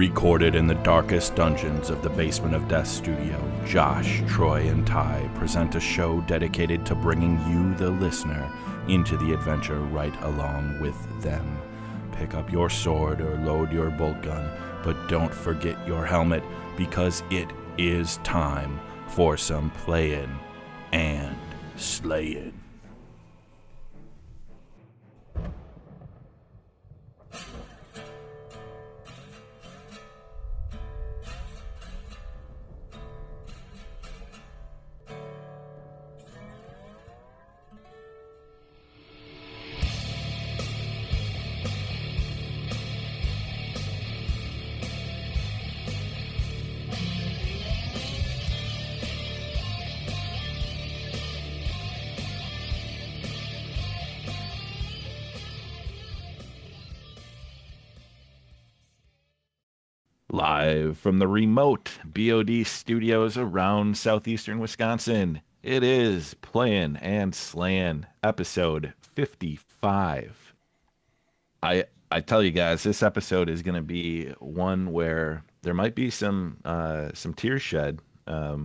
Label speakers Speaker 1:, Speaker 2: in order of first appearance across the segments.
Speaker 1: Recorded in the darkest dungeons of the Basement of Death studio, Josh, Troy, and Ty present a show dedicated to bringing you, the listener, into the adventure right along with them. Pick up your sword or load your bolt gun, but don't forget your helmet, because it is time for some Playin and Slayin. Live from the remote BOD studios around southeastern Wisconsin, it is Playin and Slayin, episode 55. I tell you guys, this episode is going to be one where there might be some tears shed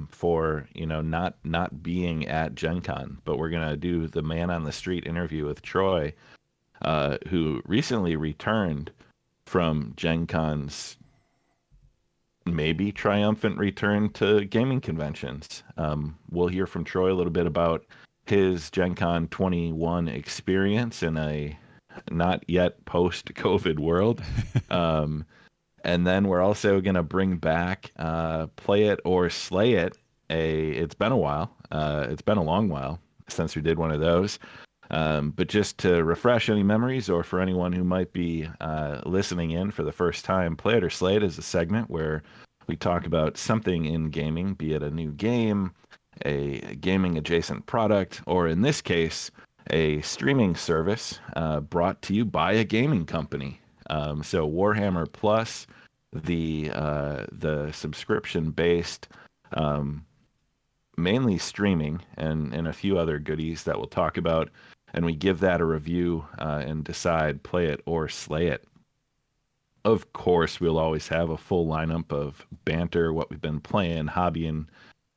Speaker 1: for not being at Gen Con, but we're going to do the man on the street interview with Troy, who recently returned from Gen Con's maybe triumphant return to gaming conventions. We'll hear from Troy a little bit about his Gen Con 21 experience in a not yet post-COVID world. And then we're also going to bring back Play It or Slay It. It's been a while. It's been a long while since we did one of those. But just to refresh any memories, or for anyone who might be listening in for the first time, Play It or Slay It is a segment where we talk about something in gaming, be it a new game, a gaming adjacent product, or in this case, a streaming service brought to you by a gaming company. So Warhammer Plus, the subscription-based, mainly streaming, and a few other goodies that we'll talk about, and we give that a review and decide play it or slay it. Of course, we'll always have a full lineup of banter, what we've been playing, hobbying,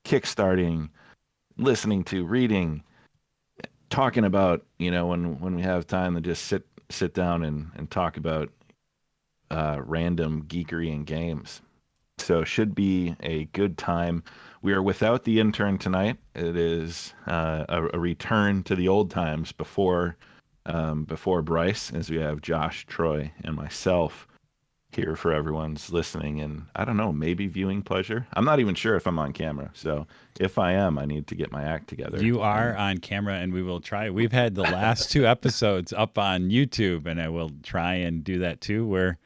Speaker 1: kickstarting, listening to, reading, talking about, when we have time to just sit down and talk about random geekery and games. So should be a good time. We are without the intern tonight. It is a return to the old times before Bryce, as we have Josh, Troy, and myself here for everyone's listening and, I don't know, maybe viewing pleasure. I'm not even sure if I'm on camera. So if I am, I need to get my act together.
Speaker 2: You are on camera, and we will try. We've had the last two episodes up on YouTube, and I will try and do that too, where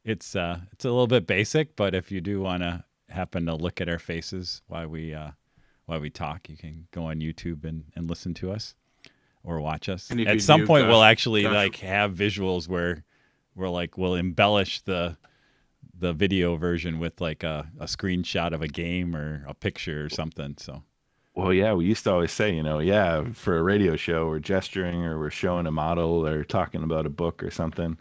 Speaker 2: it's a little bit basic, but if you do want to happen to look at our faces while we talk, you can go on YouTube and listen to us or watch us. At some point, we'll actually have visuals where we'll embellish the video version with like a screenshot of a game or a picture or something. So,
Speaker 1: well, yeah, we used to always say, for a radio show, we're gesturing or we're showing a model or talking about a book or something.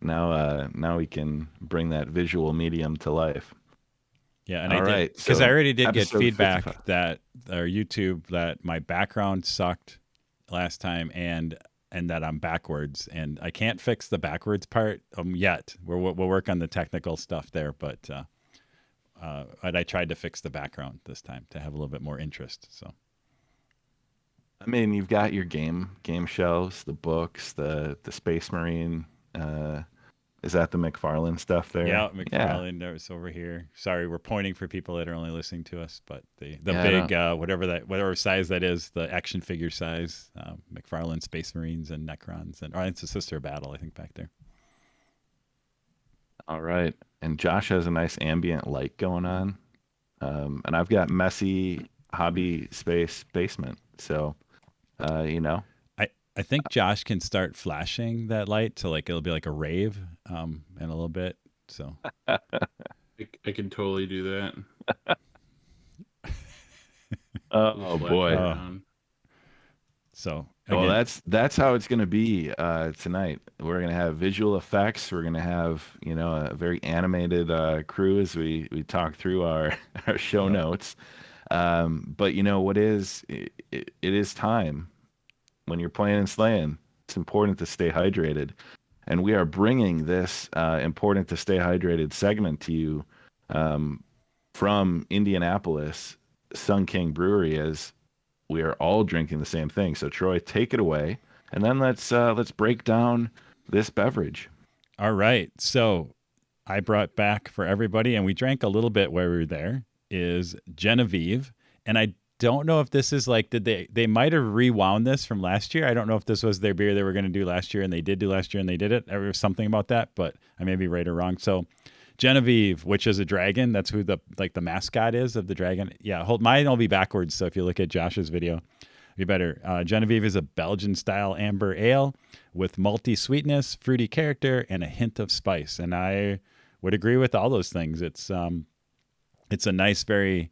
Speaker 1: Now we can bring that visual medium to life.
Speaker 2: Yeah, and because I already did get feedback 55. That our YouTube, that my background sucked last time, and that I'm backwards, and I can't fix the backwards part yet. We'll work on the technical stuff there, but I tried to fix the background this time to have a little bit more interest. So,
Speaker 1: I mean, you've got your game shelves, the books, the Space Marine. Is that the McFarlane stuff there?
Speaker 2: Yeah, McFarlane is over here. Sorry, we're pointing for people that are only listening to us, but the big whatever size that is, the action figure size, McFarlane Space Marines and Necrons, and it's a Sister Battle, I think, back there.
Speaker 1: All right, and Josh has a nice ambient light going on, and I've got messy hobby space basement, so
Speaker 2: I think Josh can start flashing that light, so it'll be like a rave in a little bit. So
Speaker 3: I can totally do that.
Speaker 1: Oh boy!
Speaker 2: So
Speaker 1: Well,
Speaker 2: Again,
Speaker 1: that's how it's going to be tonight. We're going to have visual effects. We're going to have, a very animated crew as we talk through our our show
Speaker 2: yep.
Speaker 1: notes. But you know what is it is time when you're playing and slaying. It's important to stay hydrated, and we are bringing this important to stay hydrated segment to you um, from Indianapolis, Sun King Brewery, as we are all drinking the same thing. So Troy, take it away, and then let's break down this beverage.
Speaker 2: All right. So I brought back for everybody, and we drank a little bit while we were there, is Genevieve. And I don't know if this is like, did they might have rewound this from last year. I don't know if this was their beer they were going to do last year, and they did do last year, and they did it. There was something about that, but I may be right or wrong. So Genevieve, which is a dragon, that's who the mascot is of the dragon. Yeah, hold mine will be backwards. So if you look at Josh's video, be better. Genevieve is a Belgian style amber ale with malty sweetness, fruity character, and a hint of spice. And I would agree with all those things. It's a nice, very,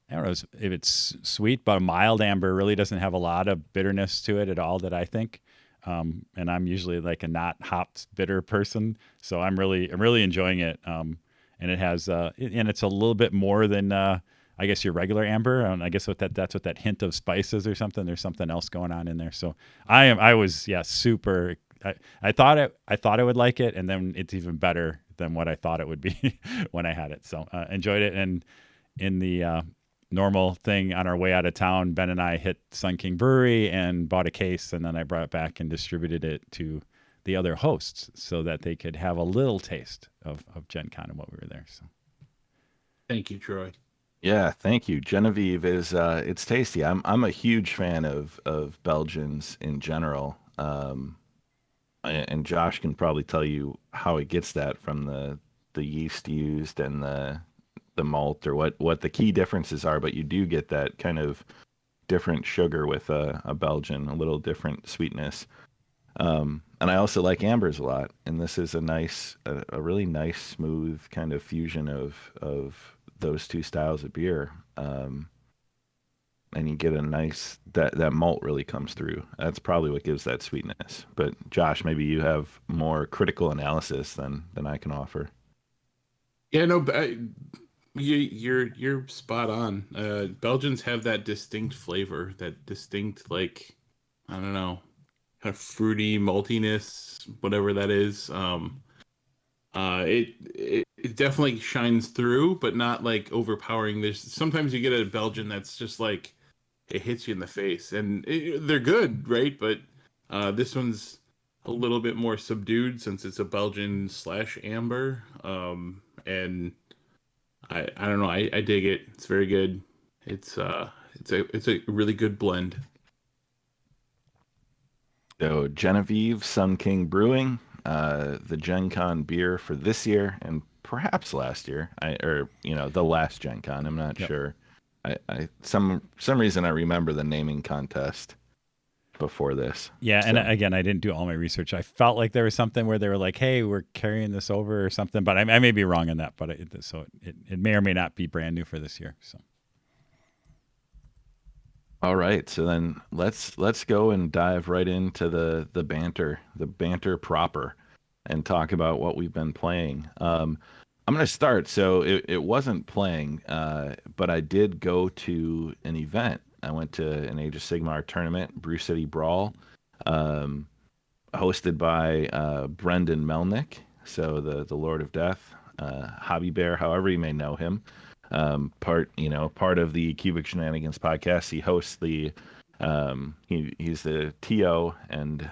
Speaker 2: I don't know if it's sweet, but a mild amber. Really doesn't have a lot of bitterness to it at all, that I think. And I'm usually like a not hopped bitter person, so I'm really enjoying it. And it has and it's a little bit more than I guess your regular amber. And I guess that's what that hint of spice is or something. There's something else going on in there. So I was super. I thought I would like it, and then it's even better than what I thought it would be when I had it. So enjoyed it. And in the normal thing on our way out of town, Ben and I hit Sun King Brewery and bought a case, and then I brought it back and distributed it to the other hosts so that they could have a little taste of Gen Con and what we were there. So
Speaker 3: Thank you, Troy.
Speaker 1: Yeah, thank you. Genevieve is it's tasty. I'm a huge fan of Belgians in general. And Josh can probably tell you how he gets that from the yeast used and the malt, or what the key differences are, but you do get that kind of different sugar with a Belgian, a little different sweetness. And I also like ambers a lot, and this is a really nice, smooth kind of fusion of those two styles of beer. And you get a nice that malt really comes through. That's probably what gives that sweetness. But Josh, maybe you have more critical analysis than I can offer.
Speaker 3: Yeah, no, you're spot on. Belgians have that distinct flavor, that distinct, like, I don't know, kind of fruity maltiness, whatever that is. It definitely shines through, but not like overpowering. There's sometimes you get a Belgian that's just like it hits you in the face, and they're good, right? But this one's a little bit more subdued since it's a Belgian / amber. And I don't know. I dig it. It's very good. It's a really good blend.
Speaker 1: So Genevieve, Sun King Brewing, the Gen Con beer for this year and perhaps last year, or the last Gen Con. I'm not
Speaker 2: Yep.
Speaker 1: sure. Some reason I remember the naming contest before this.
Speaker 2: Yeah, and
Speaker 1: So,
Speaker 2: again, I didn't do all my research. I felt like there was something where they were like, "Hey, we're carrying this over" or something, but I may be wrong on that. But it may or may not be brand new for this year. So
Speaker 1: all right, so then let's go and dive right into the banter proper, and talk about what we've been playing. I'm going to start. So it wasn't playing, but I did go to an event. I went to an Age of Sigmar tournament, Brew City Brawl, um, hosted by Brendan Melnick, so the Lord of Death, Hobby Bear, however you may know him. Part of the Cubic Shenanigans podcast. He hosts he's the TO and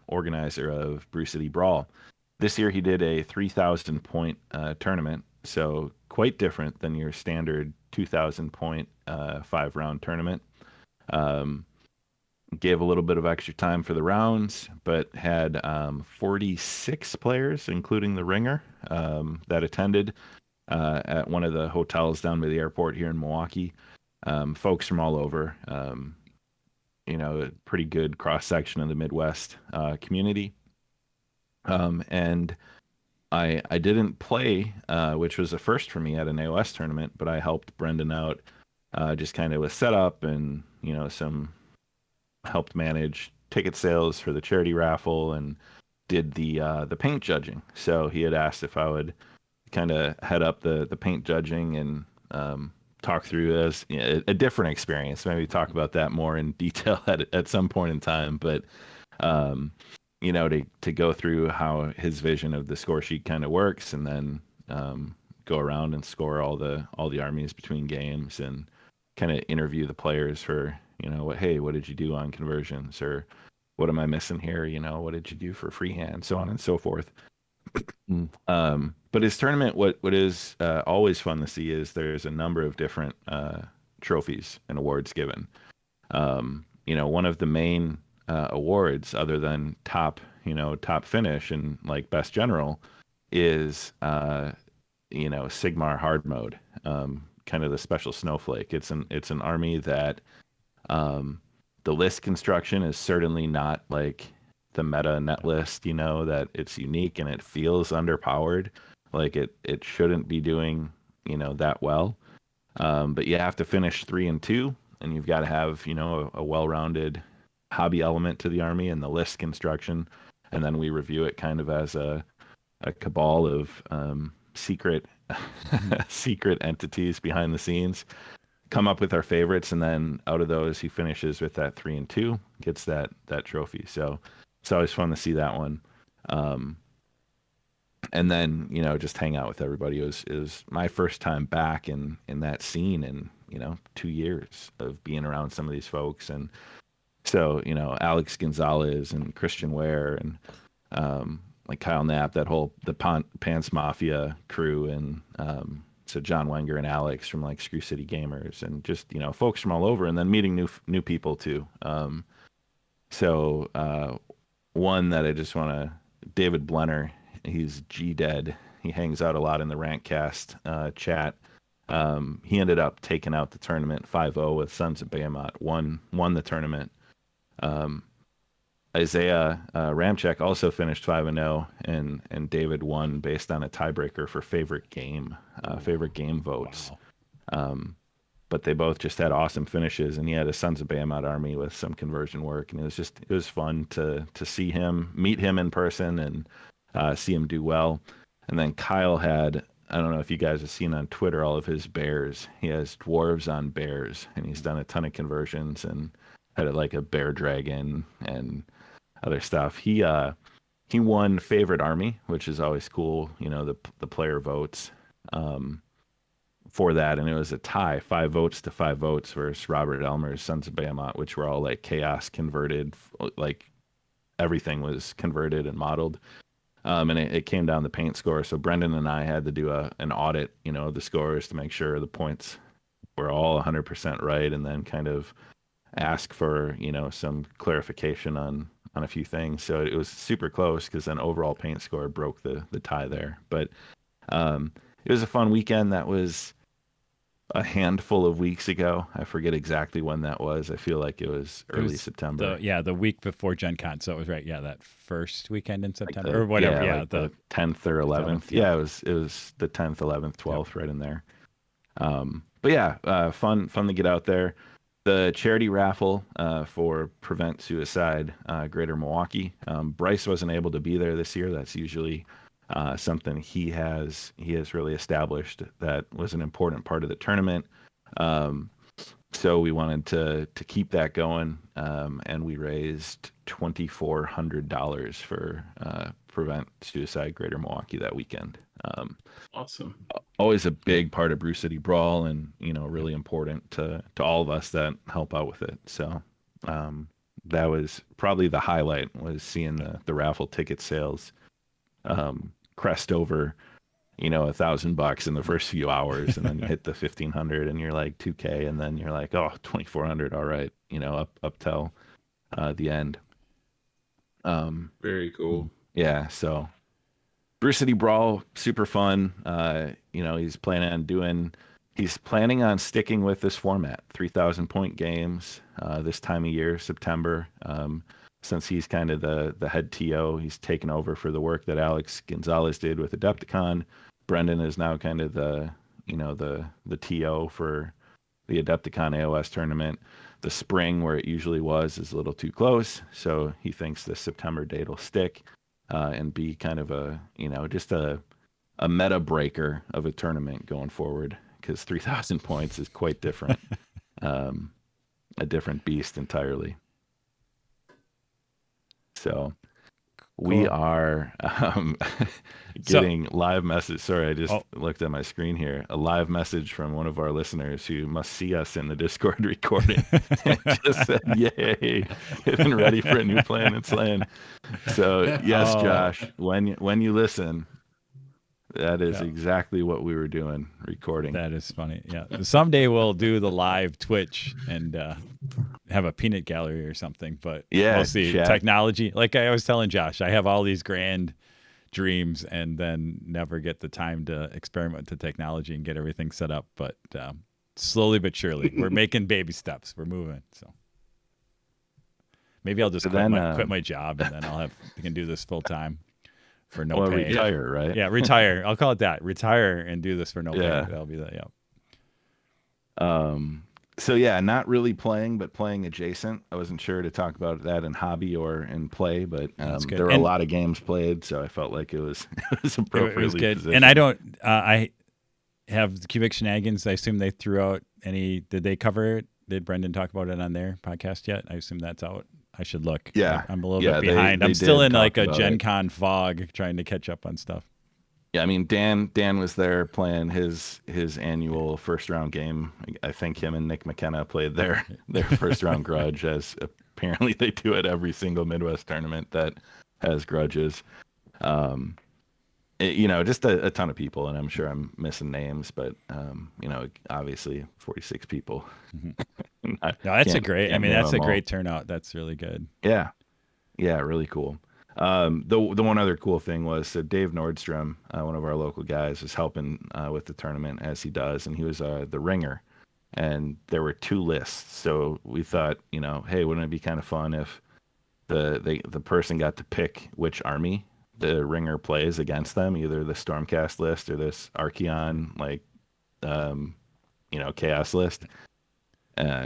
Speaker 1: organizer of Brew City Brawl. This year he did a 3,000 point tournament, so quite different than your standard 2,000 point 5 round tournament. Gave a little bit of extra time for the rounds, but had 46 players, including the ringer, that attended at one of the hotels down by the airport here in Milwaukee. Folks from all over, a pretty good cross section of the Midwest community. And I didn't play, which was a first for me at an AOS tournament, but I helped Brendan out, just kind of with setup and, some helped manage ticket sales for the charity raffle and did the paint judging. So he had asked if I would kind of head up the paint judging and talk through as a different experience. Maybe talk about that more in detail at some point in time. But um, to go through how his vision of the score sheet kind of works, and then go around and score all the armies between games, and kind of interview the players for what did you do on conversions, or what am I missing here? What did you do for freehand, so on and so forth. But his tournament, what is always fun to see is there's a number of different trophies and awards given. One of the main awards, other than top finish and like best general, is Sigmar hard mode, kind of the special snowflake. It's an army that the list construction is certainly not like the meta net list, that it's unique and it feels underpowered. Like it shouldn't be doing, that well. But you have to finish 3 and 2, and you've got to have, a well-rounded hobby element to the army and the list construction. And then we review it kind of as a cabal of secret secret entities behind the scenes, come up with our favorites, and then out of those he finishes with that 3 and 2, gets that trophy. So it's always fun to see that one. And then, just hang out with everybody. It was my first time back in that scene in, 2 years of being around some of these folks. And so, Alex Gonzalez and Christian Ware and like Kyle Knapp, the Pants Mafia crew, and so John Wenger and Alex from like Screw City Gamers, and just, folks from all over, and then meeting new people too. So one that I just want to, David Blenner, he's G-Dead. He hangs out a lot in the Rantcast chat. He ended up taking out the tournament 5-0 with Sons of Behemoth, won the tournament. Isaiah Ramchek also finished 5-0, and David won based on a tiebreaker for favorite game votes. Wow. But they both just had awesome finishes, and he had a Sons of Behemoth army with some conversion work, and it was fun to see him, meet him in person, and see him do well. And then Kyle had, I don't know if you guys have seen on Twitter, all of his bears. He has dwarves on bears, and he's done a ton of conversions and had like a bear dragon and other stuff. He won favorite army, which is always cool. The player votes for that, and it was a tie, 5 votes to 5 votes versus Robert Elmer's Sons of Behemoth, which were all like chaos converted, like everything was converted and modeled. And it came down the paint score. So Brendan and I had to do an audit, of the scores to make sure the points were all 100% right, and then kind of ask for, some clarification on a few things. So it was super close, because then overall paint score broke the tie there. But it was a fun weekend. That was a handful of weeks ago. I forget exactly when that was. I feel like it was early September.
Speaker 2: The week before Gen Con. So it was right. Yeah, that first weekend in September,
Speaker 1: like
Speaker 2: or whatever.
Speaker 1: Yeah, like the 10th or 11th. Yeah, it was the 10th, 11th, 12th, right in there. But yeah, fun to get out there. The charity raffle for Prevent Suicide Greater Milwaukee. Bryce wasn't able to be there this year. That's usually something he has really established that was an important part of the tournament. So we wanted to keep that going, and we raised $2,400 for Prevent Suicide Greater Milwaukee that weekend.
Speaker 3: Awesome.
Speaker 1: Always a big part of Brew City Brawl, and really important to all of us that help out with it. So that was probably the highlight, was seeing the raffle ticket sales crest over $1,000 in the first few hours, and then you hit the 1,500, and you're like 2K, and then you're like, oh, 2,400, all right, up till the end.
Speaker 3: Very cool.
Speaker 1: Yeah, so Brew City Brawl, super fun. He's planning on sticking with this format, 3,000 point games this time of year, September. Since he's kind of the head TO, he's taken over for the work that Alex Gonzalez did with Adepticon. Brendan is now kind of the TO for the Adepticon AOS tournament. the spring where it usually was is a little too close. So he thinks the September date will stick and be kind of just a meta breaker of a tournament going forward, because 3,000 points is quite different, a different beast entirely. So we
Speaker 2: Cool.
Speaker 1: are getting live message. Sorry, I just looked at my screen here. A live message from one of our listeners who must see us in the Discord recording. And just said, "Yay, getting ready for a new Playin and Slayin." So yes, Josh, when you listen, that is exactly what we were doing, recording.
Speaker 2: That is funny. Yeah. Someday we'll do the live Twitch and have a peanut gallery or something, but we'll see.
Speaker 1: Chat.
Speaker 2: Technology, like I was telling Josh, I have all these grand dreams and then never get the time to experiment with the technology and get everything set up. But slowly but surely, we're making baby steps. We're moving. So maybe I'll just quit my job and then I can do this full time for no pay.
Speaker 1: Retire, right?
Speaker 2: Yeah, retire. I'll call it that. Retire and do this for no pay. That'll be that.
Speaker 1: Yeah. So yeah, not really playing, but playing adjacent. I wasn't sure to talk about that in hobby or in play, but there were a lot of games played, so I felt like it was appropriately
Speaker 2: It was good.
Speaker 1: positioned.
Speaker 2: And I don't. I have the Cubic Shenanigans. I assume they threw out any. Did they cover it? Did Brendan talk about it on their podcast yet? I assume that's out. I should look.
Speaker 1: Yeah,
Speaker 2: I'm a little bit behind. I'm still in like a Gen Con fog, trying to catch up on stuff.
Speaker 1: Yeah, I mean Dan was there playing his annual first round game. I think him and Nick McKenna played their first round grudge, as apparently they do at every single Midwest tournament that has grudges. Just a ton of people, and I'm sure I'm missing names, but obviously 46 people.
Speaker 2: No, that's a great turnout. That's really good.
Speaker 1: Yeah, really cool. The one other cool thing was Dave Nordstrom, one of our local guys, was helping with the tournament, as he does, and he was the ringer. And there were 2 lists, so we thought, hey, wouldn't it be kind of fun if the person got to pick which army the ringer plays against them, either the Stormcast list or this Archeon Chaos list.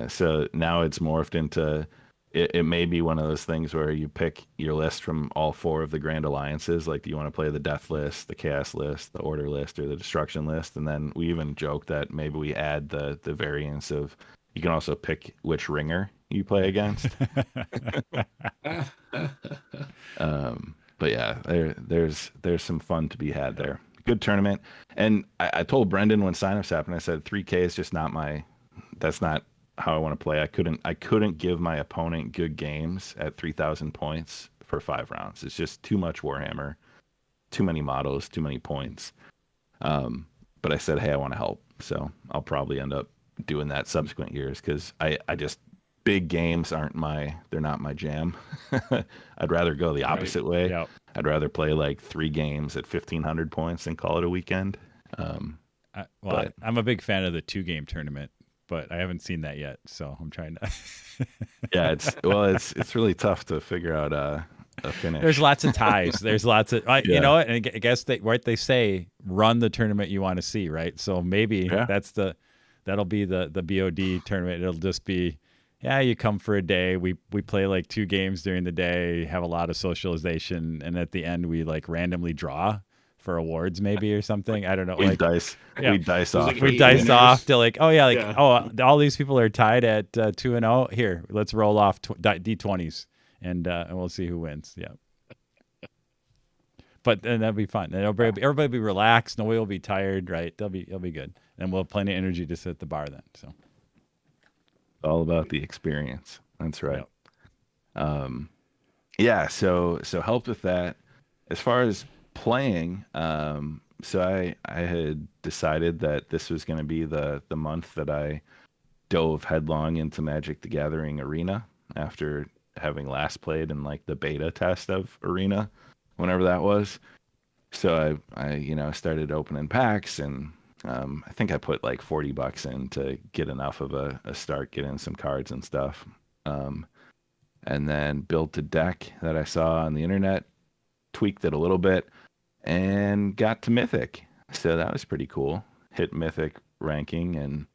Speaker 1: So now it's morphed into. It may be one of those things where you pick your list from all 4 of the Grand Alliances. Like, do you want to play the Death list, the Chaos list, the Order list, or the Destruction list? And then we even joked that maybe we add the variance of you can also pick which ringer you play against. But yeah, there's some fun to be had there. Good tournament. And I told Brendan when signups happened, I said 3K is just that's not how I want to play. I couldn't give my opponent good games at 3,000 points for 5 rounds. It's just too much Warhammer, too many models, too many points. But I said, hey, I want to help. So I'll probably end up doing that subsequent years, because I just, big games they're not my jam. I'd rather go the opposite way. Yep. I'd rather play like 3 games at 1,500 points and call it a weekend.
Speaker 2: I'm a big fan of the 2-game tournament, but I haven't seen that yet, so I'm trying to.
Speaker 1: Yeah, it's really tough to figure out a finish.
Speaker 2: There's lots of ties. There's lots of you know what? And I guess they say run the tournament you want to see, right? So maybe that'll be the BOD tournament. It'll just be, you come for a day. We play like 2 games during the day, have a lot of socialization, and at the end we like randomly draw for awards, maybe, or something. I don't know.
Speaker 1: We dice off.
Speaker 2: Like we dice off to all these people are tied at 2-0. Here, let's roll off D20s, and we'll see who wins. Yeah. But then that'd be fun. And everybody will be relaxed. Nobody will be tired. Right? It'll be good, and we'll have plenty of energy to sit at the bar then. So.
Speaker 1: All about the experience. That's right.
Speaker 2: Yep.
Speaker 1: So helped with that. As far as playing, so I had decided that this was going to be the month that I dove headlong into Magic the Gathering Arena, after having last played in like the beta test of Arena, whenever that was. So I started opening packs, and I think I put like $40 in to get enough of a start, get in some cards and stuff. And then built a deck that I saw on the internet, tweaked it a little bit, and got to Mythic. So that was pretty cool. Hit Mythic ranking, and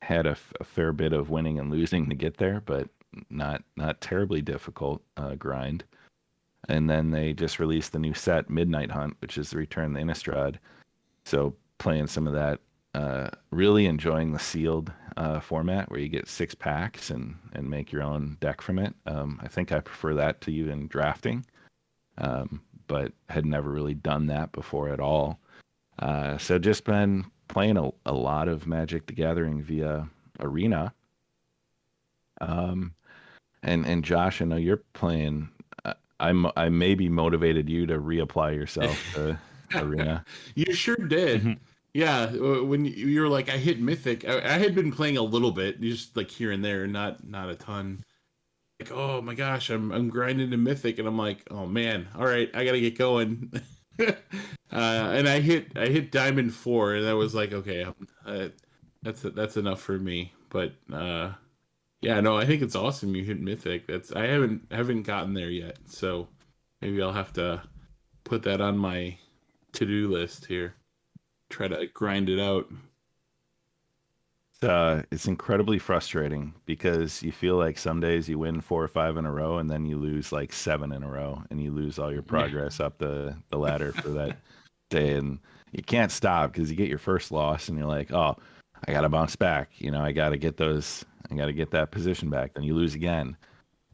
Speaker 1: had a fair bit of winning and losing to get there, but not terribly difficult grind. And then they just released the new set Midnight Hunt, which is the Return of the Innistrad. So playing some of that, really enjoying the sealed format where you get 6 packs and make your own deck from it. I think I prefer that to even drafting, but had never really done that before at all. So just been playing a lot of Magic the Gathering via Arena. And Josh, I know you're playing. I maybe motivated you to reapply yourself to Arena.
Speaker 3: You sure did. Yeah, when you were like, I hit Mythic. I had been playing a little bit, just like here and there, not a ton. Like, oh my gosh, I'm grinding to Mythic, and I'm like, oh man, all right, I gotta get going. And I hit Diamond 4, and I was like, okay, that's enough for me. But yeah, no, I think it's awesome you hit Mythic. I haven't gotten there yet, so maybe I'll have to put that on my to-do list here. Try to grind it out.
Speaker 1: It's incredibly frustrating because you feel like some days you win 4 or 5 in a row, and then you lose like 7 in a row, and you lose all your progress up the ladder for that day, and you can't stop because you get your first loss, and you're like, oh, I got to bounce back. I got to get that position back. Then you lose again,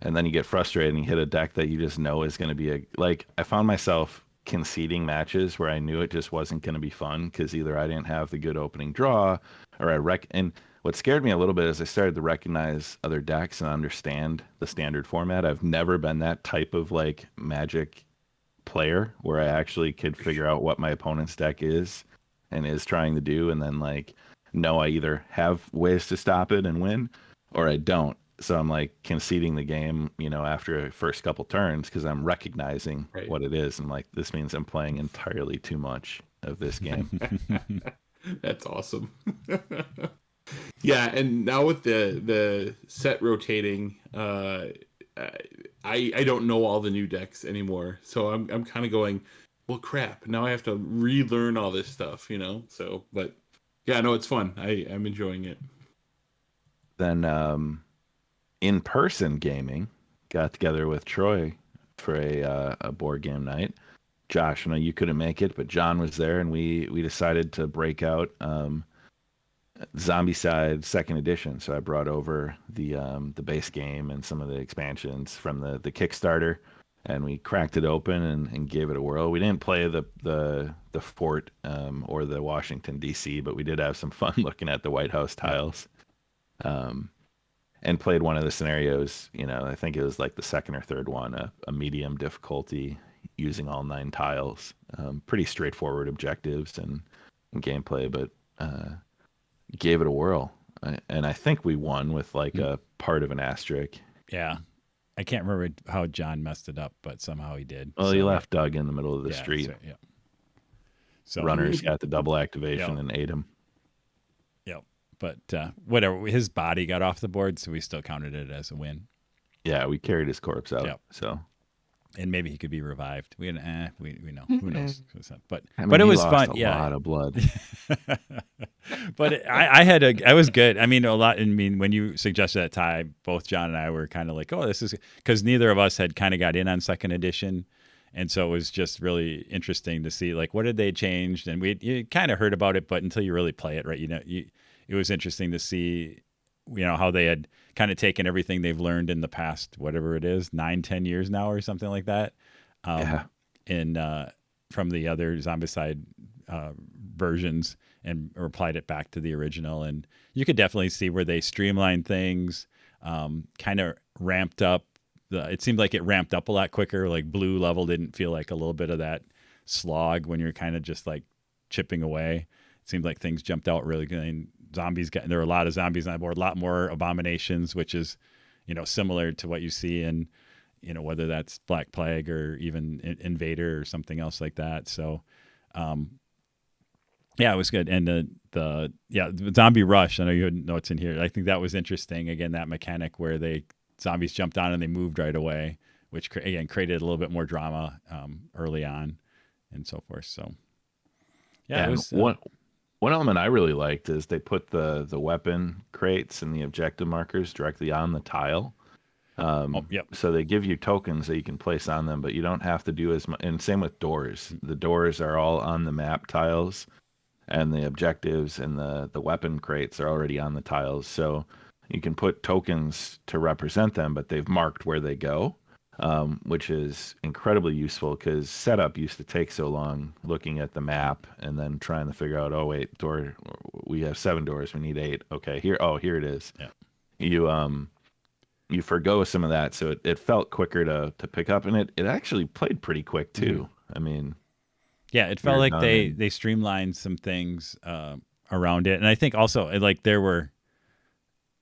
Speaker 1: and then you get frustrated and you hit a deck that you just know is going to be like. I found myself conceding matches where I knew it just wasn't going to be fun because either I didn't have the good opening draw, or and what scared me a little bit is I started to recognize other decks and understand the standard format. I've never been that type of like Magic player where I actually could figure out what my opponent's deck is and is trying to do, and then like know I either have ways to stop it and win or I don't. So I'm like conceding the game, after a first couple turns because I'm recognizing what it is. I'm like, this means I'm playing entirely too much of this game.
Speaker 3: That's awesome. Yeah, and now with the set rotating, I don't know all the new decks anymore. So I'm kind of going, well, crap. Now I have to relearn all this stuff, So, but yeah, no, it's fun. I'm enjoying it.
Speaker 1: Then in-person gaming, got together with Troy for a board game night. Josh, I know you couldn't make it, but John was there, and we decided to break out Zombicide Second Edition. So I brought over the base game and some of the expansions from the Kickstarter, and we cracked it open and gave it a whirl. We didn't play the fort or the Washington D.C., but we did have some fun looking at the White House tiles. And played one of the scenarios, I think it was like the second or third one, a medium difficulty using all 9 tiles. Pretty straightforward objectives and gameplay, but gave it a whirl. And I think we won with like a part of an asterisk.
Speaker 2: Yeah. I can't remember how John messed it up, but somehow he did.
Speaker 1: Well, he left Doug in the middle of the street.
Speaker 2: Right, yeah. So
Speaker 1: runners got the double activation and ate him.
Speaker 2: Yep. But whatever, his body got off the board, so we still counted it as a win.
Speaker 1: Yeah, we carried his corpse out. Yep. So,
Speaker 2: and maybe he could be revived. We know who knows. But it was fun.
Speaker 1: A lot of blood.
Speaker 2: But I was good. I mean, a lot. I mean, when you suggested that time, both John and I were kind of like, oh, this is because neither of us had kind of got in on second edition. And so it was just really interesting to see, like, what did they change? And you kind of heard about it, but until you really play it, right? It was interesting to see, how they had kind of taken everything they've learned in the past, whatever it is, 9-10 years now or something like that. From the other Zombicide versions and applied it back to the original. And you could definitely see where they streamlined things, kind of ramped up. It seemed like it ramped up a lot quicker. Like blue level didn't feel like a little bit of that slog when you're kind of just like chipping away. It seemed like things jumped out really good. And there were a lot of zombies on the board, a lot more abominations, which is, similar to what you see in, whether that's Black Plague or even Invader or something else like that. So, yeah, it was good. And the zombie rush, I know you had notes in here. I think that was interesting. Again, that mechanic where zombies jumped on and they moved right away, which again created a little bit more drama early on and so forth. So, yeah, it was
Speaker 1: One element I really liked is they put the weapon crates and the objective markers directly on the tile.
Speaker 2: Oh, yep.
Speaker 1: So they give you tokens that you can place on them, but you don't have to do as much. And same with doors. The doors are all on the map tiles, and the objectives and the weapon crates are already on the tiles. So you can put tokens to represent them, but they've marked where they go, which is incredibly useful because setup used to take so long looking at the map and then trying to figure out, oh wait, door, we have 7 doors, we need 8. Okay, here, oh here it is.
Speaker 2: Yeah.
Speaker 1: You forgo some of that, so it felt quicker to pick up, and it actually played pretty quick too. I mean,
Speaker 2: Yeah, it
Speaker 1: we
Speaker 2: felt
Speaker 1: were
Speaker 2: like
Speaker 1: done
Speaker 2: they streamlined some things around it, and I think also like there were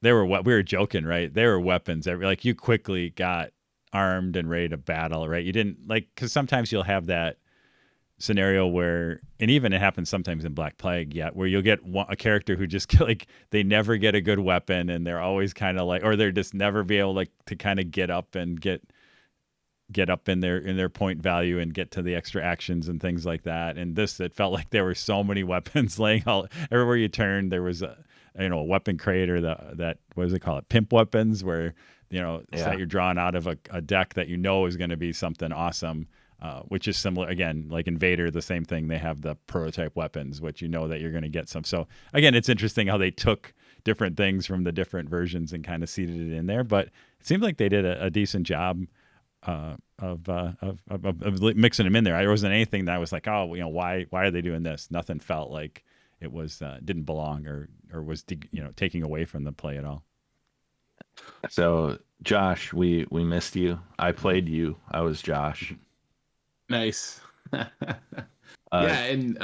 Speaker 2: what we were joking, right? There were weapons like you quickly got armed and ready to battle, right? You didn't like because sometimes you'll have that scenario where, and even it happens sometimes in Black Plague, where you'll get a character who just like they never get a good weapon, and they're always kind of like, or they're just never be able like to kind of get up and get up in their point value and get to the extra actions and things like that. And this, it felt like there were so many weapons laying all everywhere you turned. There was a weapon crate or that what does it call it, pimp weapons, where that you're drawing out of a deck that is going to be something awesome. Which is similar, again, like Invader, the same thing. They have the prototype weapons, which that you're going to get some. So again, it's interesting how they took different things from the different versions and kind of seeded it in there. But it seemed like they did a decent job of mixing them in there. There wasn't anything that I was like, oh, why are they doing this? Nothing felt like it was didn't belong or was taking away from the play at all.
Speaker 1: So Josh, we missed you. I played you. I was Josh.
Speaker 3: Nice. And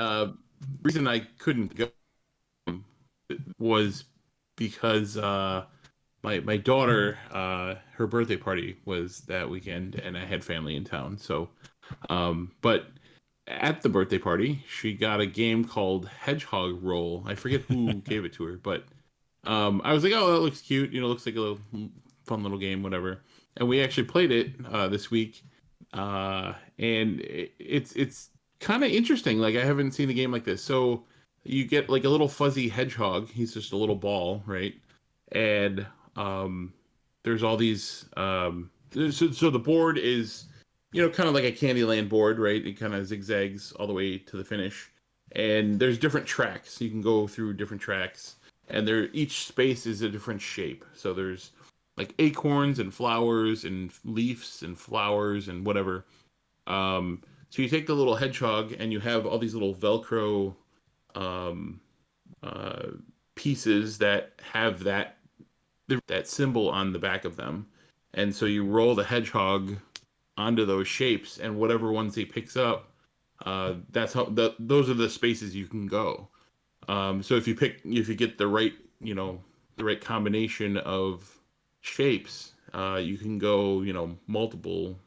Speaker 3: reason I couldn't go was because my daughter, her birthday party was that weekend, and I had family in town. So, but at the birthday party, she got a game called Hedgehog Roll. I forget who gave it to her, but I was like, oh, that looks cute. Looks like a little fun little game, whatever. And we actually played it this week. And it's kind of interesting. Like, I haven't seen a game like this. So you get like a little fuzzy hedgehog. He's just a little ball, right? And there's all these. So the board is, kind of like a Candyland board, right? It kind of zigzags all the way to the finish. And there's different tracks. You can go through different tracks, and each space is a different shape. So there's like acorns and flowers and leaves and flowers and whatever. So you take the little hedgehog and you have all these little Velcro pieces that have that symbol on the back of them. And so you roll the hedgehog onto those shapes, and whatever ones he picks up, those are the spaces you can go. So if you get the right, the right combination of shapes, you can go, multiple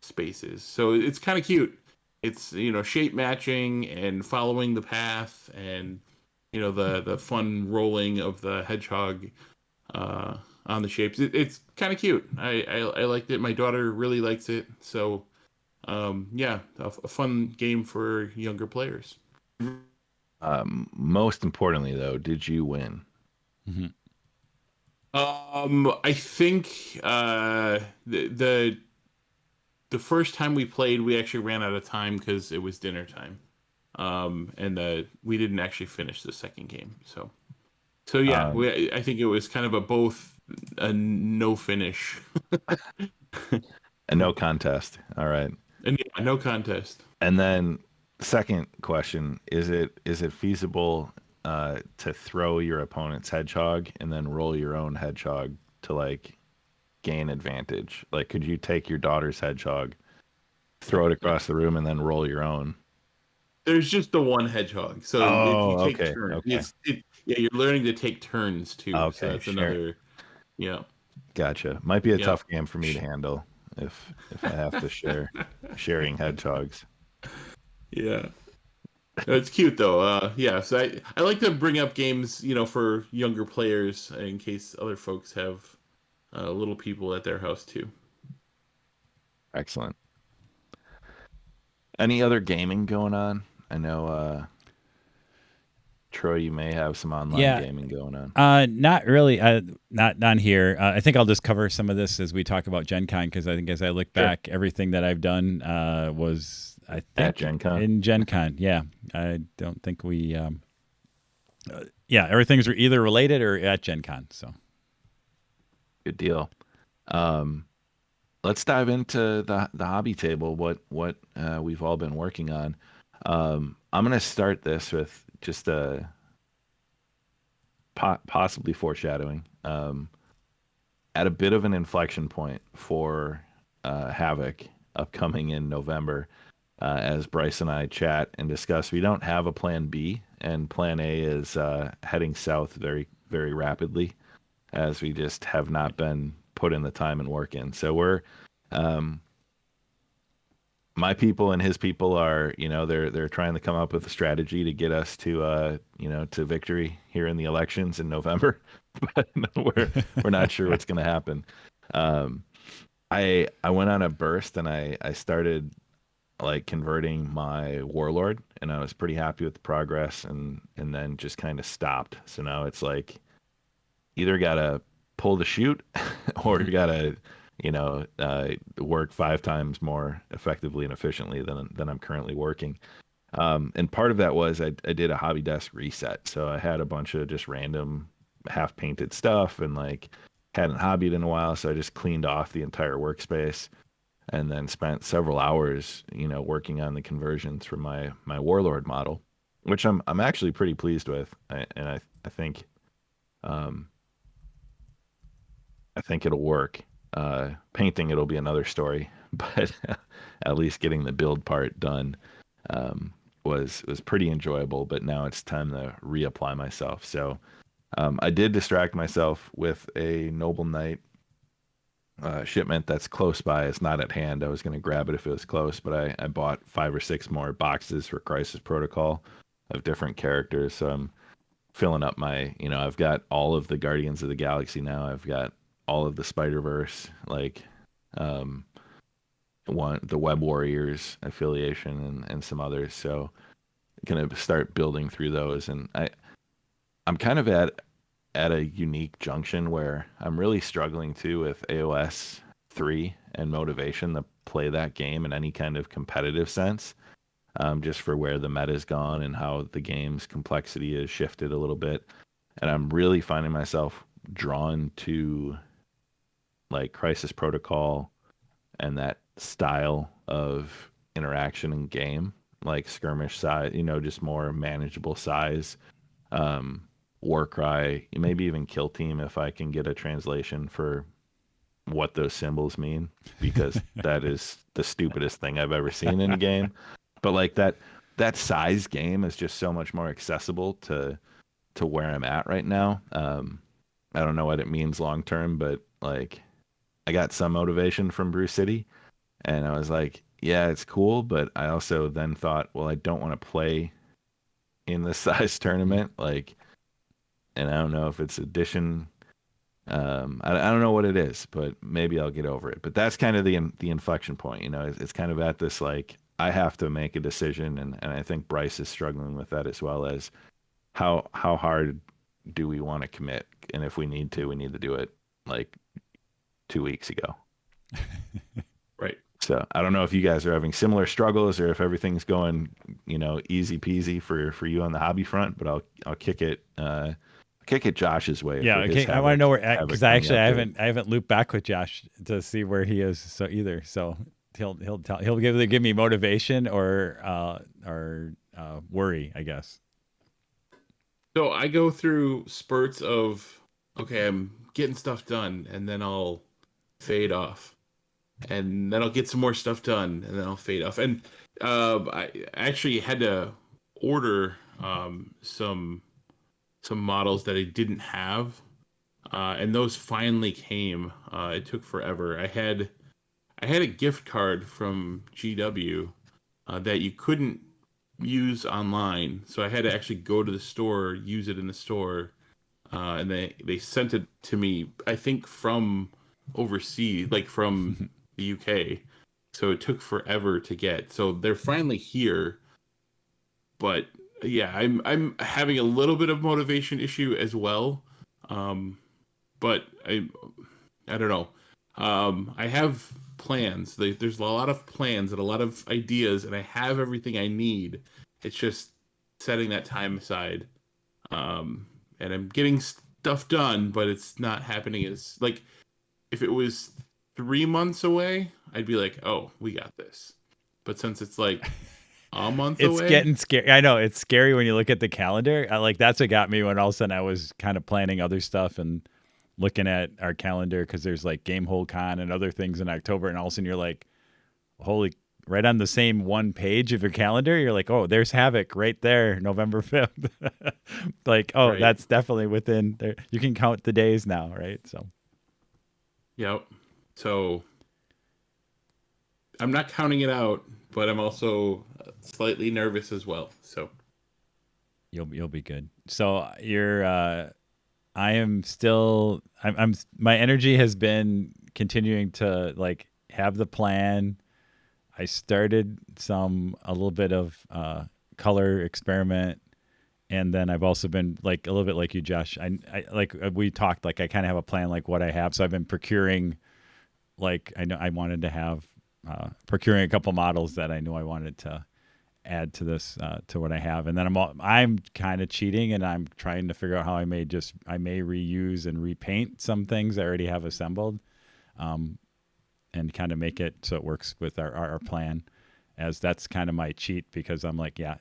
Speaker 3: spaces. So it's kind of cute. It's, shape matching and following the path, and the fun rolling of the hedgehog on the shapes. It's kind of cute. I liked it. My daughter really likes it. So a fun game for younger players.
Speaker 1: Most importantly, though, did you win?
Speaker 2: Mm-hmm.
Speaker 3: I think the first time we played, we actually ran out of time because it was dinner time, and we didn't actually finish the second game. So yeah, I think it was kind of a no finish.
Speaker 1: A no contest. All right.
Speaker 3: And yeah, no contest.
Speaker 1: And then second question, is it feasible to throw your opponent's hedgehog and then roll your own hedgehog to like gain advantage? Like, could you take your daughter's hedgehog, throw it across the room, and then roll your own?
Speaker 3: There's just the one hedgehog. So if you take turns,
Speaker 1: okay.
Speaker 3: You're learning to take turns too.
Speaker 1: Okay,
Speaker 3: so that's
Speaker 1: sure.
Speaker 3: another,
Speaker 1: Gotcha. Might be a tough game for me to handle if I have to sharing hedgehogs.
Speaker 3: Yeah. It's cute though. So I like to bring up games, for younger players in case other folks have little people at their house too.
Speaker 1: Excellent. Any other gaming going on? I know Troy, you may have some online
Speaker 2: Yeah.
Speaker 1: gaming going on.
Speaker 2: Not really. Not on here. I think I'll just cover some of this as we talk about Gen Con, because I think as I look
Speaker 1: Sure.
Speaker 2: back, everything that I've done was, I think,
Speaker 1: At Gen Con.
Speaker 2: in Gen Con. Yeah. I don't think we, yeah, everything's either related or at Gen Con. So
Speaker 1: Good deal. Let's dive into the hobby table. What we've all been working on. I'm gonna start this with just a possibly foreshadowing. At a bit of an inflection point for Havoc upcoming in November, as Bryce and I chat and discuss, we don't have a plan B, and plan A is heading south very, very rapidly, as we just have not been put in the time and work in. So we're, my people and his people are, they're trying to come up with a strategy to get us to, to victory here in the elections in November, but we're not sure what's going to happen. I went on a burst and I started like converting my warlord, and I was pretty happy with the progress, and then just kind of stopped. So now it's like either gotta pull the chute or you gotta work 5 times more effectively and efficiently than I'm currently working. And part of that was I did a hobby desk reset, so I had a bunch of just random half painted stuff and like hadn't hobbied in a while, so I just cleaned off the entire workspace and then spent several hours working on the conversions for my warlord model, which I'm actually pretty pleased with. I think I think it'll work. Painting it'll be another story, but at least getting the build part done was pretty enjoyable. But now it's time to reapply myself. So I did distract myself with a Noble Knight shipment that's close by. It's not at hand. I was going to grab it if it was close, but I bought 5 or 6 more boxes for Crisis Protocol of different characters. So I'm filling up my, I've got all of the Guardians of the Galaxy now. I've got all of the Spider-Verse, like the Web Warriors affiliation and some others. So gonna start building through those, and I'm kind of at a unique junction where I'm really struggling too with AOS 3 and motivation to play that game in any kind of competitive sense, just for where the meta's gone and how the game's complexity has shifted a little bit. And I'm really finding myself drawn to like Crisis Protocol and that style of interaction in game, like skirmish size, just more manageable size. Warcry, maybe even Kill Team if I can get a translation for what those symbols mean, because that is the stupidest thing I've ever seen in a game. But like that size game is just so much more accessible to where I'm at right now. I don't know what it means long term, but like I got some motivation from Brew City, and I was like, yeah, it's cool, but I also then thought, well, I don't want to play in this size tournament, like, and I don't know if it's addition. I don't know what it is, but maybe I'll get over it. But that's kind of the inflection point, It's kind of at this like I have to make a decision, and I think Bryce is struggling with that as well, as how hard do we want to commit, and if we need to do it like 2 weeks ago.
Speaker 3: Right.
Speaker 1: So I don't know if you guys are having similar struggles or if everything's going, easy peasy for you on the hobby front, but I'll kick it Josh's way.
Speaker 2: Yeah, okay. I want to know where, because I haven't looped back with Josh to see where he is. So either, so he'll either give me motivation or worry, I guess.
Speaker 3: So I go through spurts of, okay, I'm getting stuff done, and then I'll fade off, and then I'll get some more stuff done, and then I'll fade off. And I actually had to order some models that I didn't have, and those finally came. It took forever. I had a gift card from GW that you couldn't use online, so I had to actually go to the store, use it in the store, and they sent it to me, I think from overseas, like from the UK. So it took forever to get. So they're finally here, but yeah, I'm having a little bit of motivation issue as well. But I don't know. I have plans. There's a lot of plans and a lot of ideas, and I have everything I need. It's just setting that time aside. And I'm getting stuff done, but it's not happening as like if it was 3 months away, I'd be like, oh, we got this. But since it's like a month
Speaker 2: It's
Speaker 3: away,
Speaker 2: getting scary. I know it's scary when you look at the calendar. Like that's what got me when all of a sudden I was kind of planning other stuff and looking at our calendar because there's like Game Hold Con and other things in October, and all of a sudden you're like, holy, right on the same one page of your calendar, you're like, oh, there's Havoc right there, November 5th. Like, oh,
Speaker 3: right?
Speaker 2: that's definitely within there. You can count the days now, right? So
Speaker 3: Yep. So I'm not counting it out, but I'm also slightly nervous as well. So
Speaker 2: you'll be good. So you're I am still I'm my energy has been continuing to like have the plan. I started a little bit of color experiment, and then I've also been like a little bit like you, Josh. I like we talked like I kind of have a plan like what I have. So I've been procuring like I know I wanted to have procuring a couple models that I knew I wanted to add to this to what I have, and then I'm kind of cheating, and I'm trying to figure out how I may reuse and repaint some things I already have assembled, and kind of make it so it works with our plan. As that's kind of my cheat because I'm like, yeah,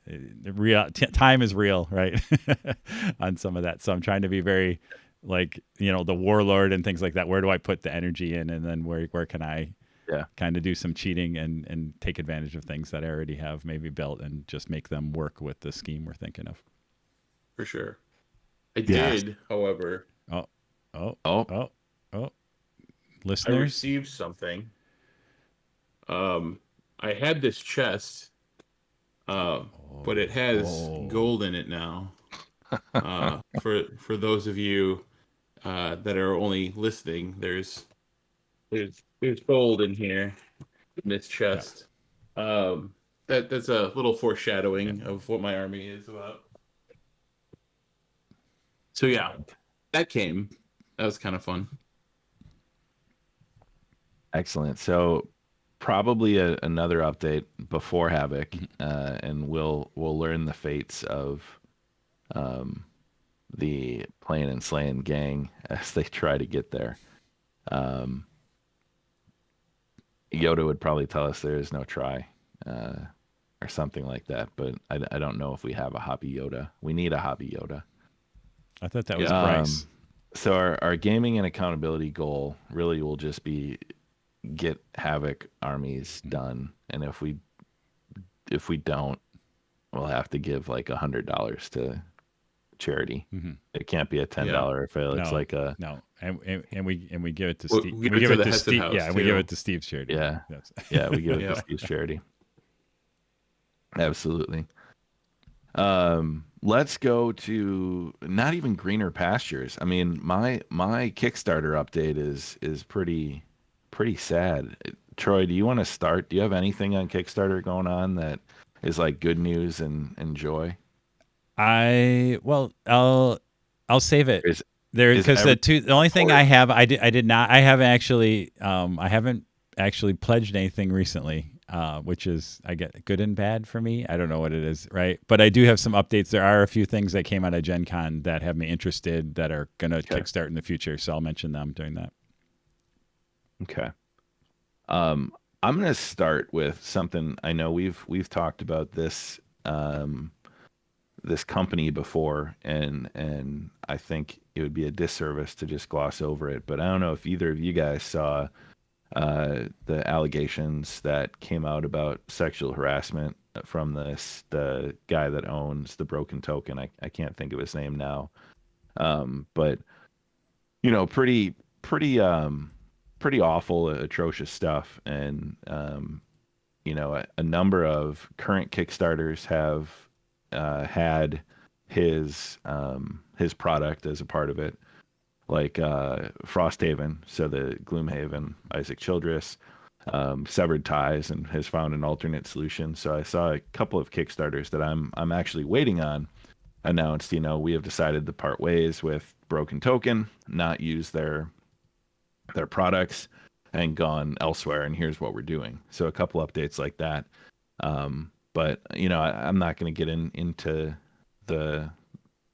Speaker 2: time is real, right? On some of that, so I'm trying to be very like the warlord and things like that. Where do I put the energy in, and then where can I kind of do some cheating and take advantage of things that I already have maybe built and just make them work with the scheme we're thinking of.
Speaker 3: for sure. I
Speaker 1: Yes.
Speaker 3: did, however,
Speaker 2: Oh, oh,
Speaker 1: Oh,
Speaker 2: oh, oh.
Speaker 3: I
Speaker 2: Listeners,
Speaker 3: received something. I had this chest, but it has gold in it now. For those of you that are only listening, there's gold in here in this
Speaker 2: yeah,
Speaker 3: chest. That's a little
Speaker 2: yeah.
Speaker 3: foreshadowing of what my army is about. So yeah, that came. That was kind of fun.
Speaker 1: excellent. So probably another update before Havoc, and we'll learn the fates of um, the Playin and Slayin gang as they try to get there. Um, Yoda would probably tell us there is no try, uh, or something like that. But I don't know if we have a hobby Yoda. We need a hobby Yoda.
Speaker 2: I thought that was
Speaker 3: Yeah.
Speaker 2: Bryce.
Speaker 1: So our gaming and accountability goal really will just be get Havoc armies done, and if we don't, we'll have to give like $100 to charity.
Speaker 2: Mm-hmm.
Speaker 1: It can't be a
Speaker 3: Yeah.
Speaker 1: $10 affair. It's
Speaker 2: No,
Speaker 1: like a
Speaker 2: no, and we give it to
Speaker 3: We'll
Speaker 2: Steve.
Speaker 3: give
Speaker 2: We
Speaker 3: it
Speaker 2: give
Speaker 3: to
Speaker 2: it
Speaker 3: the
Speaker 2: to
Speaker 3: Hesed
Speaker 2: Steve.
Speaker 3: House,
Speaker 2: Yeah, and we give
Speaker 3: too.
Speaker 2: it to Steve's charity.
Speaker 1: yeah,
Speaker 2: Yes.
Speaker 1: yeah. We give it
Speaker 3: Yeah.
Speaker 1: to Steve's charity. Absolutely. Let's go to not even greener pastures. I mean, my Kickstarter update is pretty sad. Troy, do you want to start? Do you have anything on Kickstarter going on that is like good news and joy?
Speaker 2: I'll save it
Speaker 1: Is
Speaker 2: there
Speaker 1: is
Speaker 2: because
Speaker 1: every
Speaker 2: the only thing
Speaker 1: for
Speaker 2: I
Speaker 1: it?
Speaker 2: have I did not I haven't actually pledged anything recently, which is I get good and bad for me. I don't know what it is, right? But I do have some updates. There are a few things that came out of Gen Con that have me interested that are gonna
Speaker 1: Okay.
Speaker 2: kickstart in the future, so I'll mention them during that.
Speaker 1: Okay. Um, I'm gonna start with something I know we've talked about this this company before, and I think it would be a disservice to just gloss over it. But I don't know if either of you guys saw the allegations that came out about sexual harassment from the guy that owns the Broken Token. I can't think of his name now, but pretty awful, atrocious stuff. And a number of current Kickstarters have had his product as a part of it, like Frosthaven, so the Gloomhaven, Isaac Childress, severed ties and has found an alternate solution. So I saw a couple of Kickstarters that I'm actually waiting on announced, we have decided to part ways with Broken Token, not use their products, and gone elsewhere. And here's what we're doing. So a couple updates like that. But I'm not going to get into the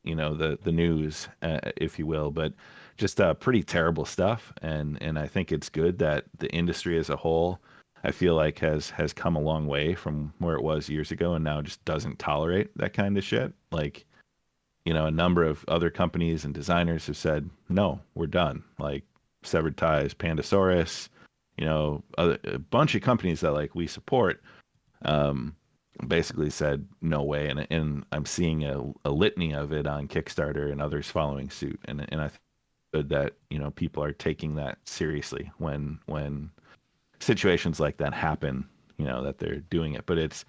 Speaker 1: the news, if you will, but just pretty terrible stuff. And I think it's good that the industry as a whole, I feel like has come a long way from where it was years ago, and now just doesn't tolerate that kind of shit. Like, a number of other companies and designers have said, no, we're done. Like Severed Ties, Pandasaurus, a bunch of companies that like we support, um, basically said no way. And I'm seeing a litany of it on Kickstarter and others following suit. And I think good that, people are taking that seriously when situations like that happen, that they're doing it. But it's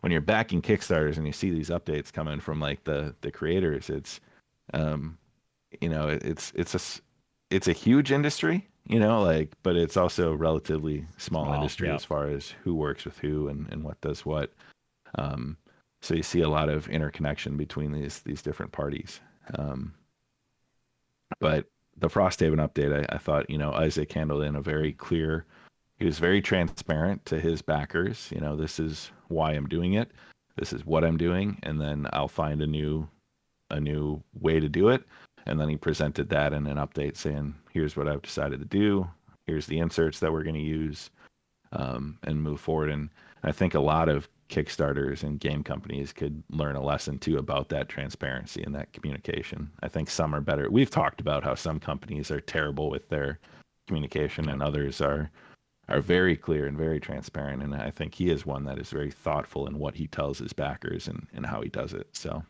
Speaker 1: when you're backing Kickstarters and you see these updates coming from like the creators, it's um it's a huge industry, like, but it's also a relatively small industry
Speaker 2: yeah.
Speaker 1: as far as who works with who and what does what. Um, so you see a lot of interconnection between these different parties. But the Frosthaven update, I thought, Isaac handled in a very clear. He was very transparent to his backers. This is why I'm doing it. This is what I'm doing, and then I'll find a new way to do it. And then he presented that in an update saying, here's what I've decided to do. Here's the inserts that we're going to use, and move forward. And I think a lot of Kickstarters and game companies could learn a lesson too about that transparency and that communication. I think some are better. We've talked about how some companies are terrible with their communication and others are very clear and very transparent. And I think he is one that is very thoughtful in what he tells his backers and how he does it. So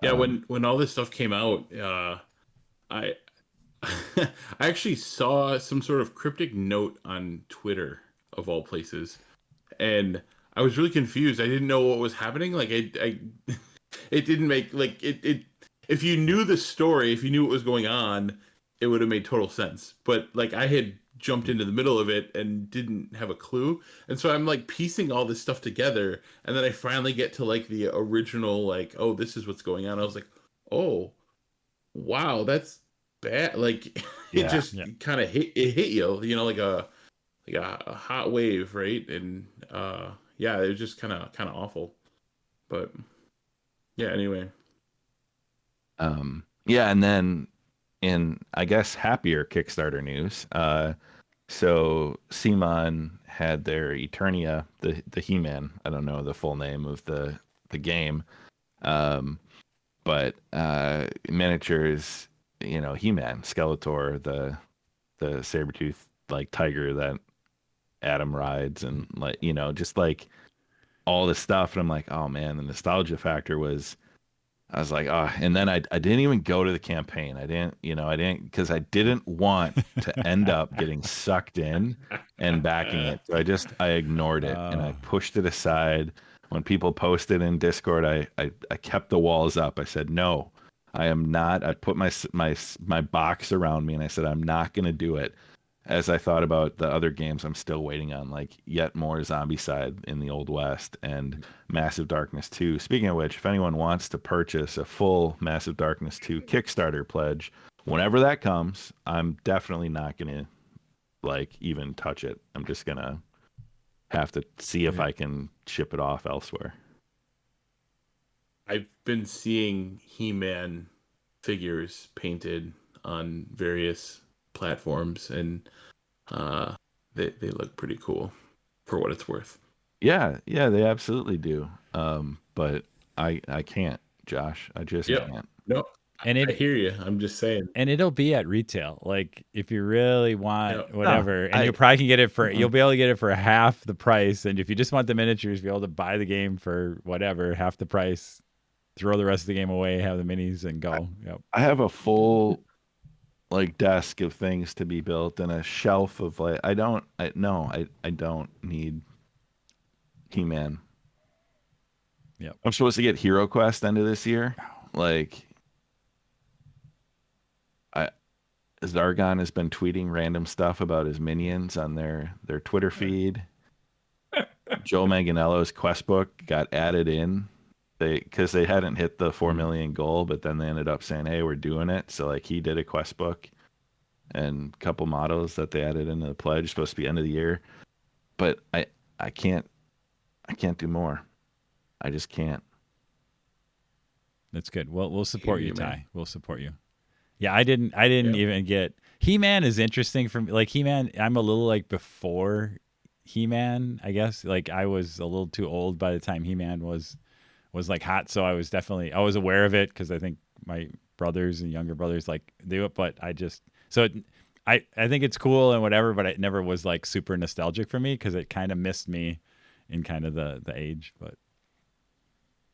Speaker 3: Yeah, when all this stuff came out, I I actually saw some sort of cryptic note on Twitter of all places, and I was really confused. I didn't know what was happening. Like I it didn't make like it. If you knew the story, if you knew what was going on, it would have made total sense. But like I had jumped into the middle of it and didn't have a clue, and so I'm like piecing all this stuff together, and then I finally get to like the original, like, oh, this is what's going on. I was like, oh, wow, that's bad. Like it
Speaker 1: yeah,
Speaker 3: just kind of hit you, like a hot wave, right? And yeah, it was just kind of awful. But yeah, anyway.
Speaker 1: yeah. And then in, I guess, happier Kickstarter news, so Simon had their Eternia, the He-Man. I don't know the full name of the game, um, but miniatures. He-Man, Skeletor, the saber-tooth like tiger that Adam rides, and like just like all this stuff. And I'm like, oh man, the nostalgia factor was. I was like, oh, and then I didn't even go to the campaign. I didn't because I didn't want to end up getting sucked in and backing it. So I ignored it and I pushed it aside. When people posted in Discord, I kept the walls up. I said, no, I am not. I put my box around me and I said, I'm not going to do it. As I thought about the other games I'm still waiting on, like yet more Zombicide in the Old West and Massive Darkness 2. Speaking of which, if anyone wants to purchase a full Massive Darkness 2 Kickstarter pledge, whenever that comes, I'm definitely not going to like even touch it. I'm just going to have to see if I can ship it off elsewhere.
Speaker 3: I've been seeing He-Man figures painted on various platforms, and they look pretty cool for what it's worth.
Speaker 1: Yeah, they absolutely do. But I can't, Josh. I just can't.
Speaker 3: No,
Speaker 2: And
Speaker 3: I hear you. I'm just saying.
Speaker 2: And it'll be at retail. Like if you really want whatever, and you
Speaker 1: I
Speaker 2: probably can get it for, you'll be able to get it for half the price. And if you just want the miniatures, be able to buy the game for whatever, half the price, throw the rest of the game away, have the minis and go.
Speaker 1: I have a full like desk of things to be built and a shelf of like I don't need He-Man.
Speaker 2: Yep.
Speaker 1: I'm supposed to get Hero Quest end of this year. Like Zargon has been tweeting random stuff about his minions on their Twitter feed. Joe Manganiello's quest book got added in because they hadn't hit the 4 million goal, but then they ended up saying, "Hey, we're doing it." So like he did a quest book and a couple models that they added into the pledge, supposed to be end of the year. But I can't do more. I just can't.
Speaker 2: That's good. Well, we'll support you,
Speaker 3: you, man.
Speaker 2: Ty. We'll support you. Yeah, I didn't even get He-Man is interesting for me. Like He-Man, I'm a little like before He-Man, I guess. Like I was a little too old by the time He-Man was like hot, so I was aware of it because I think my brothers and younger brothers like do it, but I think it's cool and whatever, but it never was like super nostalgic for me because it kind of missed me in kind of the age. But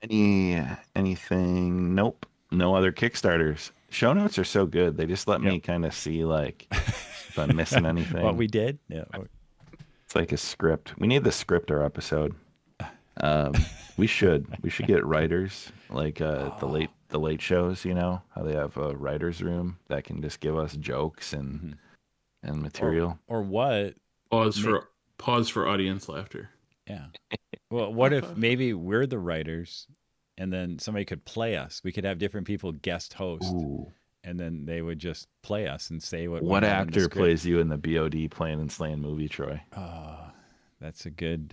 Speaker 1: Anything? Nope. No other Kickstarters. Show notes are so good. They just let me
Speaker 2: Yep.
Speaker 1: kind of see like if I'm missing anything.
Speaker 2: what we did, yeah.
Speaker 1: It's like a script. We need the script our episode. We should get writers like the late shows. You know how they have a writers room that can just give us jokes and material.
Speaker 2: Or what?
Speaker 3: Pause for audience laughter.
Speaker 2: Yeah. Well, what if maybe we're the writers and then somebody could play us? We could have different people guest host.
Speaker 1: Ooh.
Speaker 2: And then they would just play us and say what
Speaker 1: What
Speaker 2: went on in the
Speaker 1: actor
Speaker 2: script.
Speaker 1: plays you in the BOD Playin and Slayin movie, Troy?
Speaker 2: That's a good.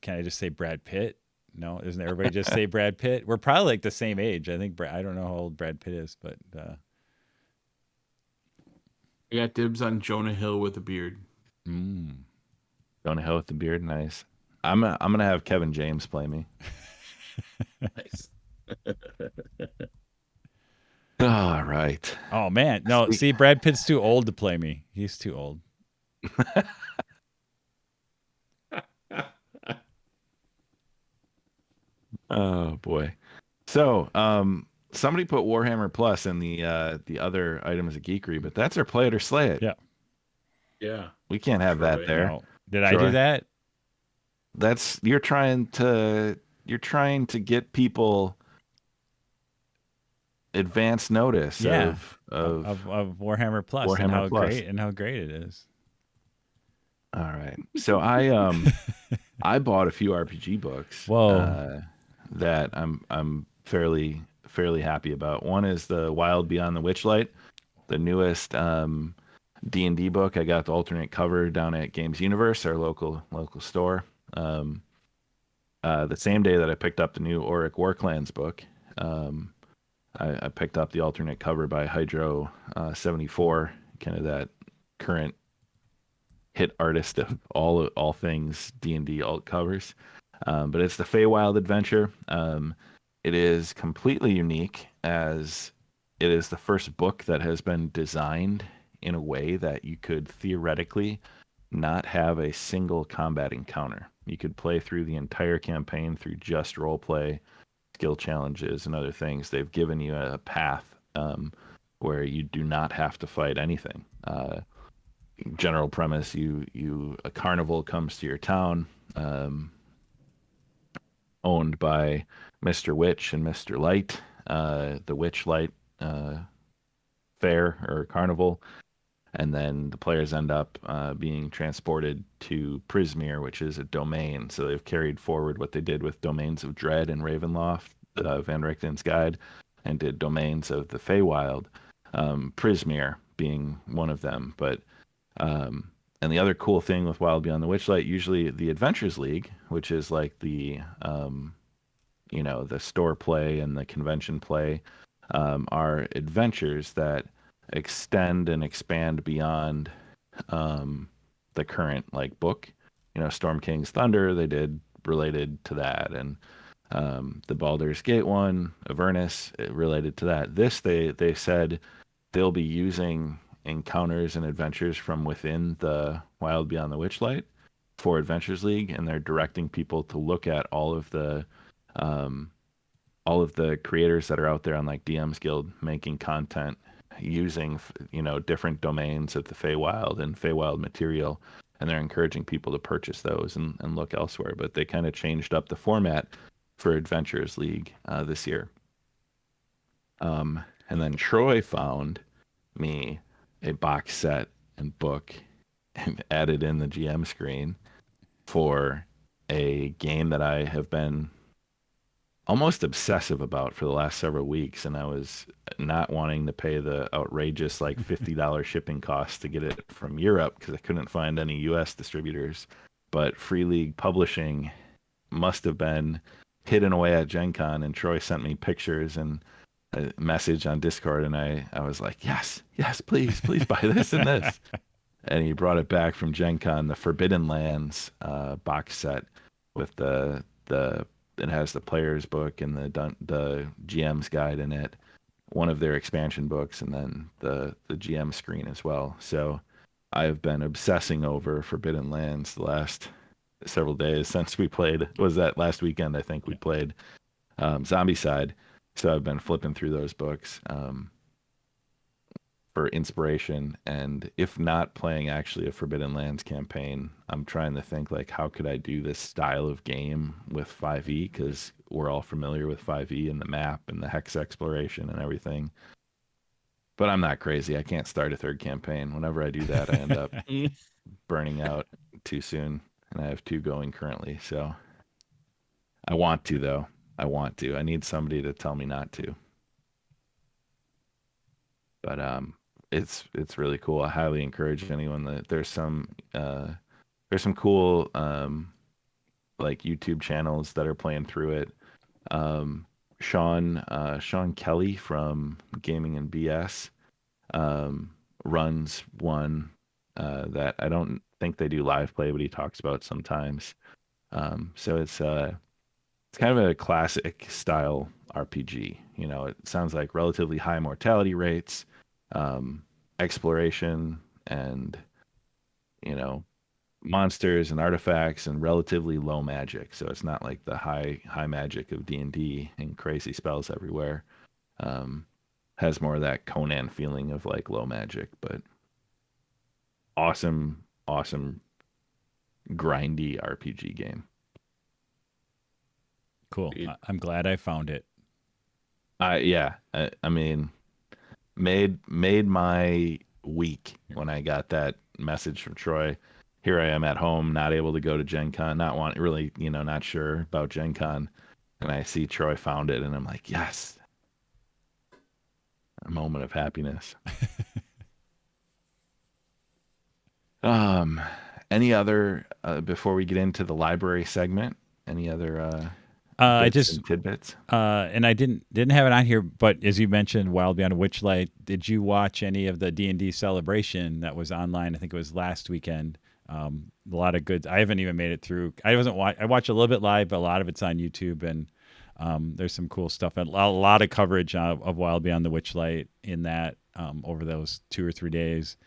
Speaker 2: Can I just say Brad Pitt? No, isn't everybody just say Brad Pitt? We're probably like the same age. I think I don't know how old Brad Pitt is, but
Speaker 3: I got dibs on Jonah Hill with a beard.
Speaker 1: Jonah Hill with the beard, nice. I'm gonna have Kevin James play me.
Speaker 3: Nice.
Speaker 1: All right.
Speaker 2: oh man, no. See, Brad Pitt's too old to play me. He's too old.
Speaker 1: Oh boy. So, somebody put Warhammer Plus in the other items of geekery, but that's our play it or slay it.
Speaker 2: Yeah.
Speaker 3: Yeah.
Speaker 1: We can't have that
Speaker 3: Troy.
Speaker 1: there.
Speaker 2: No. Did I
Speaker 1: Troy.
Speaker 2: do that?
Speaker 1: That's you're trying to get people advance notice
Speaker 2: Yeah.
Speaker 1: of
Speaker 2: Of Warhammer Plus and
Speaker 1: Warhammer
Speaker 2: how
Speaker 1: Plus.
Speaker 2: great it is.
Speaker 1: All right. So I bought a few RPG books.
Speaker 2: Whoa.
Speaker 1: That I'm fairly happy about. One is the Wild Beyond the Witchlight, the newest D&D book. I got the alternate cover down at Games Universe, our local store. The same day that I picked up the new Auric Warclans book, I picked up the alternate cover by Hydro 74, kind of that current hit artist of all things D&D alt covers. But it's the Feywild Adventure. It is completely unique as it is the first book that has been designed in a way that you could theoretically not have a single combat encounter. You could play through the entire campaign through just role play, skill challenges, and other things. They've given you a path where you do not have to fight anything. General premise: a carnival comes to your town, owned by Mr. Witch and Mr. Light, the Witch Light fair or carnival, and then the players end up being transported to Prismere, which is a domain. So they've carried forward what they did with Domains of Dread and Ravenloft, Van Richten's Guide, and did Domains of the Feywild, Prismere being one of them. But and the other cool thing with Wild Beyond the Witchlight, usually the Adventures League, which is like the the store play and the convention play, are adventures that extend and expand beyond the current like book. Storm King's Thunder, they did related to that, and the Baldur's Gate one, Avernus, related to that. This they said they'll be using encounters and adventures from within the Wild Beyond the Witchlight for Adventures League, and they're directing people to look at all of the creators that are out there on like DM's Guild making content using different domains of the Feywild and Feywild material, and they're encouraging people to purchase those and look elsewhere. But they kind of changed up the format for Adventures League this year. And then Troy found me a box set and book and added in the GM screen for a game that I have been almost obsessive about for the last several weeks, and I was not wanting to pay the outrageous like $50 shipping cost to get it from Europe because I couldn't find any US distributors. But Free League Publishing must have been hidden away at Gen Con, and Troy sent me pictures and a message on Discord, and I was like, yes, yes, please, please buy this and this. And he brought it back from Gen Con, the Forbidden Lands box set with the it has the player's book and the GM's guide in it, one of their expansion books, and then the GM screen as well. So I've been obsessing over Forbidden Lands the last several days since we played. Was that last weekend? I think we played Zombicide. So I've been flipping through those books for inspiration, and if not playing actually a Forbidden Lands campaign, I'm trying to think like how could I do this style of game with 5e, because we're all familiar with 5e and the map and the hex exploration and everything. But I'm not crazy. I can't start a third campaign. Whenever I do that, I end up burning out too soon, and I have 2 going currently. So I want to, though. I want to. I need somebody to tell me not to. But it's really cool. I highly encourage anyone that there's some cool like YouTube channels that are playing through it. Sean Kelly from Gaming and BS runs one that I don't think they do live play, but he talks about sometimes. So it's kind of a classic style RPG. You know, it sounds like relatively high mortality rates, exploration, and monsters and artifacts, and relatively low magic. So it's not like the high magic of D&D and crazy spells everywhere. Has more of that Conan feeling of like low magic, but awesome grindy RPG game.
Speaker 2: Cool. I'm glad I found it.
Speaker 1: Yeah. I mean, made my week when I got that message from Troy. Here I am at home, not able to go to Gen Con, not sure about Gen Con, and I see Troy found it, and I'm like, yes, a moment of happiness. Any other before we get into the library segment? Any other?
Speaker 2: I just
Speaker 1: tidbits.
Speaker 2: And I didn't have it on here, but as you mentioned, Wild Beyond Witchlight, did you watch any of the D&D celebration that was online? I think it was last weekend. A lot of good. I haven't even made it through. I watched a little bit live, but a lot of it's on YouTube, and there's some cool stuff and a lot of coverage of Wild Beyond the Witchlight in that over those 2 or 3 days.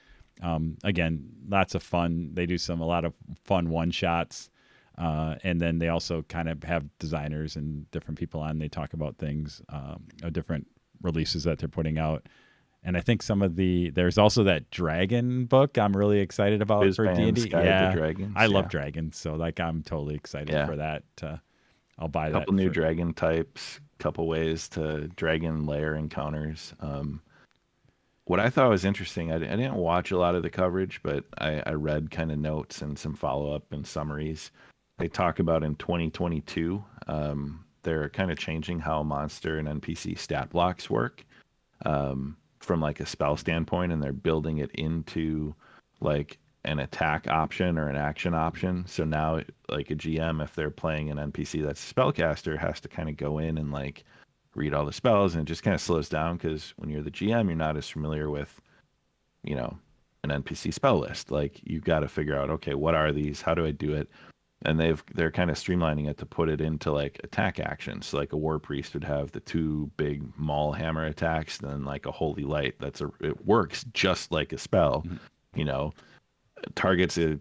Speaker 2: Again, lots of fun. They do a lot of fun one shots. And then they also kind of have designers and different people on. They talk about things, different releases that they're putting out. And I think there's also that dragon book I'm really excited about for D&D. Yeah, I love dragons, so like I'm totally excited for that. I'll buy that.
Speaker 1: Couple new dragon types, couple ways to dragon lair encounters. What I thought was interesting, I didn't watch a lot of the coverage, but I read kind of notes and some follow-up and summaries. They talk about in 2022, they're kind of changing how monster and NPC stat blocks work from like a spell standpoint, and they're building it into like an attack option or an action option. So now like a GM, if they're playing an NPC that's a spellcaster, has to kind of go in and like read all the spells, and it just kind of slows down because when you're the GM, you're not as familiar with, an NPC spell list. Like you've got to figure out, okay, what are these? How do I do it? And they're kind of streamlining it to put it into like attack actions. So like a war priest would have the 2 big maul hammer attacks, then like a holy light. It works just like a spell, targets a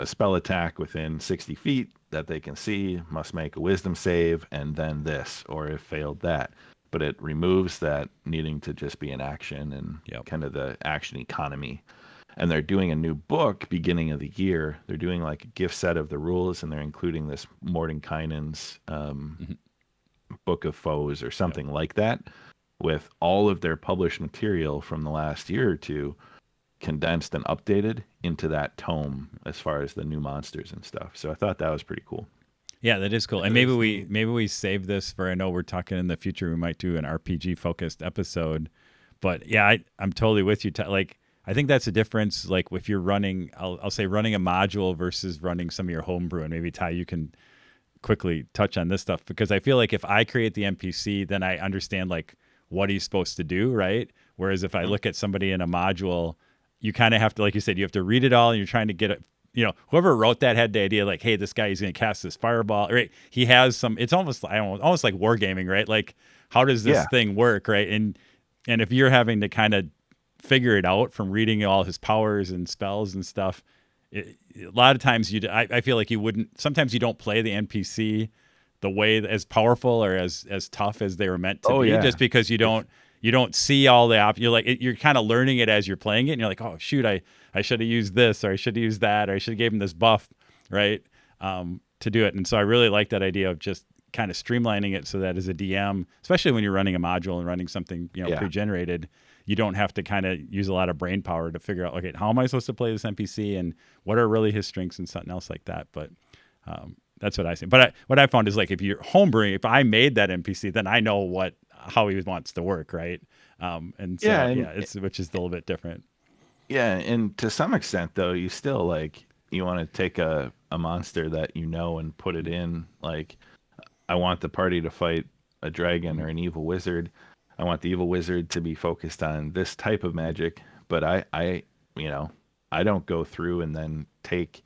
Speaker 1: spell attack within 60 feet that they can see, must make a wisdom save, and then this, or if failed that. But it removes that needing to just be an action and kind of the action economy. And they're doing a new book beginning of the year. They're doing like a gift set of the rules, and they're including this Mordenkainen's Book of Foes or something like that, with all of their published material from the last year or two, condensed and updated into that tome as far as the new monsters and stuff. So I thought that was pretty cool.
Speaker 2: Yeah, that is cool. And
Speaker 3: That
Speaker 2: maybe
Speaker 3: is
Speaker 2: we
Speaker 3: neat.
Speaker 2: maybe we save this for, I know we're talking in the future, we might do an RPG focused episode. But yeah, I'm totally with you. Like, I think that's a difference. Like, if you're running, I'll say running a module versus running some of your homebrew. And maybe Ty, you can quickly touch on this stuff, because I feel like if I create the NPC, then I understand like what he's supposed to do, right? Whereas if I look at somebody in a module, you kind of have to, like you said, you have to read it all, and you're trying to get it. Whoever wrote that had the idea like, hey, this guy is going to cast this fireball, right? He has some. It's almost almost like wargaming, right? Like, how does this
Speaker 1: Yeah.
Speaker 2: thing work, right? And if you're having to kind of figure it out from reading all his powers and spells and stuff, a lot of times I feel like you wouldn't. Sometimes you don't play the NPC the way as powerful or as tough as they were meant to
Speaker 1: Oh,
Speaker 2: be,
Speaker 1: yeah.
Speaker 2: just because you don't see all the you're like you're kind of learning it as you're playing it, and you're like, oh shoot, I should have used this, or I should have used that, or I should have gave him this buff, right, to do it. And so I really like that idea of just kind of streamlining it so that as a DM, especially when you're running a module and running something
Speaker 1: Yeah.
Speaker 2: pre-generated, you don't have to kind of use a lot of brain power to figure out, okay, how am I supposed to play this NPC and what are really his strengths and something else like that. But that's what I say. But what I found is, like, if you're homebrewing, if I made that NPC, then I know how he wants to work, right? And so
Speaker 1: Yeah, and
Speaker 2: it's which is a little bit different.
Speaker 1: yeah, and to some extent though, you still like you want to take a monster that you know and put it in. Like, I want the party to fight a dragon or an evil wizard. I want the evil wizard to be focused on this type of magic, but you know, I don't go through and then take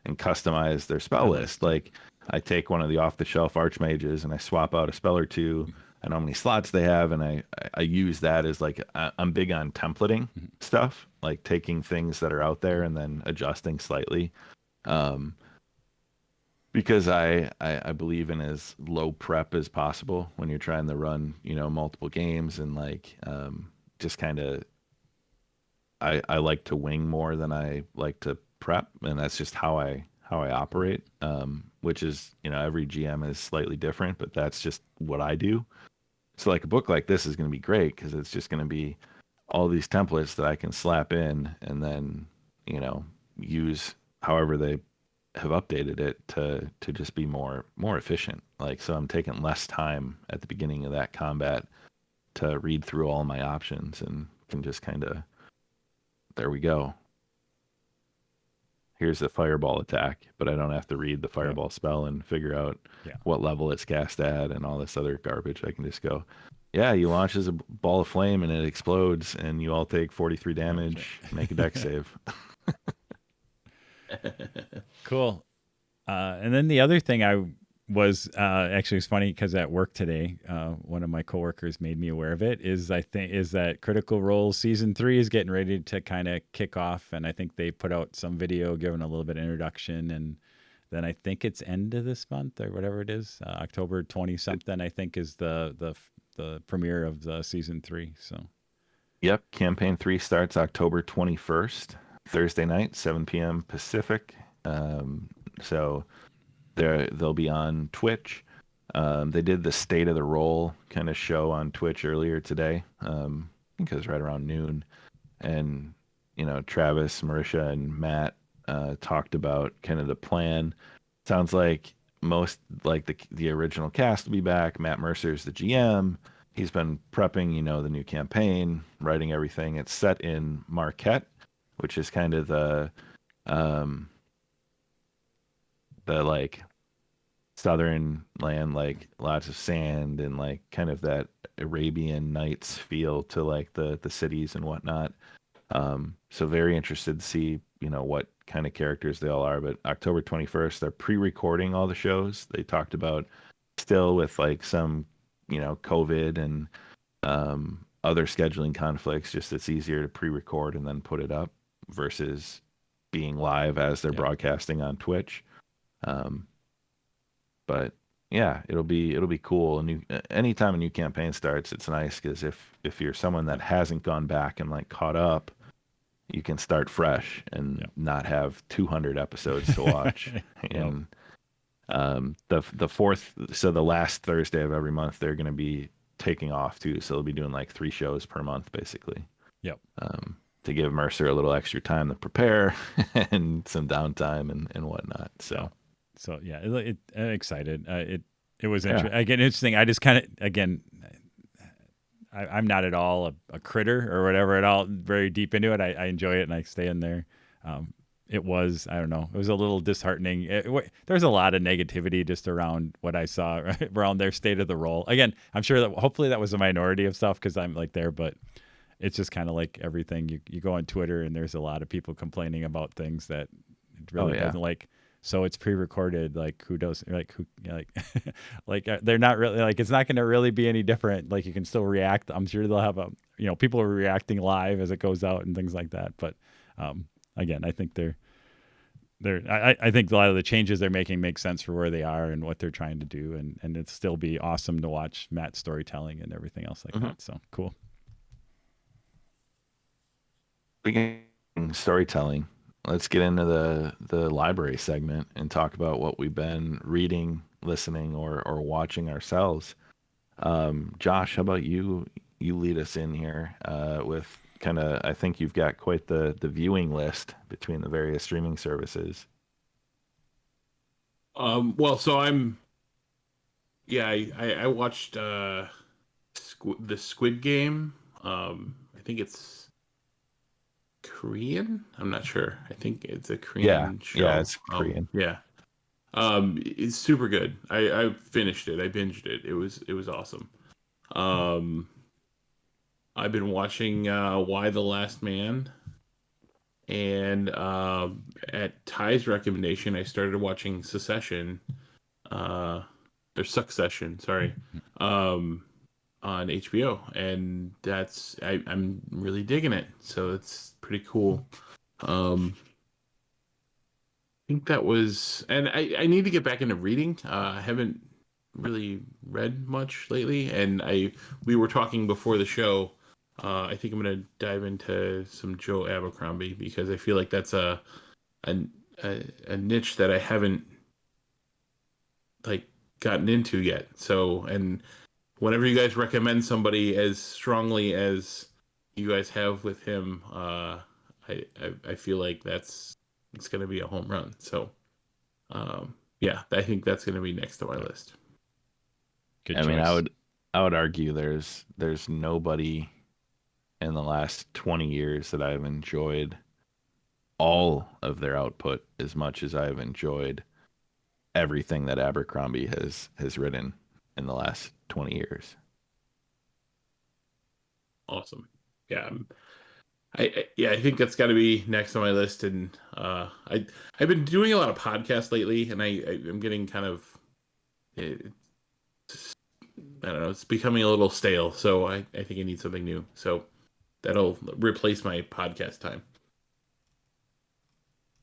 Speaker 1: and customize their spell list. Like, I take one of the off-the-shelf archmages and I swap out a spell or two. I know how many slots they have, and I use that as like I'm big on templating stuff, like taking things that are out there and then adjusting slightly. Um, because I believe in as low prep as possible when you're trying to run, multiple games, and like just kind of I like to wing more than I like to prep, and that's just how I operate. Which is, every GM is slightly different, but that's just what I do. So like a book like this is going to be great because it's just going to be all these templates that I can slap in and then, use however they have updated it to just be more efficient. Like, so I'm taking less time at the beginning of that combat to read through all my options and can just kind of, there we go. Here's the fireball attack, but I don't have to read the fireball spell and figure out what level it's cast at and all this other garbage. I can just go, yeah, he launches a ball of flame and it explodes and you all take 43 damage, make a dex save.
Speaker 2: Cool. And then the other thing I was actually, it's funny because at work today, one of my coworkers made me aware of it. Is that Critical Role season 3 is getting ready to kind of kick off, and I think they put out some video giving a little bit of introduction, and then I think it's end of this month or whatever it is, October 20 something. I think is the premiere of the season 3. So.
Speaker 1: Yep, campaign 3 starts October 21st, Thursday night, 7 p.m. Pacific. So they'll be on Twitch. They did the State of the Roll kind of show on Twitch earlier today. I think it was right around noon. And, Travis, Marisha, and Matt talked about kind of the plan. Sounds like most, like the original cast will be back. Matt Mercer's the GM. He's been prepping, the new campaign, writing everything. It's set in Marquette, which is kind of the like southern land, like lots of sand and like kind of that Arabian Nights feel to like the cities and whatnot. So very interested to see, what kind of characters they all are. But October 21st, they're pre-recording all the shows. They talked about still with like some, COVID and other scheduling conflicts, just it's easier to pre-record and then put it up versus being live as they're broadcasting on Twitch. But yeah, it'll be cool. Anytime a new campaign starts, it's nice because if you're someone that hasn't gone back and like caught up, you can start fresh and not have 200 episodes to watch. And the fourth, so the last Thursday of every month, they're going to be taking off too. So they'll be doing like 3 shows per month, basically.
Speaker 2: Yep.
Speaker 1: to give Mercer a little extra time to prepare and some downtime and whatnot. So
Speaker 2: yeah, I'm excited. It was
Speaker 1: yeah.
Speaker 2: interesting. I just kind of I'm not at all a critter or whatever at all. Very deep into it. I enjoy it and I stay in there. It was, I don't know, it was a little disheartening. There's a lot of negativity just around what I saw around their state of the role. Again, I'm sure that hopefully that was a minority of stuff because I'm like there, but it's just kind of like everything. You go on Twitter and there's a lot of people complaining about things that it really doesn't like. So it's pre-recorded. Like who does like who like like they're not really like it's not going to really be any different. Like you can still react. I'm sure they'll have people are reacting live as it goes out and things like that. But again, I think I think a lot of the changes they're making make sense for where they are and what they're trying to do, and it'd still be awesome to watch Matt's storytelling and everything else like that. So cool.
Speaker 1: Speaking of storytelling, let's get into the library segment and talk about what we've been reading, listening, or watching ourselves. Josh, how about you? You lead us in here with kind of. I think you've got quite the viewing list between the various streaming services.
Speaker 3: Well, so I watched the Squid Game. I think it's Korean. I'm not sure. I think it's a Korean show.
Speaker 1: Yeah, it's Korean.
Speaker 3: Yeah. It's super good. I finished it. I binged it. It was awesome. I've been watching Why the Last Man, and at Ty's recommendation, I started watching Succession, or Succession, sorry, on HBO, and I'm really digging it. So it's pretty cool. I think that was, and I need to get back into reading. I haven't really read much lately, and we were talking before the show. I think I'm gonna dive into some Joe Abercrombie because I feel like that's a niche that I haven't like gotten into yet. So, and whenever you guys recommend somebody as strongly as you guys have with him, I feel like it's gonna be a home run. So, yeah, I think that's gonna be next to my list.
Speaker 2: Good
Speaker 1: I
Speaker 2: choice.
Speaker 1: mean, I would argue there's nobody in the last 20 years that I've enjoyed all of their output as much as I've enjoyed everything that Abercrombie has written in the last 20 years.
Speaker 3: Awesome. Yeah. I think that's got to be next on my list. And I've been doing a lot of podcasts lately, and I'm getting kind of, I don't know, it's becoming a little stale. So I think I need something new. So that'll replace my podcast time.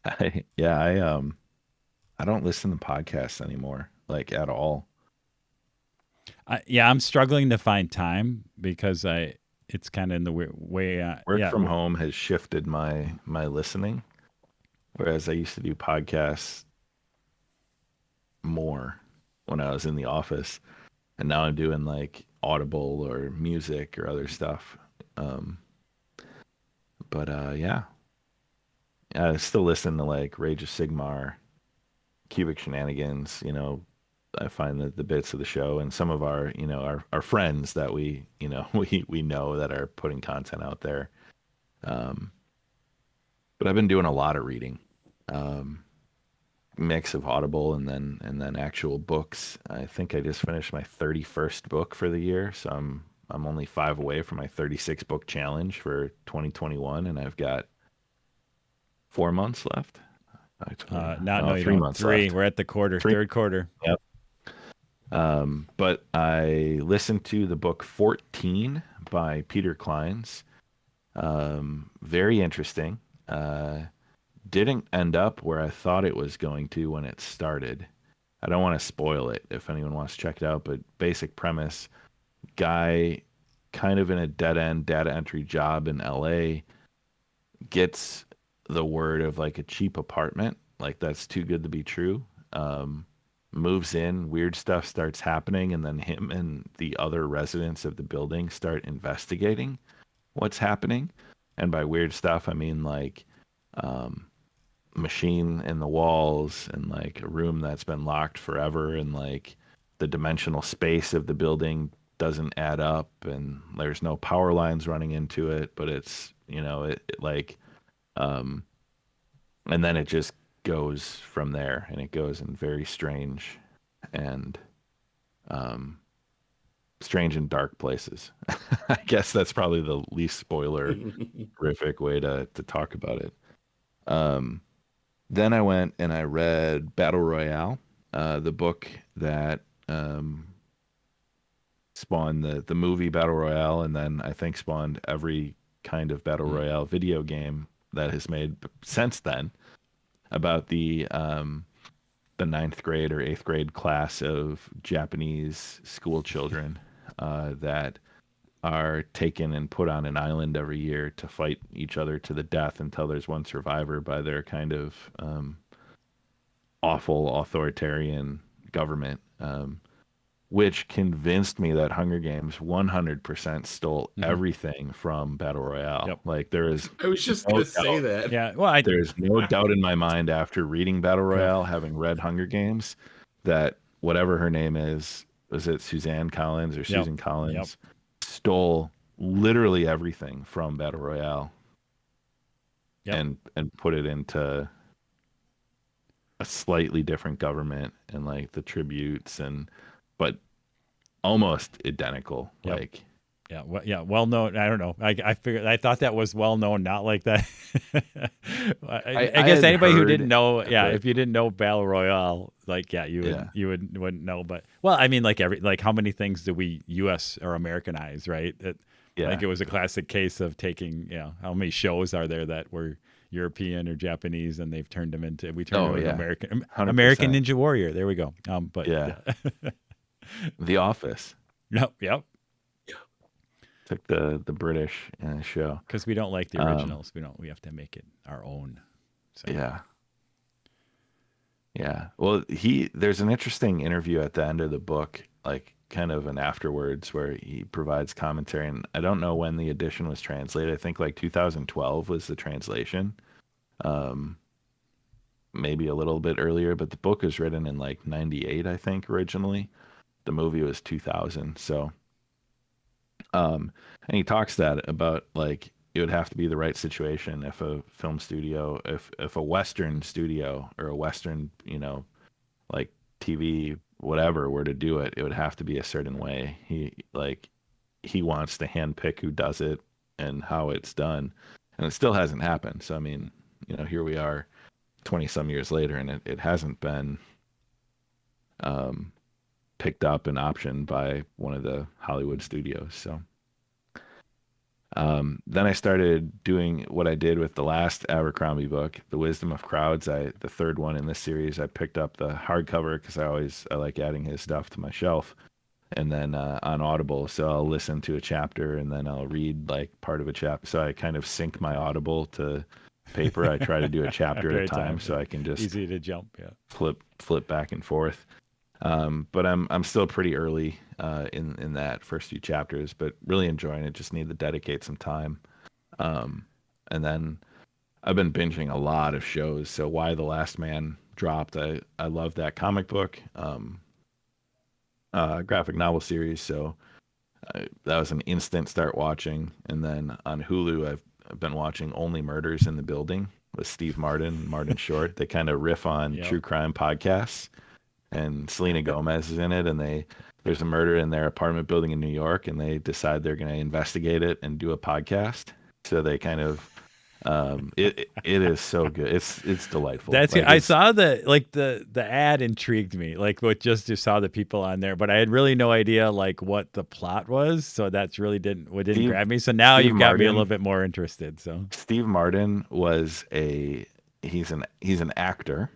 Speaker 1: I don't listen to podcasts anymore, like at all.
Speaker 2: I'm struggling to find time because it's kind of in the way.
Speaker 1: Work from home has shifted my listening, whereas I used to do podcasts more when I was in the office, and now I'm doing like Audible or music or other stuff. Yeah, I still listen to like Rage of Sigmar, Cubic Shenanigans. I find that the bits of the show and some of our our friends that we we know that are putting content out there. But I've been doing a lot of reading, mix of Audible and then actual books. I think I just finished my 31st book for the year, so I'm only 5 away from my 36 book challenge for 2021, and I've got 4 months left.
Speaker 2: No,
Speaker 1: 3 months left.
Speaker 2: We're at the third quarter.
Speaker 1: Yep. But I listened to the book 14 by Peter Clines. Very interesting. Didn't end up where I thought it was going to when it started. I don't want to spoil it if anyone wants to check it out, but basic premise, guy kind of in a dead-end data entry job in LA gets the word of like a cheap apartment, like that's too good to be true. Moves in, weird stuff starts happening, and then him and the other residents of the building start investigating what's happening. And by weird stuff, I mean like machine in the walls and like a room that's been locked forever, and like the dimensional space of the building doesn't add up, and there's no power lines running into it, but it's, it like, um, and then it just goes from there, and it goes in very strange and um, strange and dark places. I guess that's probably the least spoiler horrific way to talk about it. Then I went and I read Battle Royale, the book that spawned the movie Battle Royale, and then I think spawned every kind of Battle Royale video game that has made since then, about the ninth grade or eighth grade class of Japanese school children that are taken and put on an island every year to fight each other to the death until there's one survivor by their kind of awful authoritarian government, which convinced me that Hunger Games 100% stole everything from Battle Royale.
Speaker 2: Yep.
Speaker 1: Like there is
Speaker 3: I was just
Speaker 1: no
Speaker 3: going to say
Speaker 1: doubt.
Speaker 3: that.
Speaker 2: Yeah. Well,
Speaker 1: There's no doubt in my mind after reading Battle Royale, having read Hunger Games, that whatever her name is it Suzanne Collins or Susan Collins, stole literally everything from Battle Royale and put it into a slightly different government, and like the tributes but almost identical. Like
Speaker 2: well known. I don't know. I figured, I thought that was well known, not like that. I guess anybody who didn't know, if you didn't know Battle Royale, like you wouldn't know. But well, I mean, like how many things do we U.S. or Americanize, right? Like it was a classic case of taking, how many shows are there that were European or Japanese, and they've turned them into American
Speaker 1: 100%.
Speaker 2: American Ninja Warrior. There we go.
Speaker 1: The Office.
Speaker 2: Yep.
Speaker 1: Took the British show
Speaker 2: because we don't like the originals. We have to make it our own. So.
Speaker 1: Yeah. Well, there's an interesting interview at the end of the book, like kind of an afterwards, where he provides commentary, and I don't know when the edition was translated. I think like 2012 was the translation. Maybe a little bit earlier, but the book was written in like 98, I think, originally. The movie was 2000. So and he talks that about like it would have to be the right situation if a film studio, if a Western studio or a Western, like TV, whatever, were to do it, it would have to be a certain way. He wants to handpick who does it and how it's done, and it still hasn't happened. So I mean, here we are 20 some years later, and it hasn't been picked up and optioned by one of the Hollywood studios. So then I started doing what I did with the last Abercrombie book, The Wisdom of Crowds. The third one in this series, I picked up the hardcover because I like adding his stuff to my shelf, and then on Audible. So I'll listen to a chapter and then I'll read like part of a chapter. So I kind of sync my Audible to paper. I try to do a chapter at a time so I can just
Speaker 2: easy to jump,
Speaker 1: flip back and forth. But I'm still pretty early in that first few chapters, but really enjoying it. Just need to dedicate some time. And then I've been binging a lot of shows. So Why the Last Man dropped. I love that comic book, graphic novel series. So that was an instant start watching. And then on Hulu, I've been watching Only Murders in the Building with Steve Martin and Martin Short. They kind of riff on true crime podcasts. And Selena Gomez is in it, and there's a murder in their apartment building in New York, and they decide they're going to investigate it and do a podcast. So they kind of it is so good. It's delightful.
Speaker 2: I saw the ad intrigued me. Like what just saw the people on there, but I had really no idea like what the plot was. So that's really didn't grab me. So now you've got me a little bit more interested. So Steve
Speaker 1: Martin was he's an actor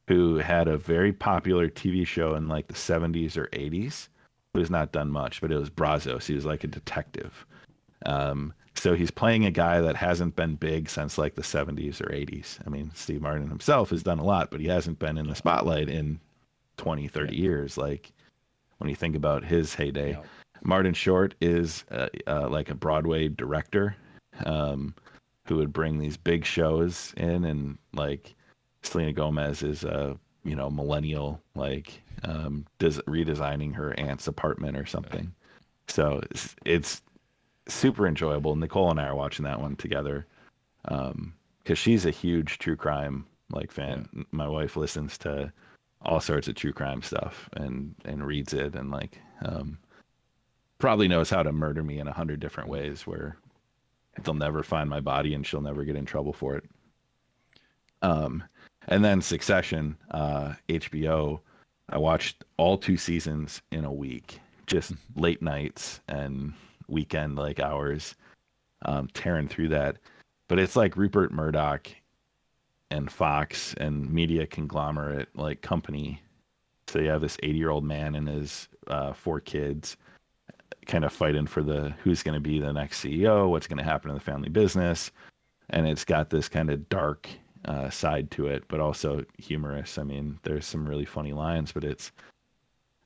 Speaker 1: who had a very popular TV show in like the 70s or 80s. It was not done much, but it was Brazos. He was like a detective. So he's playing a guy that hasn't been big since like the 70s or 80s. I mean, Steve Martin himself has done a lot, but he hasn't been in the spotlight in 20, 30 years. Like when you think about his heyday, Martin Short is like a Broadway director. who would bring these big shows in, and like Selena Gomez is a millennial, like redesigning her aunt's apartment or something. So it's super enjoyable. Nicole and I are watching that one together because she's a huge true crime like fan. My wife listens to all sorts of true crime stuff and reads it, and like probably knows how to murder me in 100 different ways where they'll never find my body and she'll never get in trouble for it. And then Succession, HBO, I watched all 2 seasons in a week, just late nights and weekend like hours, tearing through that. But it's like Rupert Murdoch and Fox and media conglomerate like company. So you have this 80-year-old man and his 4 kids kind of fighting for who's going to be the next CEO, what's going to happen in the family business. And it's got this kind of dark side to it, but also humorous. I mean, there's some really funny lines, but I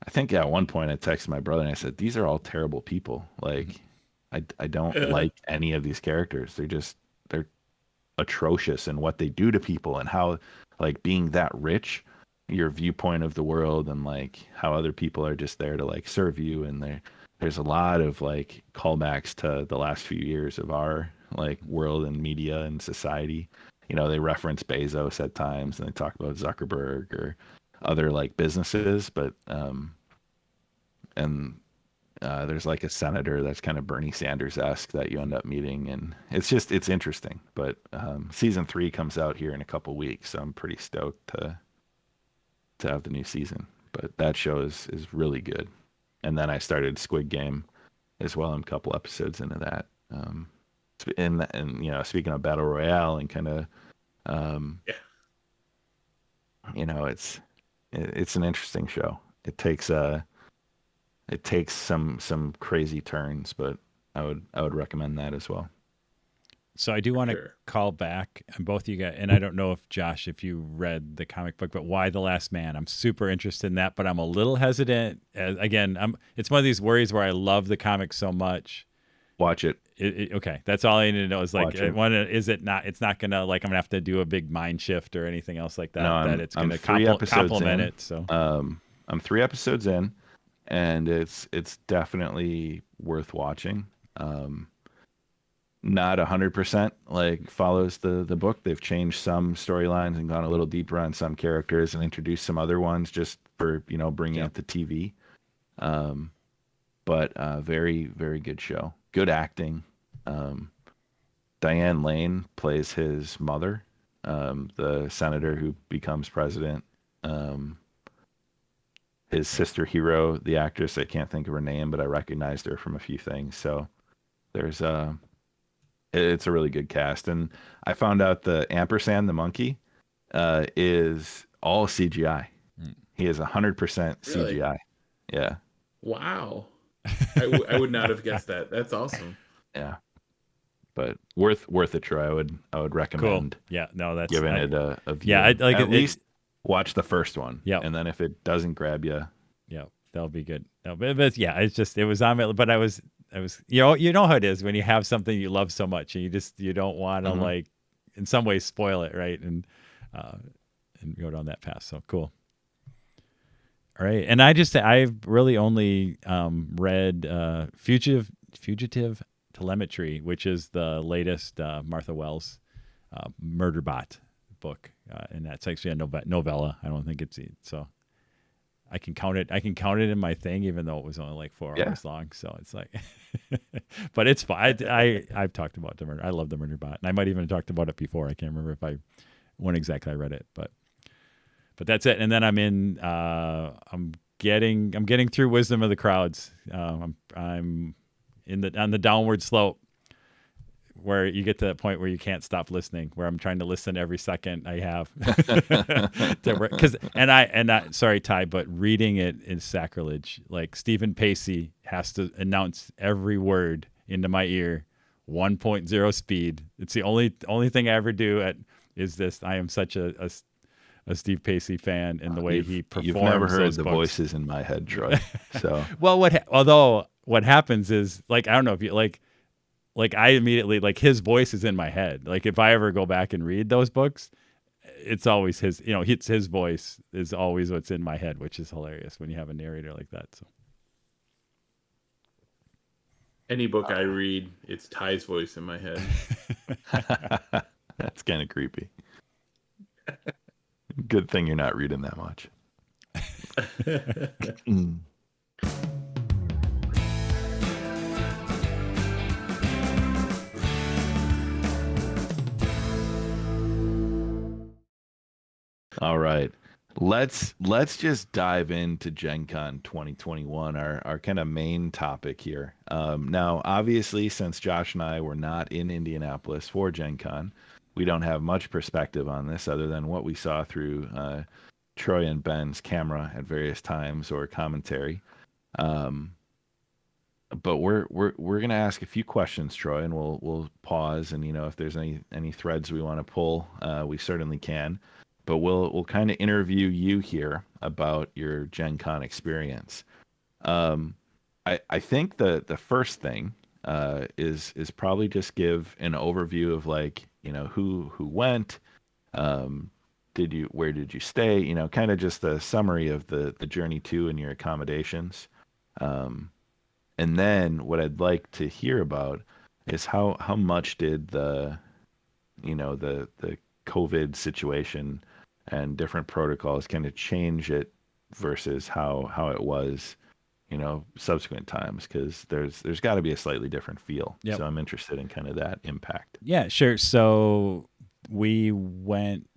Speaker 1: think at one point I texted my brother and I said, these are all terrible people. Like, I don't like any of these characters. They're atrocious in what they do to people, and how, like, being that rich, your viewpoint of the world, and like how other people are just there to like serve you. And there's a lot of like callbacks to the last few years of our like world and media and society. They reference Bezos at times, and they talk about Zuckerberg or other like businesses, but there's like a senator that's kind of Bernie Sanders-esque that you end up meeting, and it's interesting. But season 3 comes out here in a couple weeks, so I'm pretty stoked to have the new season. But that show is really good. And then I started Squid Game as well. I'm a couple episodes into that. And speaking of battle royale and kind of it's an interesting show. It takes some crazy turns, but I would recommend that as well.
Speaker 2: So I do want to call back on both of you guys, and I don't know if Josh, if you read the comic book, but Why the Last Man? I'm super interested in that, but I'm a little hesitant. It's one of these worries where I love the comic so much.
Speaker 1: Watch it.
Speaker 2: Okay, that's all I need to know. Is like,
Speaker 1: it's
Speaker 2: not gonna, like, I'm gonna have to do a big mind shift or anything else like that.
Speaker 1: No,
Speaker 2: that it's gonna complement it. So
Speaker 1: I'm 3 episodes in, and it's definitely worth watching. Not 100% like follows the book. They've changed some storylines and gone a little deeper on some characters and introduced some other ones just for bringing it to TV. But very, very good show. Good acting. Diane Lane plays his mother, the senator who becomes president. His sister Hero, the actress, I can't think of her name, but I recognized her from a few things. So there's it's a really good cast. And I found out the ampersand, the monkey, is all CGI. He is 100% CGI.
Speaker 3: Really?
Speaker 1: Yeah.
Speaker 3: Wow. I would not have guessed that. That's awesome.
Speaker 1: Yeah. But worth a try. I would recommend.
Speaker 2: Cool. Yeah. No, that's
Speaker 1: giving it a view.
Speaker 2: Yeah,
Speaker 1: at least watch the first one.
Speaker 2: Yeah.
Speaker 1: And then if it doesn't grab you,
Speaker 2: yeah, that'll be good. No, but yeah, it was on it. But I was you know how it is when you have something you love so much and you don't want to like in some ways spoil it, right? And go down that path. So cool. All right, and I've really only read Fugitive Telemetry, which is the latest Martha Wells Murderbot book, and that's actually a novella. I don't think it's so. I can count it in my thing, even though it was only like 4 hours long. So it's like, but it's fine. I've talked about the murder. I love the Murderbot, and I might even have talked about it before. I can't remember when exactly I read it, but that's it. And then I'm getting through Wisdom of the Crowds. I'm on the downward slope, where you get to that point where you can't stop listening, where I'm trying to listen every second I have. Sorry, Ty, but reading it is sacrilege. Like, Stephen Pacey has to announce every word into my ear, 1.0 speed. It's the only thing I ever do is this. I am such a Steve Pacey fan, and the way he performs.
Speaker 1: You've never heard
Speaker 2: those
Speaker 1: the
Speaker 2: books.
Speaker 1: Voices in my head, Troy. So
Speaker 2: well, although what happens is, like, I don't know if you like. like I immediately, like, his voice is in my head. Like if I ever go back and read those books, it's always his, it's his voice is always what's in my head, which is hilarious when you have a narrator like that. So
Speaker 3: Any book I read, it's Ty's voice in my head.
Speaker 1: That's kind of creepy. Good thing you're not reading that much. All right. Let's just dive into Gen Con 2021, our kind of main topic here. Now, obviously, since Josh and I were not in Indianapolis for Gen Con, we don't have much perspective on this other than what we saw through Troy and Ben's camera at various times or commentary. But we're gonna ask a few questions, Troy, and we'll pause, and if there's any threads we want to pull, we certainly can. But we'll kind of interview you here about your Gen Con experience. I think the first thing is probably just give an overview of, like, who went, where did you stay, kind of just a summary of the journey to and your accommodations. And then what I'd like to hear about is how much did the COVID situation and different protocols kind of change it versus how it was, subsequent times, because there's got to be a slightly different feel.
Speaker 2: Yep.
Speaker 1: So I'm interested in kind of that impact.
Speaker 2: Yeah, sure. So we went.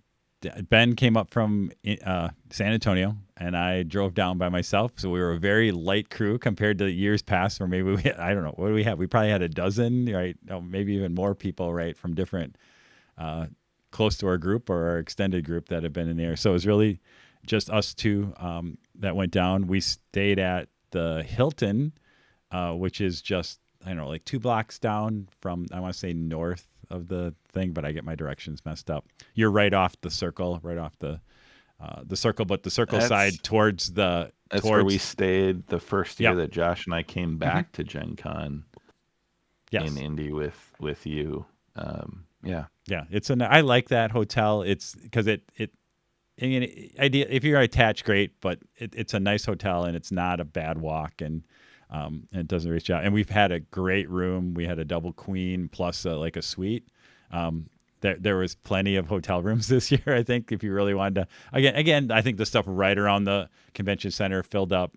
Speaker 2: Ben came up from San Antonio, and I drove down by myself. So we were a very light crew compared to years past, where maybe I don't know, what do we have? We probably had a dozen, right? Oh, maybe even more people, right, from different close to our group or our extended group that have been in there. So it was really just us two that went down. We stayed at the Hilton, which is just, I don't know, like 2 blocks down from, I want to say, north of the thing, but I get my directions messed up. You're right off the circle, right off the circle, but the circle side towards the.
Speaker 1: That's where we stayed the first year that Josh and I came back to Gen Con. Yes. In Indy with you. Yeah.
Speaker 2: I like that hotel. It's because if you're attached, great, but it's a nice hotel and it's not a bad walk, and it doesn't reach out. And we've had a great room. We had a double queen plus like a suite. There was plenty of hotel rooms this year, I think, if you really wanted to. Again, I think the stuff right around the convention center filled up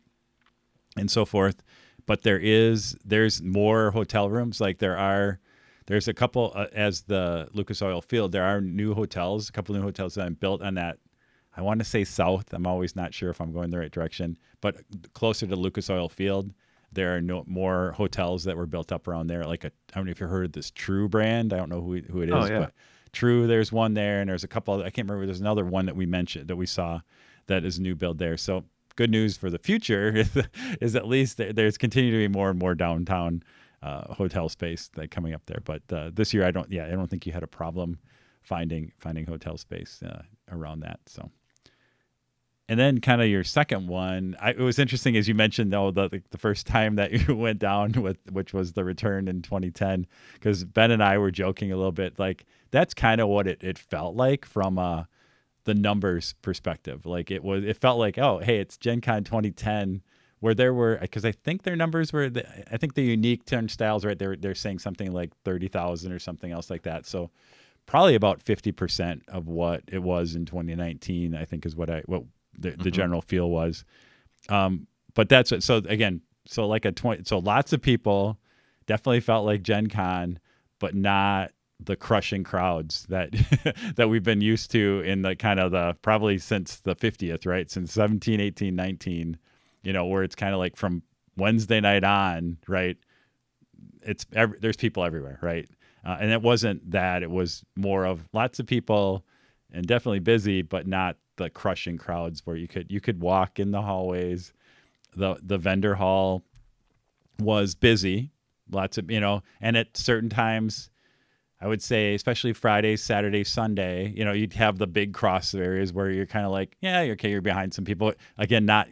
Speaker 2: and so forth. But there's more hotel rooms. Like there's a couple as the Lucas Oil Field. There are a couple new hotels that I'm built on that. I want to say south. I'm always not sure if I'm going the right direction, but closer to Lucas Oil Field, there are more hotels that were built up around there. Like I don't know if you heard of this True brand. I don't know who it is, but True, there's one there, and there's a couple. I can't remember. There's another one that we mentioned that we saw that is a new build there. So good news for the future is at least there's continuing to be more and more downtown hotel space that coming up there. But this year, I don't think you had a problem finding hotel space around that. So. And then kind of your second one, it was interesting, as you mentioned, though, the first time that you went down which was the return in 2010, because Ben and I were joking a little bit, like that's kind of what it felt like from the numbers perspective. Like it felt like, oh, hey, it's Gen Con 2010, where there were, because I think their numbers were, I think the unique turnstiles, right, they're saying something like 30,000 or something else like that. So probably about 50% of what it was in 2019, I think is what the general feel was. But that's it. So again, so lots of people definitely felt like Gen Con, but not the crushing crowds that that we've been used to in the kind of the probably since the 50th, right? Since 17, 18, 19, where it's kind of like from Wednesday night on, right? There's people everywhere, right? And it wasn't that. It was more of lots of people and definitely busy, but not the crushing crowds where you could walk in the hallways. The vendor hall was busy, lots of, and at certain times, I would say, especially Friday, Saturday, Sunday, you'd have the big cross areas where you're kind of like, yeah, okay, you're behind some people. Again, I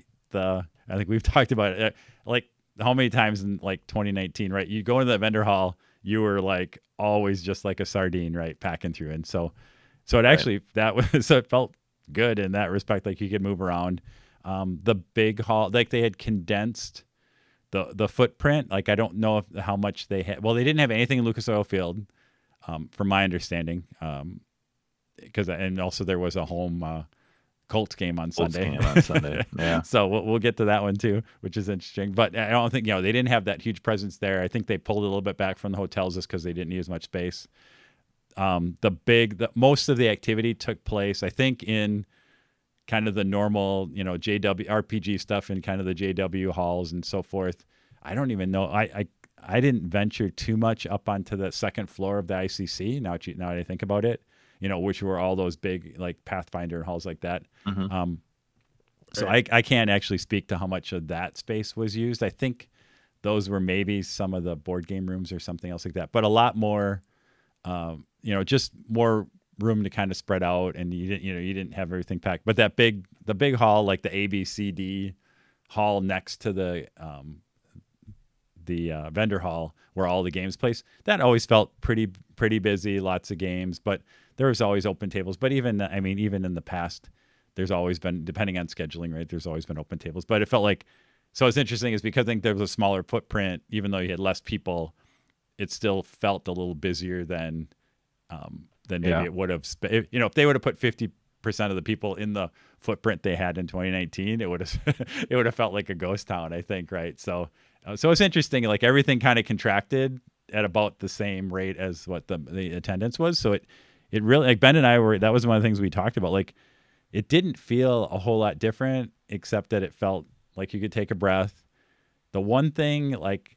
Speaker 2: think we've talked about it. Like how many times in like 2019, right? You go into the vendor hall you were like always just like a sardine, right, packing through. And so it actually that was so it felt good in that respect, like you could move around. The big hall, like they had condensed the footprint. Like I don't know how much they had. Well, they didn't have anything in Lucas Oil Field, from my understanding, because and also there was a home Colts game on Sunday.
Speaker 1: Yeah.
Speaker 2: So we'll get to that one too, which is interesting. But I don't think, they didn't have that huge presence there. I think they pulled a little bit back from the hotels just because they didn't need as much space. Most of the activity took place, I think, in kind of the normal, JW RPG stuff in kind of the JW halls and so forth. I don't even know. I didn't venture too much up onto the second floor of the ICC. Now that I think about it, which were all those big like Pathfinder halls like that.
Speaker 1: Mm-hmm.
Speaker 2: So I can't actually speak to how much of that space was used. I think those were maybe some of the board game rooms or something else like that, but a lot more, just more room to kind of spread out, and you didn't have everything packed. But the big hall, like the ABCD hall next to the vendor hall where all the games placed, that always felt pretty busy, lots of games, but there was always open tables. But even in the past, there's always been, depending on scheduling, right, there's always been open tables. But it felt like, so what's interesting is because I think there was a smaller footprint, even though you had less people, it still felt a little busier than maybe it would have. If they would have put 50% of the people in the footprint they had in 2019, it would have felt like a ghost town, I think, right? So it's interesting. Like everything kind of contracted at about the same rate as what the attendance was. So it really, like Ben and I were, that was one of the things we talked about. Like it didn't feel a whole lot different, except that it felt like you could take a breath. The one thing, like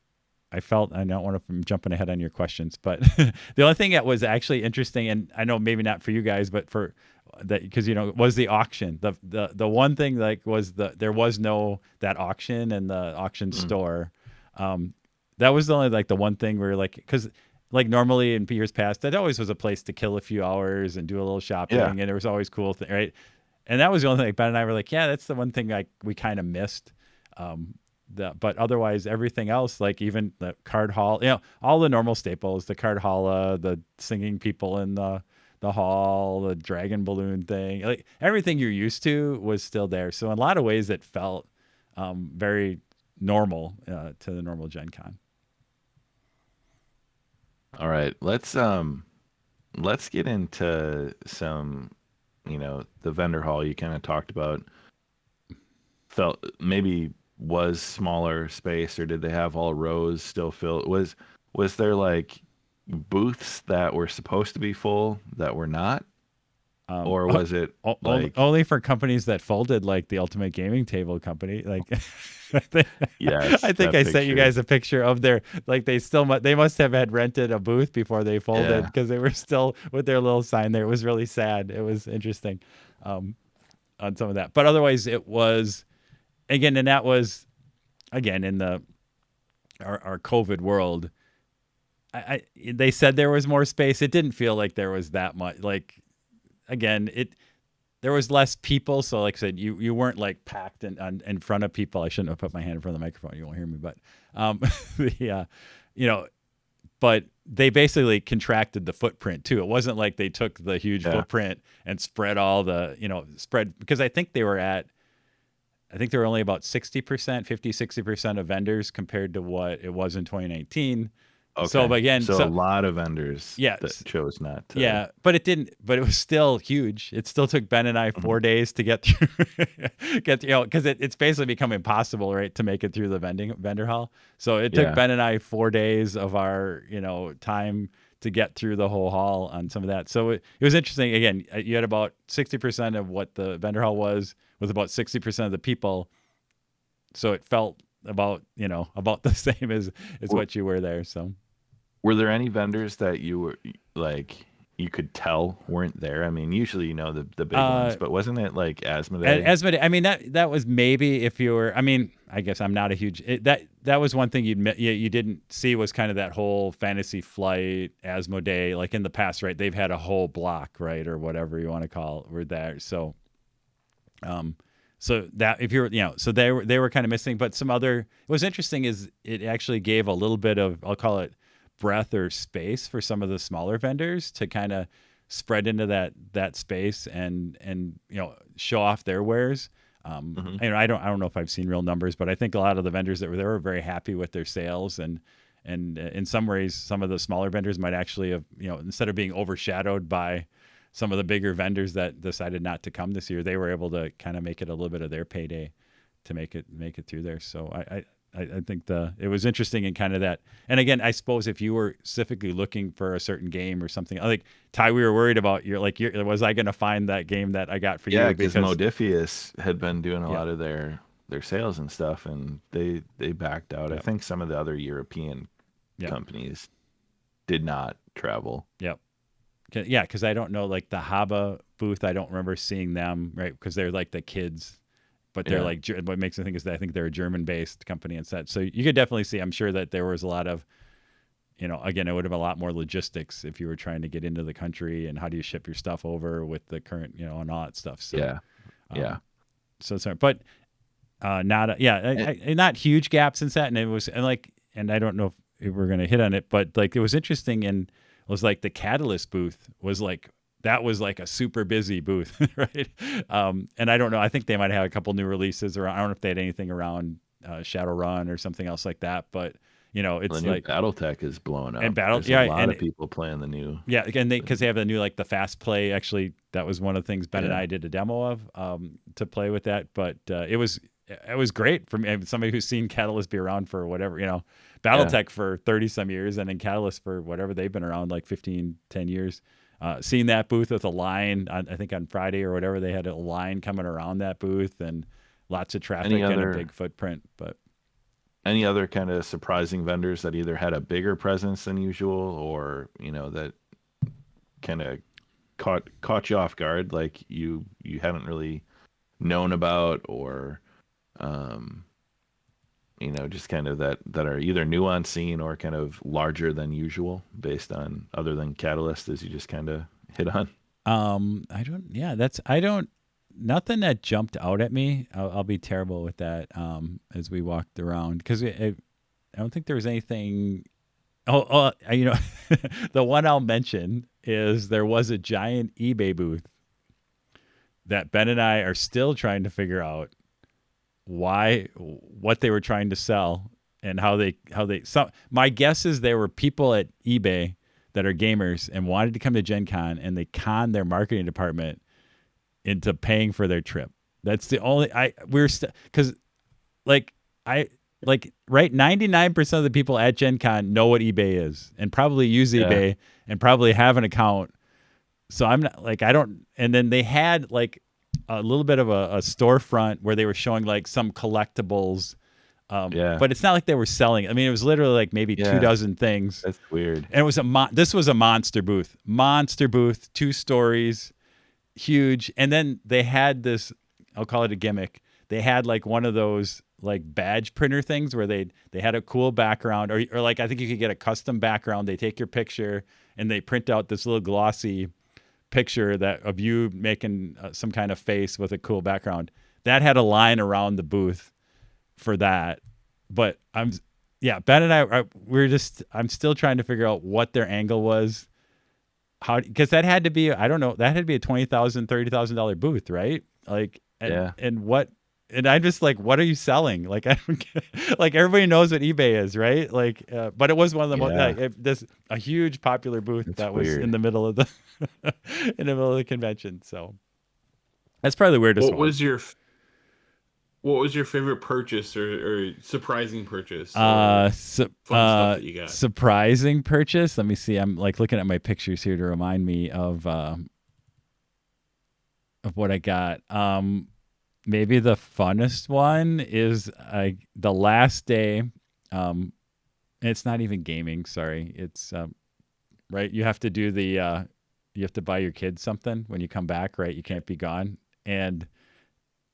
Speaker 2: I felt, I don't want to, I'm jumping ahead on your questions, but the only thing that was actually interesting, and I know maybe not for you guys, but for that, because was the auction. The one thing like was there was no that auction in the auction store. That was the only like the one thing where like, because like normally in years past, that always was a place to kill a few hours and do a little shopping, and there was always cool thing, right? And that was the only thing. Like Ben and I were like, yeah, that's the one thing like we kind of missed. But otherwise, everything else, like even the card hall, all the normal staples, the card hall, the singing people in the hall, the dragon balloon thing, like everything you're used to was still there. So in a lot of ways, it felt very normal to the normal Gen Con.
Speaker 1: All right, let's get into some, the vendor hall you kind of talked about. Felt maybe was smaller space, or did they have all rows still filled? Was there like booths that were supposed to be full that were not, or was it like
Speaker 2: only for companies that folded, like the Ultimate Gaming Table Company? Like,
Speaker 1: yes,
Speaker 2: I think I sent you guys a picture of their, like they must have had rented a booth before they folded, because they were still with their little sign there. It was really sad. It was interesting on some of that, but otherwise it was. Again, and that was, again, in our COVID world, they said there was more space. It didn't feel like there was that much. Like, again, there was less people. So, like I said, you weren't like packed in front of people. I shouldn't have put my hand in front of the microphone. You won't hear me, but but they basically contracted the footprint too. It wasn't like they took the huge footprint and spread all the because I think they were only about 60% of vendors compared to what it was in 2019.
Speaker 1: Okay.
Speaker 2: So again,
Speaker 1: a lot of vendors that chose not to.
Speaker 2: Yeah, but it was still huge. It still took Ben and I 4 days to get through, because it's basically become impossible, right, to make it through the vendor hall. So it took Ben and I 4 days of our, time to get through the whole hall on some of that. So it was interesting. Again, you had about 60% of what the vendor hall was about 60% of the people. So it felt about the same as what you were there. So
Speaker 1: were there any vendors that you were like, you could tell weren't there? I mean, usually, the big ones, but wasn't it like Asmodee?
Speaker 2: Asmodee, I mean, that was maybe if you were, I mean, I guess I'm not a huge, that was one thing you didn't see, was kind of that whole Fantasy Flight, Asmodee, like in the past, right? They've had a whole block, right? Or whatever you want to call it, were there. So, so that if you're, so they were kind of missing, but some other, what's interesting is it actually gave a little bit of, I'll call it breadth or space for some of the smaller vendors to kind of spread into that space and show off their wares. And I don't know if I've seen real numbers, but I think a lot of the vendors that were there were very happy with their sales, and in some ways, some of the smaller vendors might actually have, instead of being overshadowed by some of the bigger vendors that decided not to come this year, they were able to kind of make it a little bit of their payday to make it through there. So I think it was interesting in kind of that. And again, I suppose if you were specifically looking for a certain game or something, I think Ty, we were worried about was I going to find that game that I got for you?
Speaker 1: Yeah, because Modifius had been doing a lot of their sales and stuff, and they backed out. I think some of the other European companies did not travel.
Speaker 2: Yep. Yeah, because I don't know, like the Haba booth, I don't remember seeing them, right? Because they're like the kids. But they're like, what makes me think is that I think they're a German-based company and such. So you could definitely see, I'm sure that there was a lot of, again, it would have been a lot more logistics if you were trying to get into the country and how do you ship your stuff over with the current, and all that stuff. So, So sorry, but not huge gaps in that. And it was, and I don't know if we're going to hit on it, but like it was interesting, and it was like the Catalyst booth was like, that was like a super busy booth, right? And I don't know. I think they might have a couple new releases, or I don't know if they had anything around Shadowrun or something else like that. But it's
Speaker 1: the
Speaker 2: like
Speaker 1: BattleTech is blowing up.
Speaker 2: And
Speaker 1: There's a lot of people playing the new.
Speaker 2: Yeah, and because they have the new like the fast play. Actually, that was one of the things Ben and I did a demo of to play with that. But it was great for me. Somebody who's seen Catalyst be around for whatever, BattleTech for 30 some years, and then Catalyst for whatever they've been around, like 10 years. Seeing that booth with a line, I think on Friday or whatever, they had a line coming around that booth and lots of traffic and a big footprint. But
Speaker 1: any other kind of surprising vendors that either had a bigger presence than usual, or that kind of caught you off guard, like you haven't really known about, or just kind of that are either new on scene or kind of larger than usual, based on other than Catalyst, as you just kind of hit on.
Speaker 2: Nothing that jumped out at me. I'll be terrible with that as we walked around, because I don't think there was anything. The one I'll mention is there was a giant eBay booth that Ben and I are still trying to figure out what they were trying to sell and how they my guess is there were people at eBay that are gamers and wanted to come to Gen Con, and they conned their marketing department into paying for their trip. That's the only because right, 99% of the people at Gen Con know what eBay is and probably use eBay and probably have an account. So I'm not like, I don't, and then they had like a little bit of a storefront where they were showing like some collectibles, but it's not like they were selling. I mean, it was literally like maybe 24 things.
Speaker 1: That's weird.
Speaker 2: And it was this was a monster booth, 2 stories, huge. And then they had this, I'll call it a gimmick. They had like one of those like badge printer things where they had a cool background, or like, I think you could get a custom background. They take your picture and they print out this little glossy picture of you making some kind of face with a cool background. That had a line around the booth for that. But Ben and I I'm still trying to figure out what their angle was, because that had to be, I don't know, that had to be a $20,000, $30,000 booth, right? Like, and I'm just like, what are you selling? Like, I don't get, like, everybody knows what eBay is, right? Like, but it was one of the most, a huge popular booth. That's was weird. In the middle of the convention. So that's probably the weirdest one.
Speaker 3: What was your favorite purchase or surprising purchase? Fun stuff that you got.
Speaker 2: Surprising purchase. Let me see. I'm like looking at my pictures here to remind me of what I got. Maybe the funnest one is the last day. It's not even gaming. Sorry. It's right. You have to do you have to buy your kids something when you come back, right? You can't be gone. And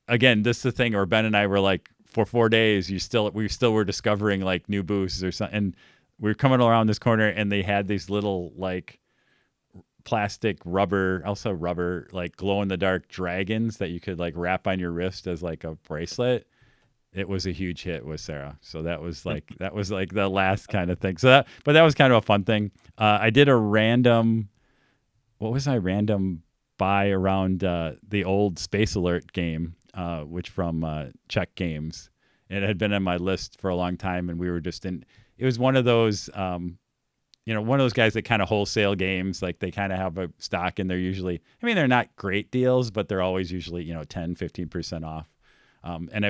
Speaker 2: again, this is the thing where Ben and I were like, for 4 days, we still were discovering like new booths or something. And we were coming around this corner and they had these little like plastic rubber, like glow in the dark dragons that you could like wrap on your wrist as like a bracelet. it was a huge hit with Sarah. So that was like the last kind of thing. But that was kind of a fun thing. I did a random. What was I random buy around the old Space Alert game, which from Czech Games. It had been on my list for a long time, and we were just in. It was one of those, one of those guys that kind of wholesale games. Like they kind of have a stock, and they're usually. I mean, they're not great deals, but they're always usually 10, 15% off.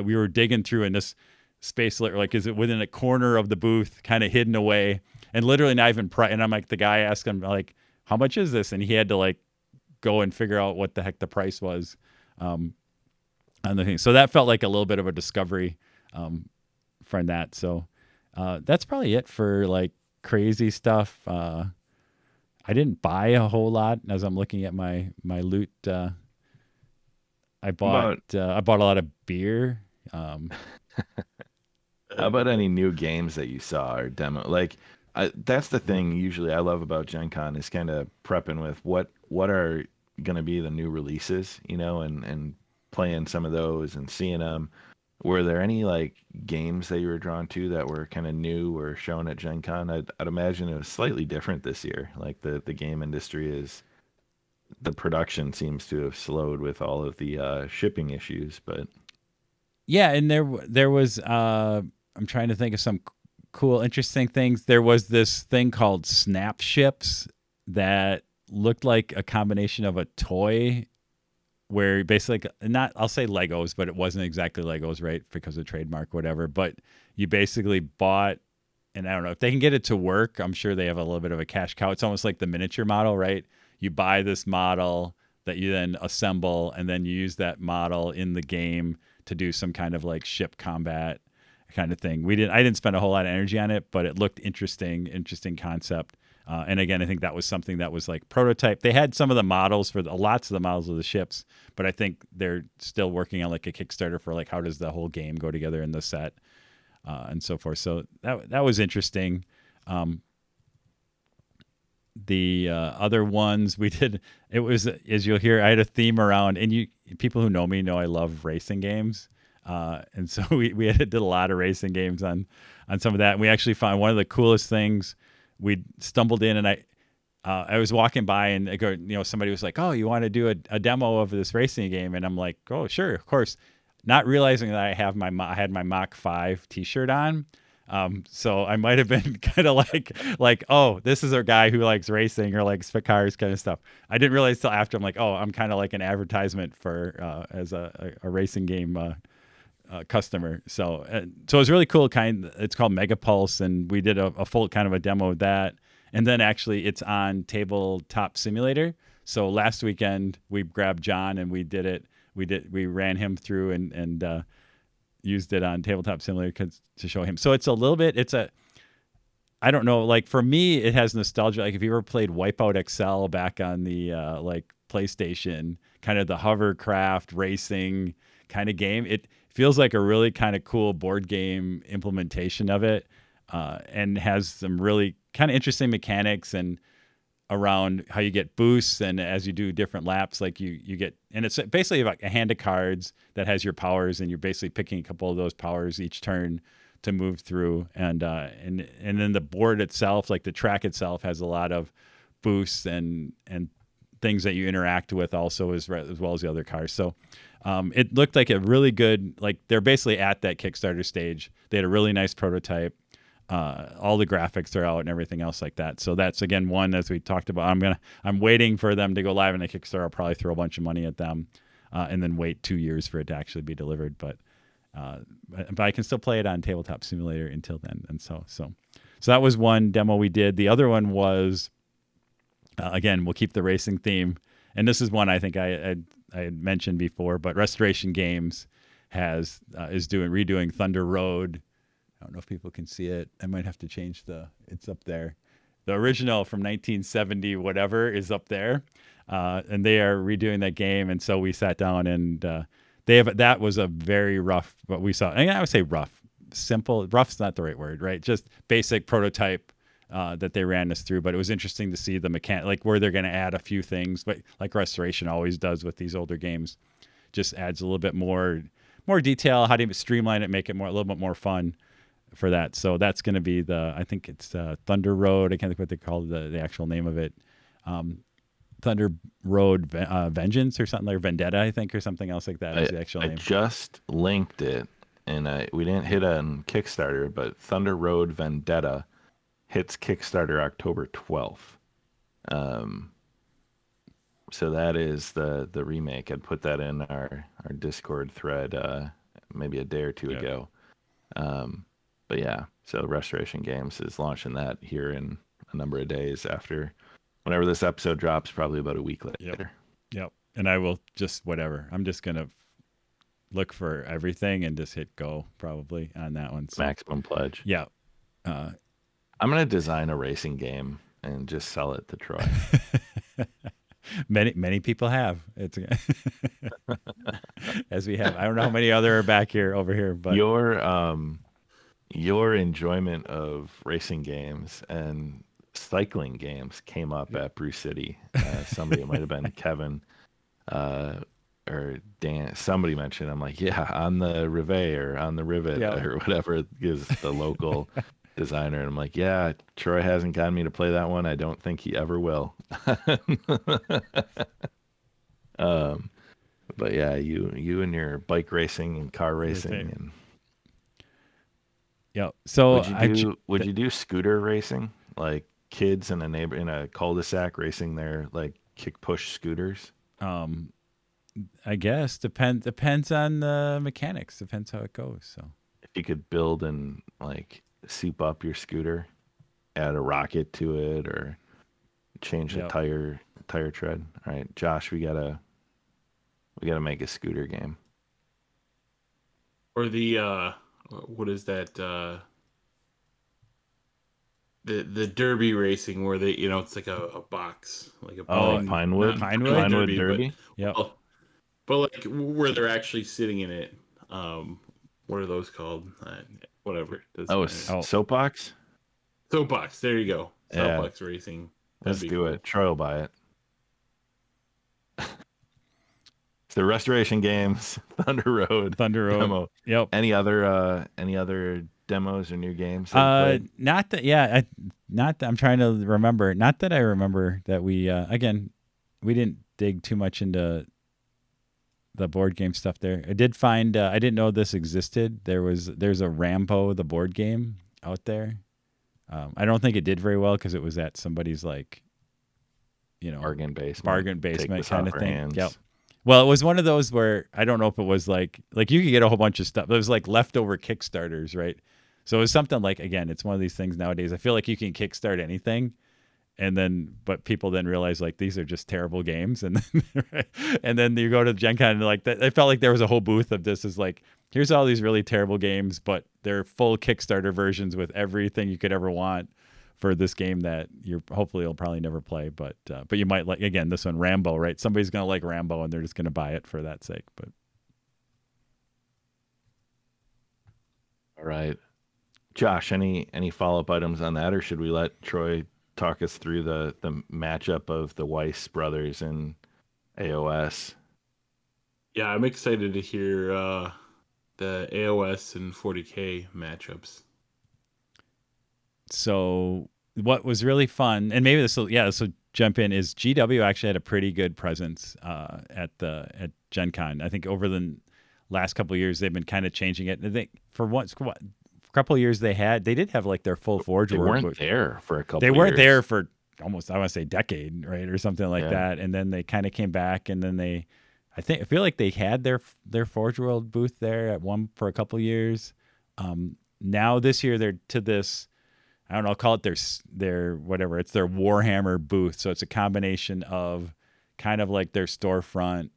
Speaker 2: We were digging through in this Space Alert, like is it within a corner of the booth, kind of hidden away, and literally not even. And I'm like, the guy asked him like, how much is this? And he had to like go and figure out what the heck the price was on the thing. So that felt like a little bit of a discovery from that. So that's probably it for like crazy stuff. I didn't buy a whole lot as I'm looking at my loot. I bought a lot of beer.
Speaker 1: How about any new games that you saw or demo? Like, that's the thing usually I love about Gen Con is kind of prepping with what are going to be the new releases, and playing some of those and seeing them. Were there any like games that you were drawn to that were kind of new or shown at Gen Con? I'd imagine it was slightly different this year. Like the game industry the production seems to have slowed with all of the shipping issues, but
Speaker 2: yeah, and there was I'm trying to think of some cool, interesting things. There was this thing called Snap Ships that looked like a combination of a toy where basically I'll say Legos, but it wasn't exactly Legos, right? Because of trademark, whatever. But you basically bought, and I don't know if they can get it to work. I'm sure they have a little bit of a cash cow. It's almost like the miniature model, right? You buy this model that you then assemble, and then you use that model in the game to do some kind of like ship combat kind of thing. I didn't spend a whole lot of energy on it, but it looked interesting concept. And again, I think that was something that was like prototype. They had some of the models for lots of the models of the ships, but I think they're still working on like a Kickstarter for like how does the whole game go together in the set and so forth. So that was interesting. The other ones we did, it was, as you'll hear, I had a theme around, and people who know me know I love racing games. And so we did a lot of racing games on some of that. And we actually found one of the coolest things. We stumbled in, and I was walking by, and somebody was like, "Oh, you want to do a demo of this racing game?" And I'm like, "Oh, sure, of course." Not realizing that I had my Mach 5 T-shirt on, so I might have been kind of like, "Oh, this is a guy who likes racing or likes cars," kind of stuff. I didn't realize till after. I'm like, "Oh, I'm kind of like an advertisement for as a racing game." Customer. So it was really cool. It's called Mega Pulse, and we did a full kind of a demo of that. And then actually it's on Tabletop Simulator. So last weekend we grabbed John and we did it. We ran him through and used it on Tabletop Simulator to show him. So it's a little bit, I don't know, like for me, it has nostalgia. Like if you ever played Wipeout XL back on the like PlayStation, kind of the hovercraft racing kind of game, it feels like a really kind of cool board game implementation of it, and has some really kind of interesting mechanics and around how you get boosts, and as you do different laps, like you get, and it's basically like a hand of cards that has your powers, and you're basically picking a couple of those powers each turn to move through, and then the board itself, like the track itself, has a lot of boosts and things that you interact with also as well as the other cars. So it looked like a really good, like they're basically at that Kickstarter stage. They had a really nice prototype. All the graphics are out and everything else like that. So that's again one, as we talked about. I'm waiting for them to go live in the Kickstarter. I'll probably throw a bunch of money at them, and then wait 2 years for it to actually be delivered. But I can still play it on Tabletop Simulator until then. And so that was one demo we did. The other one was, again, we'll keep the racing theme, and this is one I think I had mentioned before, but Restoration Games is redoing Thunder Road. I don't know if people can see it. I might have to change it's up there. The original from 1970 whatever is up there, and they are redoing that game. And so we sat down, and that was a very rough, what we saw. And I would say rough, simple. Rough's not the right word, right? Just basic prototype that they ran us through. But it was interesting to see the mechanic, like where they're going to add a few things, but like Restoration always does with these older games, just adds a little bit more more detail, how to streamline it, make it a little bit more fun for that. So that's going to be I think it's Thunder Road. I can't think what they call the actual name of it. Thunder Road Vengeance or something, like Vendetta, I think, or something else like that is the actual name.
Speaker 1: I just linked it, and we didn't hit on Kickstarter, but Thunder Road Vendetta hits Kickstarter October 12th. So that is the remake. I'd put that in our Discord thread maybe a day or two ago. But yeah, so Restoration Games is launching that here in a number of days after whenever this episode drops, probably about a week later.
Speaker 2: Yep. And I will just whatever. I'm just going to look for everything and just hit go probably on that one. So,
Speaker 1: Maximum pledge.
Speaker 2: Yeah.
Speaker 1: I'm going to design a racing game and just sell it to Troy.
Speaker 2: Many people have. It's as we have. I don't know how many other are back here over here, but
Speaker 1: your enjoyment of racing games and cycling games came up at Brew City. Somebody, it might have been Kevin or Dan. Somebody mentioned. I'm like, yeah, on the Rivet or on the Rivet or whatever is the local designer. And I'm like, yeah, Troy hasn't gotten me to play that one. I don't think he ever will. But yeah, you and your bike racing and car racing and
Speaker 2: So
Speaker 1: would you do scooter racing, like kids in a cul-de-sac racing their like kick push scooters?
Speaker 2: I guess depends on the mechanics. Depends how it goes. So
Speaker 1: if you could build and like soup up your scooter, add a rocket to it, or change the tire tread. All right, Josh, we gotta make a scooter game.
Speaker 3: Or the what is that? The derby racing where they, it's like a box, like a
Speaker 1: Pinewood Derby.
Speaker 2: Yeah.
Speaker 3: But like where they're actually sitting in it. What are those called? Whatever.
Speaker 1: Soapbox.
Speaker 3: Soapbox. There you go. Soapbox racing.
Speaker 1: Let's do it. Troy will buy it. It's the Restoration Games Thunder Road demo.
Speaker 2: Yep.
Speaker 1: Any other demos or new games?
Speaker 2: Not that. I'm trying to remember. Not that I remember that we we didn't dig too much into the board game stuff there. I did find I didn't know this existed. There's a Rambo the board game out there. I don't think it did very well because it was at somebody's like,
Speaker 1: bargain basement
Speaker 2: kind of thing. Yep. Well, it was one of those where I don't know if it was like you could get a whole bunch of stuff. It was like leftover Kickstarters, right? So it was something like, again, it's one of these things nowadays. I feel like you can kickstart anything, but people then realize like these are just terrible games, and then you go to Gen Con and like that. I felt like there was a whole booth of this is like, here's all these really terrible games, but they're full Kickstarter versions with everything you could ever want for this game that you'll probably never play, but you might like, again, this one, Rambo, right? Somebody's gonna like Rambo and they're just gonna buy it for that sake. But
Speaker 1: all right, Josh, any follow-up items on that, or should we let Troy talk us through the matchup of the Weiss brothers and AOS?
Speaker 3: Yeah, I'm excited to hear the AOS and 40K matchups.
Speaker 2: So what was really fun, and maybe this will jump in, is GW actually had a pretty good presence at Gen Con. I think over the last couple of years they've been kind of changing it. I think for a couple of years they did have like their full Forge World.
Speaker 1: They weren't there for a couple.
Speaker 2: They weren't there for almost, I want to say, decade, right, or something like that. And then they kind of came back, and then I feel like they had their Forge World booth there for a couple of years. Now this year they're to this, I don't know, I'll call it their whatever. It's their Warhammer booth. So it's a combination of kind of like their storefront,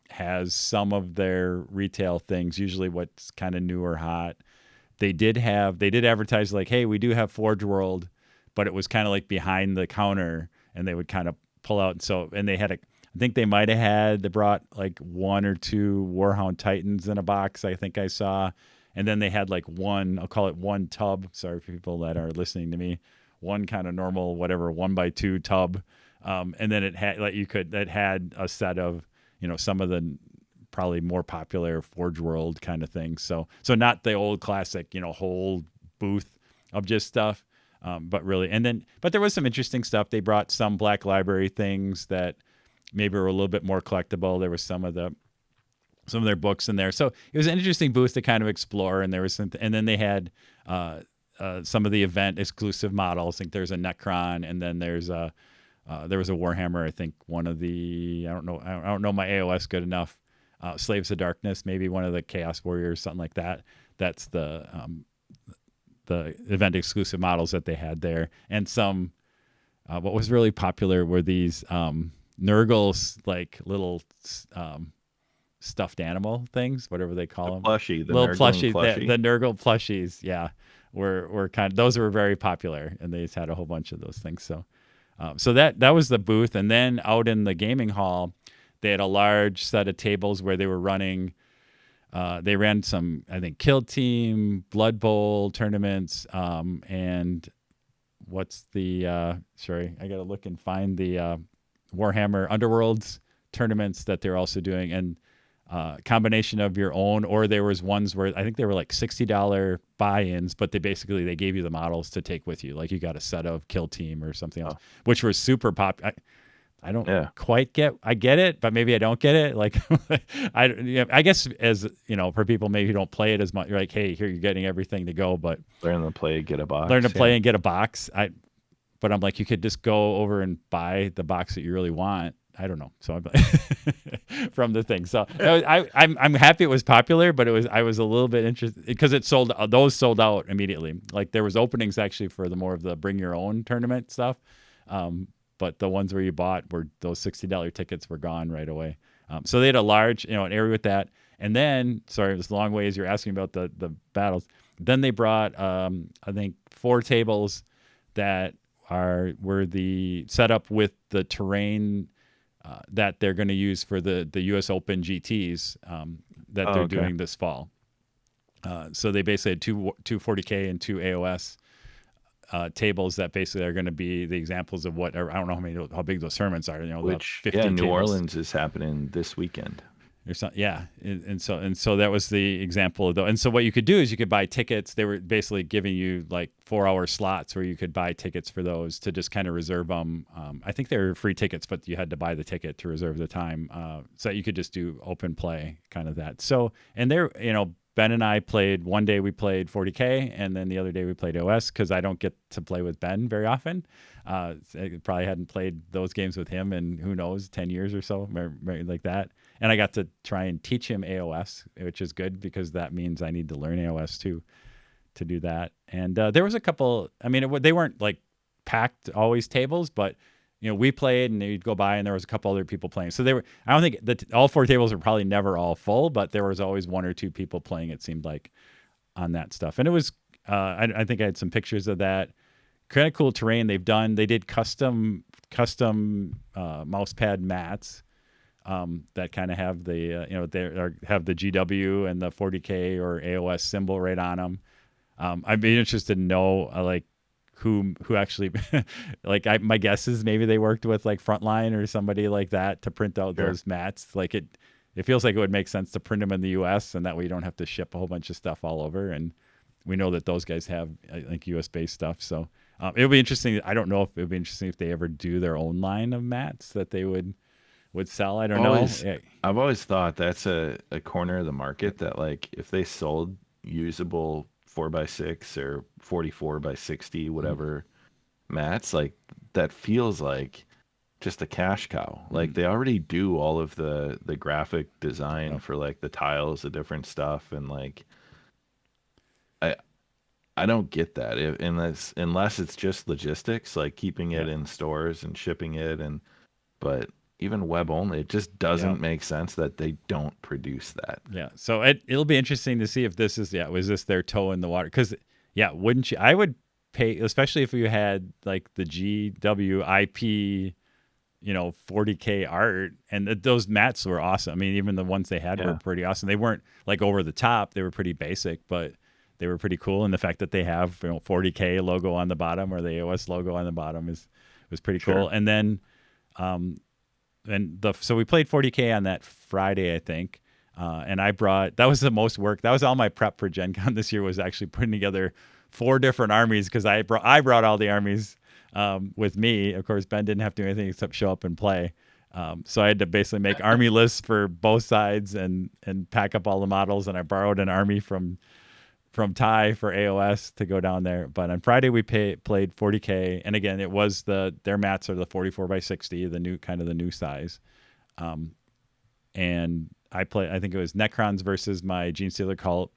Speaker 2: has some of their retail things, usually what's kind of new or hot. They did advertise like, hey, we do have Forge World, but it was kind of like behind the counter, and they would kind of pull out. And they had I think they might have they brought like one or two Warhound Titans in a box, I think I saw. And then they had like I'll call it one tub. Sorry for people that are listening to me. One kind of normal, whatever, 1x2 tub. And then it had had a set of, some of the probably more popular Forge World kind of thing. So not the old classic, whole booth of just stuff, but really, but there was some interesting stuff. They brought some Black Library things that maybe were a little bit more collectible. There was some of their books in there. So it was an interesting booth to kind of explore. And there was and then they had some of the event exclusive models. I think there's a Necron, and then there was a Warhammer. I think one of the I don't know my AOS good enough. Slaves of Darkness, maybe one of the Chaos Warriors, something like that. That's the event exclusive models that they had there. And some what was really popular were these Nurgle's like little stuffed animal things, whatever they call them.
Speaker 1: Plushie, the
Speaker 2: little
Speaker 1: Nurgle
Speaker 2: plushie. The Nurgle plushies, yeah, were those were very popular, and they just had a whole bunch of those things. So that was the booth, and then out in the gaming hall, they had a large set of tables where they were running. They ran some, I think, Kill Team, Blood Bowl tournaments, and what's the? Sorry, I gotta look and find the Warhammer Underworlds tournaments that they're also doing, and combination of your own, or there was ones where I think they were like $60 buy-ins, but they gave you the models to take with you. Like you got a set of Kill Team or something else, which were super popular. I don't quite I get it, but maybe I don't get it. Like, I guess as for people maybe who don't play it as much, you're like, hey, here you're getting everything to go, but
Speaker 1: learn to play, get a box.
Speaker 2: Learn to play and get a box. But I'm like, you could just go over and buy the box that you really want. I don't know. So from the thing. So I'm happy it was popular, but I was a little bit interested because those sold out immediately. Like there was openings actually for the more of the bring your own tournament stuff. But the ones where you bought were those $60 tickets were gone right away. So they had a large, an area with that. And then, sorry, it was a long way as you're asking about the battles. Then they brought, I think, 4 tables that were the setup with the terrain that they're going to use for the U.S. Open GTs that they're doing this fall. So they basically had two 40K and 2 AOS tables that basically are going to be the examples of what, I don't know how big those tournaments are.
Speaker 1: Which
Speaker 2: 50
Speaker 1: New
Speaker 2: tables.
Speaker 1: Orleans is happening this weekend.
Speaker 2: And so that was the example of and so what you could do is you could buy tickets. They were basically giving you like 4-hour slots where you could buy tickets for those to just kind of reserve them. I think they were free tickets, but you had to buy the ticket to reserve the time, so that you could just do open play kind of that. So, and there, Ben and I played, one day we played 40K, and then the other day we played OS because I don't get to play with Ben very often. I probably hadn't played those games with him in, who knows, 10 years or so, maybe like that. And I got to try and teach him AOS, which is good because that means I need to learn AOS too to do that. And there was a couple, they weren't like packed always tables, but we played and you'd go by and there was a couple other people playing. So I don't think all 4 tables were probably never all full, but there was always 1 or 2 people playing, it seemed like, on that stuff. And it was, I think I had some pictures of that. Kind of cool terrain they did custom mouse pad mats that kind of have the, have the GW and the 40K or AOS symbol right on them. I'd be interested to know, who actually my guess is maybe they worked with like Frontline or somebody like that to print out those mats. Like it feels like it would make sense to print them in the US, and that way you don't have to ship a whole bunch of stuff all over. And we know that those guys have like US based stuff. So it'll be interesting. I don't know if it would be interesting if they ever do their own line of mats that they would sell. I don't know.
Speaker 1: I've always thought that's a corner of the market that like if they sold usable 4x6 or 44x60 whatever mats, like that feels like just a cash cow. Like they already do all of the graphic design for like the tiles, the different stuff, and like I don't get that unless it's just logistics, like keeping it in stores and shipping it, but even web only, it just doesn't make sense that they don't produce that.
Speaker 2: Yeah. So it'll be interesting to see if this is, was this their toe in the water? Because, wouldn't you? I would pay, especially if you had like the GWIP, 40K art, and those mats were awesome. Even the ones they had were pretty awesome. They weren't like over the top. They were pretty basic, but they were pretty cool. And the fact that they have, 40K logo on the bottom or the AOS logo on the bottom was pretty cool. And then, so we played 40K on that Friday, I think. And that was the most work. That was all my prep for Gen Con this year, was actually putting together 4 different armies, because I brought all the armies with me. Of course, Ben didn't have to do anything except show up and play. So I had to basically make army lists for both sides and pack up all the models. And I borrowed an army from Ty for AOS to go down there. But on Friday we played 40K, and again it was their mats are the 44x60, the new size. And I think it was Necrons versus my Genestealer cult,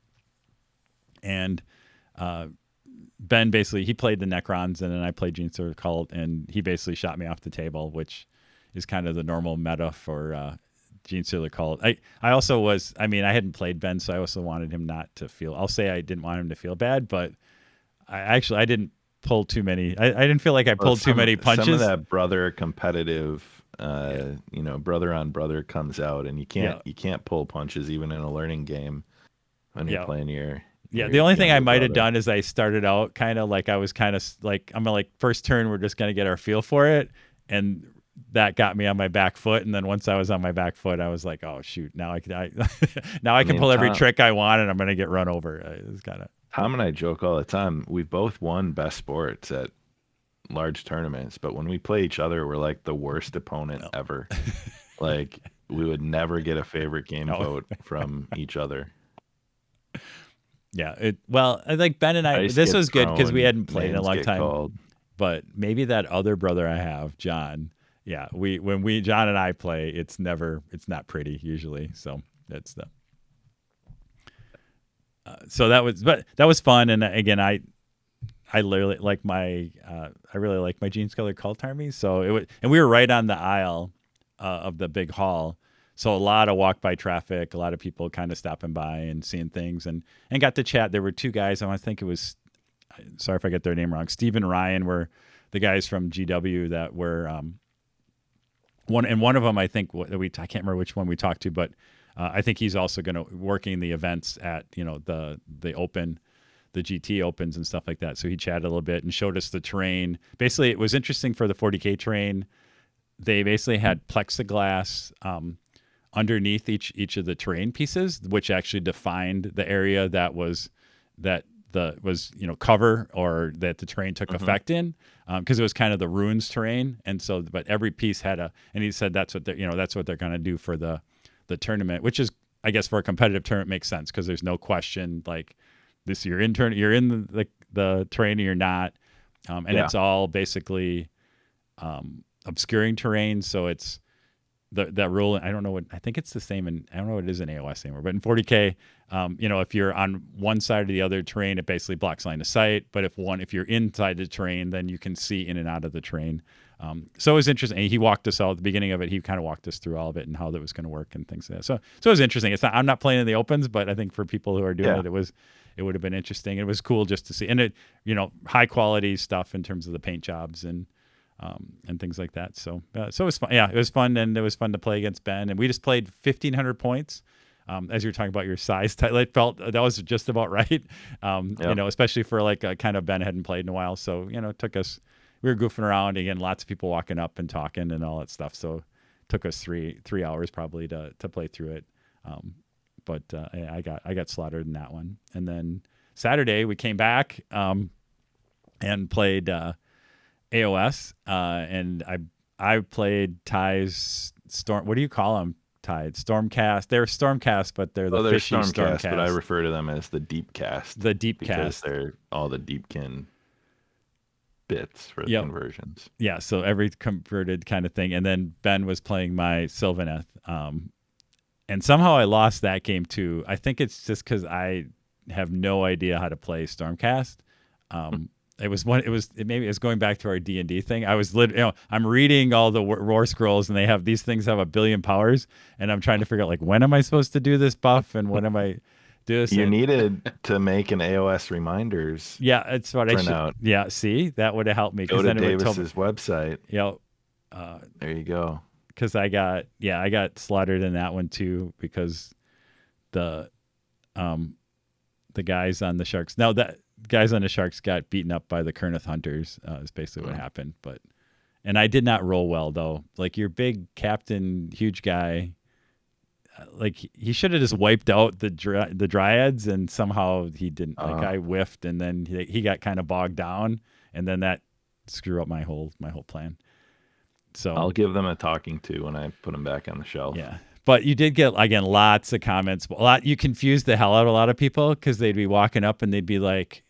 Speaker 2: and Ben basically, he played the Necrons, and then I played Genestealer cult, and he basically shot me off the table, which is kind of the normal meta for Genestealer cult. I also was, I hadn't played Ben, so I also wanted him not to feel, I'll say I didn't want him to feel bad, but I didn't pull too many, I didn't feel like I pulled too many punches.
Speaker 1: Some of that brother competitive, brother on brother comes out, and you can't pull punches even in a learning game when you're playing your
Speaker 2: the only thing I might have done is I started out kind of like, I was kind of like, I'm like, first turn, we're just going to get our feel for it. And that got me on my back foot. And then once I was on my back foot, I was like, oh shoot, now I can pull every trick I want, and I'm going to get run over. It's kind of.
Speaker 1: Tom and I joke all the time. We both won best sports at large tournaments, but when we play each other, we're like the worst opponent ever. Like, we would never get a favorite game vote from each other.
Speaker 2: Yeah, I think Ben and I this was good because we hadn't played in a long time.
Speaker 1: Called.
Speaker 2: But maybe that other brother I have, John. Yeah, when John and I play, it's not pretty usually. So that's the. So that was fun, and again, I literally like my I really like my Genestealer cult army. So it was, and we were right on the aisle of the big hall. So a lot of walk by traffic, a lot of people kind of stopping by and seeing things, and got to chat. There were 2 guys. I think it was, sorry if I get their name wrong, Steve and Ryan were the guys from GW that were one of them, I think I can't remember which one we talked to, but I think he's also going to working the events at the open, the GT opens and stuff like that. So he chatted a little bit and showed us the terrain. Basically, it was interesting for the 40K terrain. They basically had plexiglass underneath each of the terrain pieces, which actually defined the area that was cover, or that the terrain took effect in, because it was kind of the ruins terrain. And so, but every piece had and he said that's what they're going to do for the tournament, which is, I guess, for a competitive tournament makes sense, because there's no question like this, you're in the terrain or you're not, and it's all basically obscuring terrain. So it's that rule. I don't know what, I think it's the same, and I don't know what it is in AOS anymore, but in 40K, if you're on one side or the other terrain, it basically blocks line of sight. But if you're inside the terrain, then you can see in and out of the terrain. So it was interesting. He walked us all at the beginning of it. He kind of walked us through all of it and how that was going to work and things like that. So it was interesting. I'm not playing in the opens, but I think for people who are doing it would have been interesting. It was cool just to see, and it, high quality stuff in terms of the paint jobs and things like that. So it was fun. Yeah, it was fun, and it was fun to play against Ben. And we just played 1,500 points. As you were talking about your size title, it felt that was just about right. Especially for like a kind of Ben hadn't played in a while. So it took us. We were goofing around again. Lots of people walking up and talking and all that stuff. So it took us three hours probably to play through it. But I got slaughtered in that one. And then Saturday we came back and played AOS, and I played Ty's Storm. What do you call them? Tide Stormcast. They're Stormcast, but they're the fishy Stormcast.
Speaker 1: But I refer to them as the Deepcast.
Speaker 2: The Deepcast,
Speaker 1: because they're all the Deepkin bits for the conversions.
Speaker 2: Yeah, so every converted kind of thing. And then Ben was playing my Sylvaneth, and somehow I lost that game too. I think it's just because I have no idea how to play Stormcast. Maybe it's going back to our D&D thing. I was I'm reading all the war scrolls, and these things have 1 billion powers, and I'm trying to figure out like, when am I supposed to do this buff, and when am I do this?
Speaker 1: You needed to make an AOS reminders.
Speaker 2: Yeah, that's what I should. Out. Yeah, see, that would have helped me.
Speaker 1: Go to Davis's website. There you go.
Speaker 2: Because I got slaughtered in that one too, because the guys on the Sharks. Now that guys on the Sharks got beaten up by the Kerneth Hunters, is basically what happened. And I did not roll well though. Like your big captain, huge guy, like he should have just wiped out the dryads, and somehow he didn't. Like I whiffed, and then he got kind of bogged down, and then that screwed up my whole plan. So
Speaker 1: I'll give them a talking to when I put them back on the shelf.
Speaker 2: yeah. But you did get, again, lots of comments. You confused the hell out of a lot of people because they'd be walking up and they'd be like,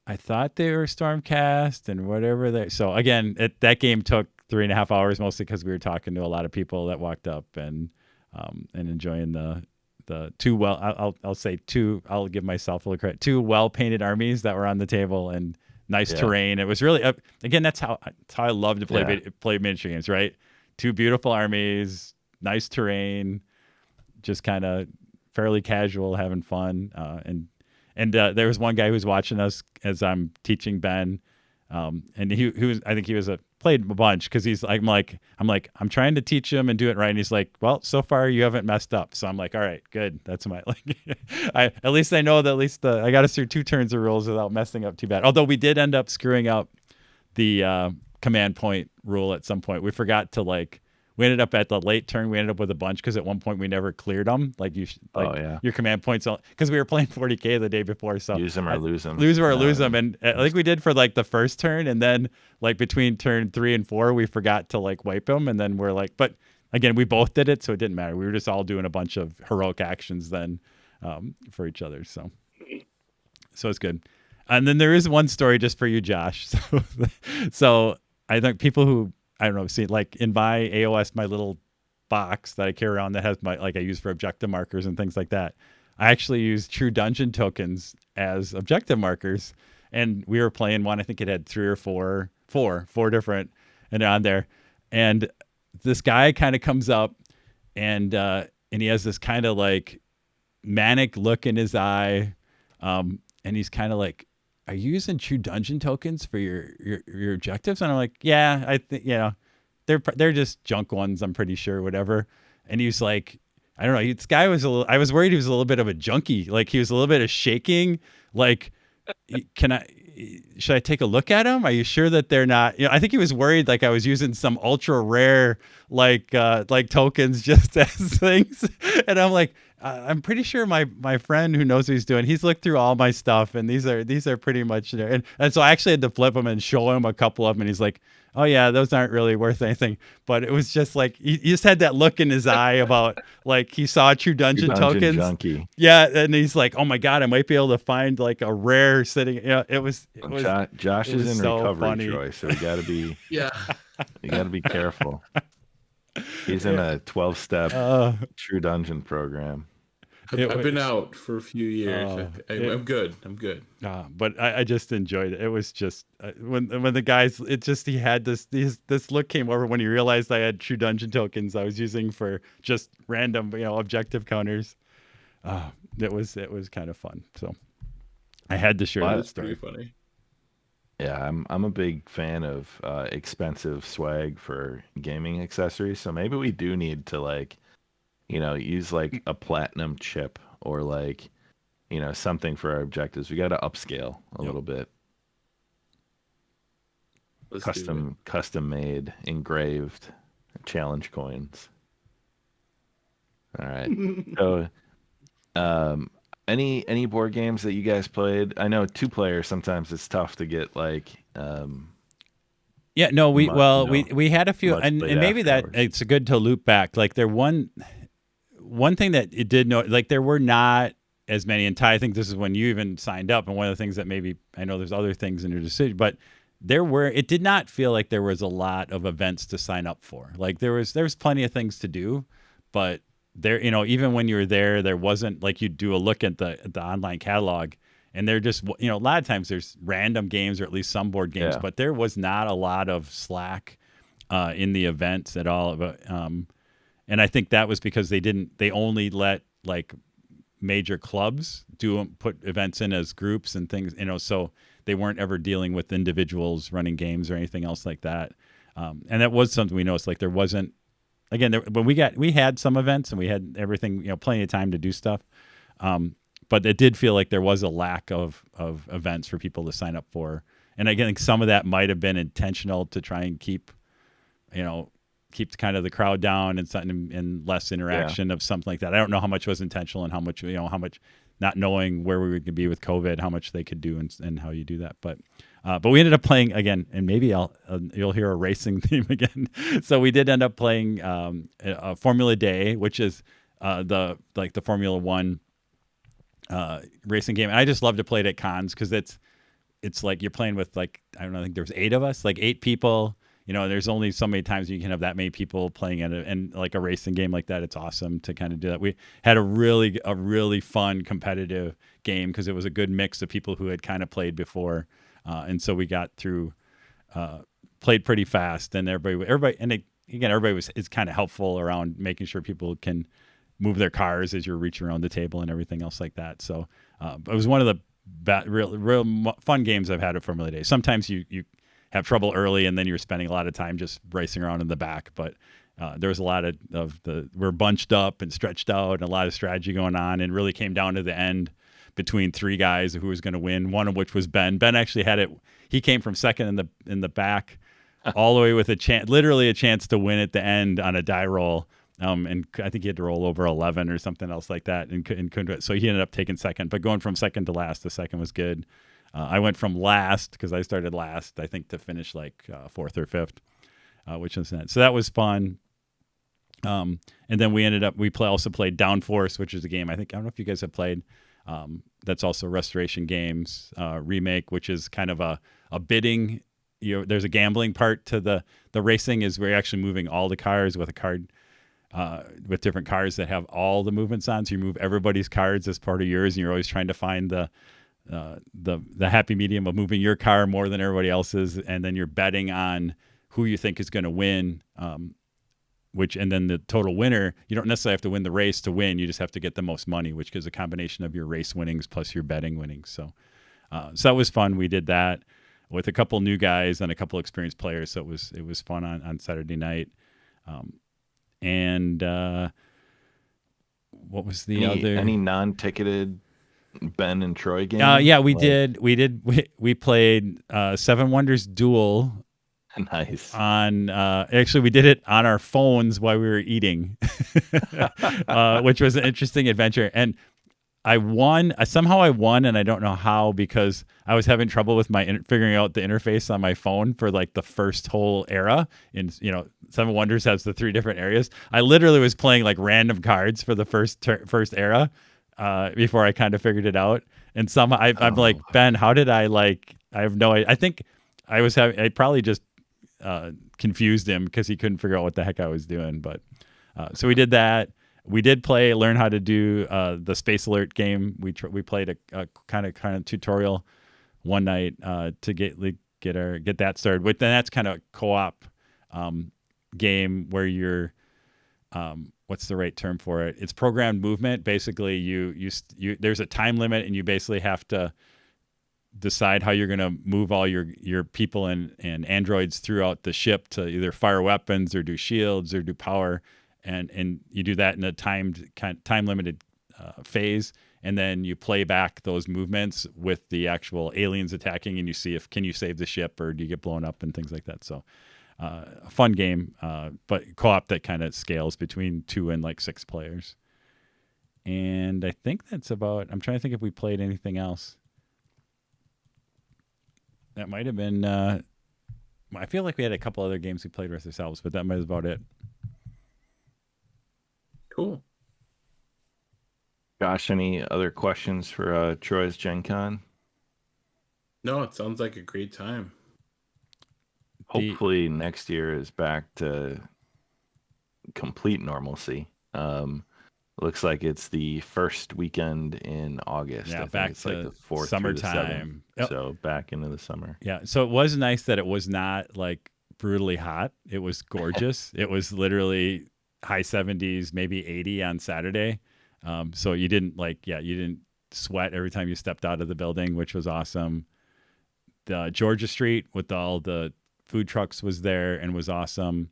Speaker 2: I thought they were Stormcast and whatever. So again, that game took 3.5 hours, mostly because we were talking to a lot of people that walked up and enjoying the two I'll say two. I'll give myself a little credit. Two well painted armies that were on the table and nice terrain. It was really again, that's how I love to play miniature games. Right, two beautiful armies, nice terrain, just kind of fairly casual, having fun. And there was one guy who was watching us as I'm teaching Ben, and he was, I think he was played a bunch because he's I'm like I'm trying to teach him and do it right, and he's like, well, so far you haven't messed up. So I'm like, all right, good. That's my at least I know that I got us through 2 turns of rules without messing up too bad. Although we did end up screwing up the command point rule at some point. We forgot to we ended up at the late turn. We ended up with a bunch because at one point we never cleared them. Your command points, because we were playing 40K the day before. So
Speaker 1: use them or lose them.
Speaker 2: Lose them, and I think we did for the first turn, and then between turn 3 and 4 we forgot to wipe them, and then we're but again we both did it, so it didn't matter. We were just all doing a bunch of heroic actions then for each other. So it's good. And then there is one story just for you, Josh. So I think people who, I don't know, see, in my AOS, my little box that I carry around that has I use for objective markers and things like that. I actually use true dungeon tokens as objective markers. And we were playing one, I think it had 3 or 4 different, and on there. And this guy kind of comes up and he has this kind of manic look in his eye. And he's kind of are you using true dungeon tokens for your objectives? And I'm like, yeah, I think, they're just junk ones, I'm pretty sure, whatever. And he was like, I don't know. This guy was I was worried he was a little bit of a junkie. He was a little bit of shaking. Should I take a look at them? Are you sure that they're not, I think he was worried I was using some ultra rare, tokens just as things. And I'm like, I'm pretty sure my friend who knows what he's doing, he's looked through all my stuff, and these are pretty much there. And so I actually had to flip him and show him a couple of them, and he's like, oh yeah, those aren't really worth anything. But it was just he just had that look in his eye about he saw true dungeon tokens.
Speaker 1: Junkie.
Speaker 2: Yeah, and he's like, oh my god, I might be able to find a rare sitting. It was
Speaker 1: Josh is in
Speaker 2: so
Speaker 1: recovery,
Speaker 2: funny.
Speaker 1: Troy, so we got to be
Speaker 3: Yeah.
Speaker 1: you got to be careful. He's in a 12-step true dungeon program.
Speaker 3: I've been out for a few years. I'm good.
Speaker 2: But I just enjoyed it. It was just when the guys, he had this look came over when he realized I had true dungeon tokens I was using for just random objective counters. It was kind of fun. So I had to share that story.
Speaker 3: Pretty funny.
Speaker 1: Yeah, I'm a big fan of expensive swag for gaming accessories. So maybe we do need to use a platinum chip or something for our objectives. We got to upscale a little bit. Custom made, engraved challenge coins. All right. So, any board games that you guys played? I know 2-player sometimes it's tough to get
Speaker 2: Yeah, no, we had a few, and maybe that it's good to loop back. There one thing that it did know, there were not as many, and Ty, I think this is when you even signed up, and one of the things that maybe, I know there's other things in your decision, but it did not feel like there was a lot of events to sign up for. There was plenty of things to do, but there, even when you were there wasn't you do a look at the online catalog, and they're just, a lot of times there's random games or at least some board games, but there was not a lot of slack in the events at all. But and I think that was because they only let major clubs put events in as groups and things, so they weren't ever dealing with individuals running games or anything else like that. And that was something we noticed. There wasn't, again, when we had some events and we had everything, plenty of time to do stuff. But it did feel like there was a lack of events for people to sign up for. And again, some of that might have been intentional to try and keep, keep kind of the crowd down and something and less interaction of something like that. I don't know how much was intentional and how much not knowing where we would be with COVID, how much they could do and how you do that. But we ended up playing again, and maybe you'll hear a racing theme again. So we did end up playing a Formula Day, which is the Formula One racing game. And I just love to play it at cons because it's like you're playing with I don't know, I think there was 8 of us, 8 people. There's only so many times you can have that many people playing and like a racing game like that. It's awesome to kind of do that. We had a really fun competitive game because it was a good mix of people who had kind of played before, and so we got through, played pretty fast, and everybody, and everybody is kind of helpful around making sure people can move their cars as you're reaching around the table and everything else like that. So it was one of the real fun games I've had at Formula Day. Sometimes you have trouble early and then you're spending a lot of time just racing around in the back, but there was a lot we're bunched up and stretched out and a lot of strategy going on, and really came down to the end between 3 guys who was going to win, one of which was Ben. Ben actually had it. He came from second in the back all the way with literally a chance to win at the end on a die roll. And I think he had to roll over 11 or something else like that, and couldn't. So he ended up taking second. But going from second to last, the second was good. I went from last because I started last, I think, to finish 4th or 5th, which was that. So that was fun. And then we also played Downforce, which is a game I don't know if you guys have played. That's also Restoration Games remake, which is kind of a bidding. There's a gambling part to the racing. Is we're actually moving all the cars with a card. With different cars that have all the movements on, so you move everybody's cards as part of yours, and you're always trying to find the happy medium of moving your car more than everybody else's, and then you're betting on who you think is going to win. And then the total winner, you don't necessarily have to win the race to win. You just have to get the most money, which is a combination of your race winnings plus your betting winnings. So that was fun. We did that with a couple new guys and a couple experienced players. So it was fun on Saturday night. And what was the other?
Speaker 1: Any non-ticketed Ben and Troy games?
Speaker 2: Yeah, we did. We played Seven Wonders Duel.
Speaker 1: Nice.
Speaker 2: Actually, we did it on our phones while we were eating, which was an interesting adventure. And I won. Somehow I won, and I don't know how, because I was having trouble with figuring out the interface on my phone for the first whole era. And Seven Wonders has the 3 different areas. I literally was playing random cards for the first era before I kind of figured it out. And somehow I'm like, Ben, how did I have no idea. I think I probably just confused him because he couldn't figure out what the heck I was doing. But so we did that. We did learn how to do the Space Alert game. We played a kind of tutorial one night to get that started. Then that's kind of co-op game where you're what's the right term for it? It's programmed movement. Basically, you there's a time limit, and you basically have to decide how you're going to move all your people and androids throughout the ship to either fire weapons or do shields or do power. And you do that in a time limited phase, and then you play back those movements with the actual aliens attacking, and you see can you save the ship or do you get blown up and things like that. So a fun game, but co-op that kind of scales between 2 and 6 players. And I think that's about. I'm trying to think if we played anything else. That might have been. I feel like we had a couple other games we played with ourselves, but that might be about it.
Speaker 3: Cool.
Speaker 1: Josh, any other questions for Troy's Gen Con?
Speaker 3: No, it sounds like a great time.
Speaker 1: Hopefully next year is back to complete normalcy. Looks like it's the first weekend in August.
Speaker 2: Yeah,
Speaker 1: I think
Speaker 2: back
Speaker 1: it's
Speaker 2: to
Speaker 1: the 4th
Speaker 2: summertime.
Speaker 1: Yep. So back into the summer.
Speaker 2: Yeah, so it was nice that it was not brutally hot. It was gorgeous. It was literally high 70s, maybe 80 on Saturday. So you didn't you didn't sweat every time you stepped out of the building, which was awesome. The Georgia Street with all the food trucks was there and was awesome.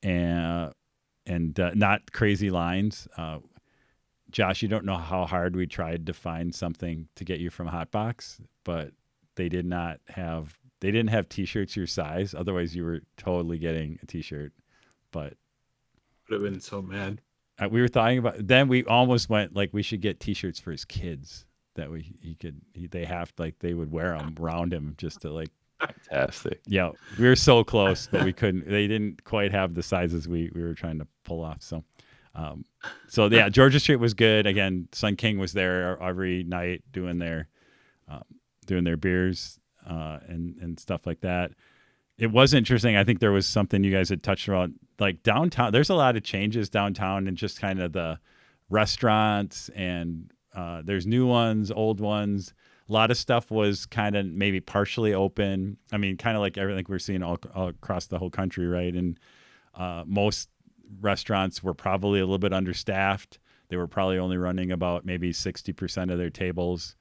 Speaker 2: And not crazy lines. Josh, you don't know how hard we tried to find something to get you from Hotbox, but they didn't have t-shirts your size. Otherwise you were totally getting a t-shirt. but
Speaker 3: Would have been so mad.
Speaker 2: we were thinking about. Then we almost went like we should get T-shirts for his kids that they would wear them around him just to like.
Speaker 1: Fantastic.
Speaker 2: Yeah, we were so close, but we couldn't. They didn't quite have the sizes we were trying to pull off. So yeah, Georgia Street was good. Again, Sun King was there every night doing their beers and stuff like that. It was interesting. I think there was something you guys had touched on, like downtown. There's a lot of changes downtown, and just kind of the restaurants, and there's new ones, old ones. A lot of stuff was kind of maybe partially open. I mean, kind of like everything we're seeing all across the whole country, right? And most restaurants were probably a little bit understaffed. They were probably only running about maybe 60% of their tables,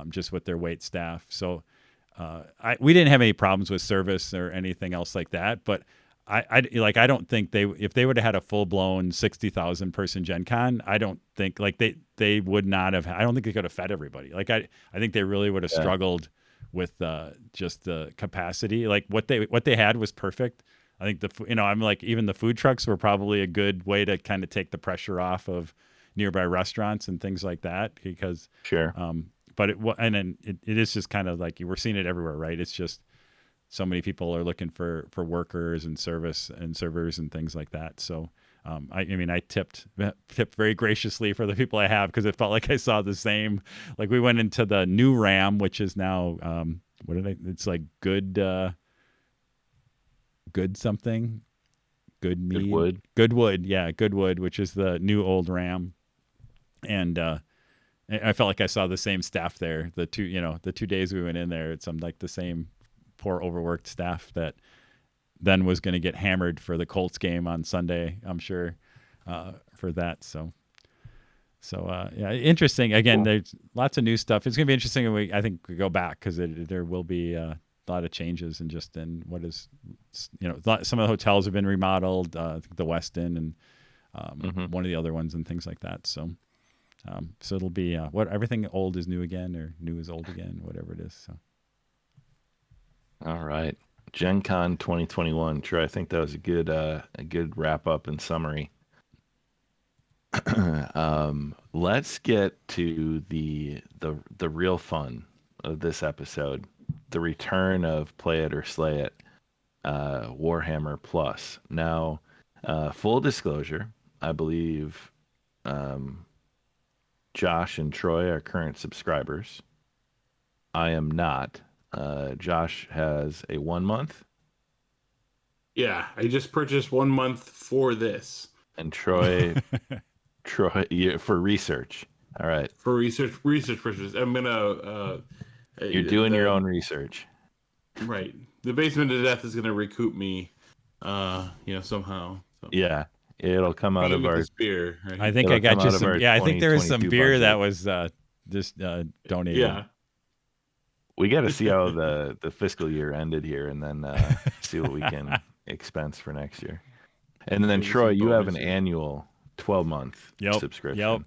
Speaker 2: just with their wait staff. So we didn't have any problems with service or anything else like that. But I don't think if they would have had a full blown 60,000 person Gen Con, I don't think they would not have. I don't think they could have fed everybody. Like I think they really would have struggled with just the capacity. Like what they had was perfect. I think I'm like, even the food trucks were probably a good way to kind of take the pressure off of nearby restaurants and things like that, because
Speaker 1: Sure.
Speaker 2: but it is just kind of like we're seeing it everywhere, right? It's just so many people are looking for workers and service and servers and things like that. So I tipped very graciously for the people I have, because it felt like I saw the same. Like we went into the new Ram, which is now it's like good something. Goodwood, yeah, Goodwood, which is the new old Ram. And I felt like I saw the same staff there. The 2 days we went in there, it's like the same poor overworked staff that then was going to get hammered for the Colts game on Sunday, I'm sure, for that. So yeah, interesting. Again,
Speaker 1: Cool.
Speaker 2: There's lots of new stuff. It's going to be interesting when I think we go back, because there will be a lot of changes, and just in what is, some of the hotels have been remodeled, I think the Westin and one of the other ones and things like that. So it'll be everything old is new again, or new is old again, whatever it is. So.
Speaker 1: All right. Gen Con 2021. Sure, I think that was a good wrap up and summary. Let's get to the real fun of this episode. The return of Play It or Slay It, Warhammer Plus. Now, full disclosure, I believe Josh and Troy are current subscribers. I am not. Josh has a 1 month.
Speaker 3: Yeah, I just purchased 1 month for this.
Speaker 1: And Troy, for research. All right.
Speaker 3: For research purposes. I'm gonna.
Speaker 1: You're doing your own research.
Speaker 3: Right. The Basement of Death is gonna recoup me, somehow. So.
Speaker 1: Yeah. It'll come out of our
Speaker 3: beer. Right?
Speaker 2: I think I got you some. Yeah, I think there was some beer that was just donated.
Speaker 3: Yeah.
Speaker 1: We got to see how the fiscal year ended here, and then see what we can expense for next year. And then Troy, you have an annual 12-month subscription.
Speaker 2: Yep.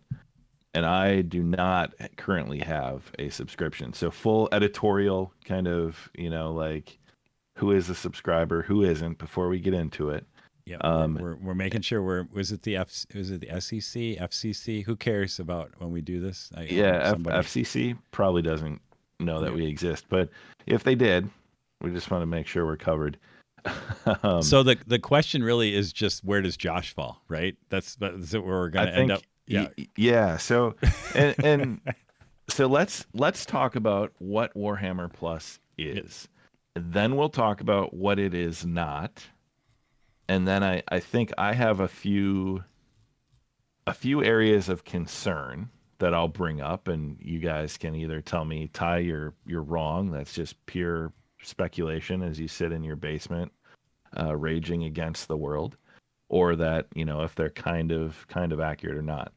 Speaker 1: And I do not currently have a subscription. So full editorial kind of, like who is a subscriber, who isn't, before we get into it.
Speaker 2: Yeah, we're making sure was it the SEC, FCC? Who cares about when we do this?
Speaker 1: FCC probably doesn't know that we exist, but if they did, we just want to make sure we're covered.
Speaker 2: So the question really is just, where does Josh fall, right? That's where we're going to end up.
Speaker 1: Yeah. So and so let's talk about what Warhammer Plus is. Then we'll talk about what it is not. And then I think I have a few areas of concern that I'll bring up, and you guys can either tell me, Ty, you're wrong. That's just pure speculation as you sit in your basement, raging against the world, or that, if they're kind of accurate or not.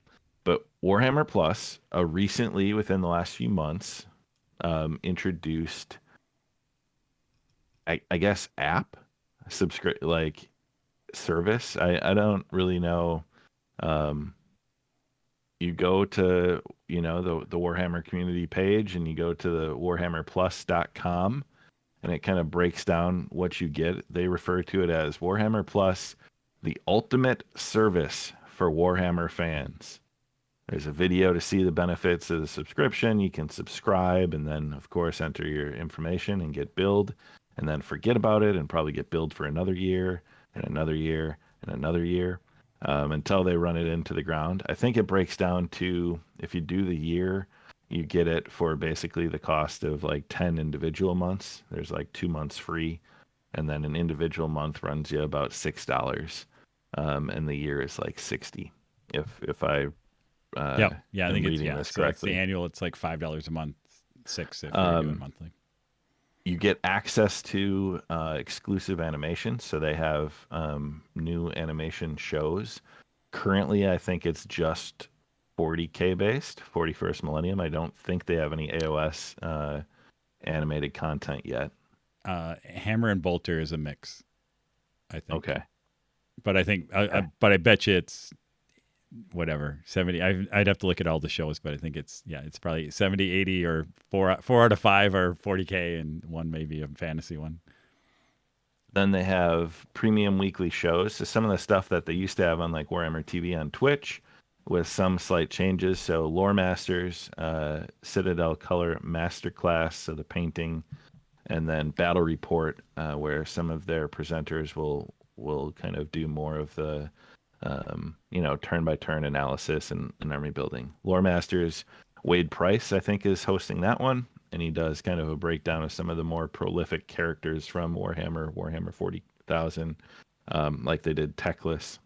Speaker 1: But Warhammer Plus, recently, within the last few months, introduced, I guess, app service. I don't really know. You go to the Warhammer community page, and you go to the warhammerplus.com, and it kind of breaks down what you get. They refer to it as Warhammer Plus the ultimate service for Warhammer fans. There's a video to see the benefits of the subscription. You can subscribe and then, of course, enter your information and get billed, and then forget about it and probably get billed for another year and another year and another year until they run it into the ground. I think it breaks down to, if you do the year, you get it for basically the cost of like 10 individual months. There's like 2 months free, and then an individual month runs you about $6, and the year is like 60. If I
Speaker 2: I think it's
Speaker 1: this
Speaker 2: so it's the
Speaker 1: correctly.
Speaker 2: annual. It's like $5 a month, $6 if you're doing monthly.
Speaker 1: You get access to exclusive animation, so they have new animation shows. Currently, I think it's just 40K based, 41st Millennium. I don't think they have any AOS animated content yet.
Speaker 2: Hammer and Bolter is a mix, I think.
Speaker 1: Okay.
Speaker 2: But I think, but I bet you it's whatever 70. I'd have to look at all the shows, but I think it's probably 70, 80, or four out of 5 are 40K, and one maybe a fantasy one.
Speaker 1: Then they have premium weekly shows. So some of the stuff that they used to have on like Warhammer TV on Twitch, with some slight changes. So Lore Masters, Citadel Color Masterclass, so the painting, and then Battle Report, where some of their presenters will kind of do more of the turn-by-turn analysis and army building. Lore Masters, Wade Price, I think, is hosting that one, and he does kind of a breakdown of some of the more prolific characters from Warhammer 40,000, like they did Teclis.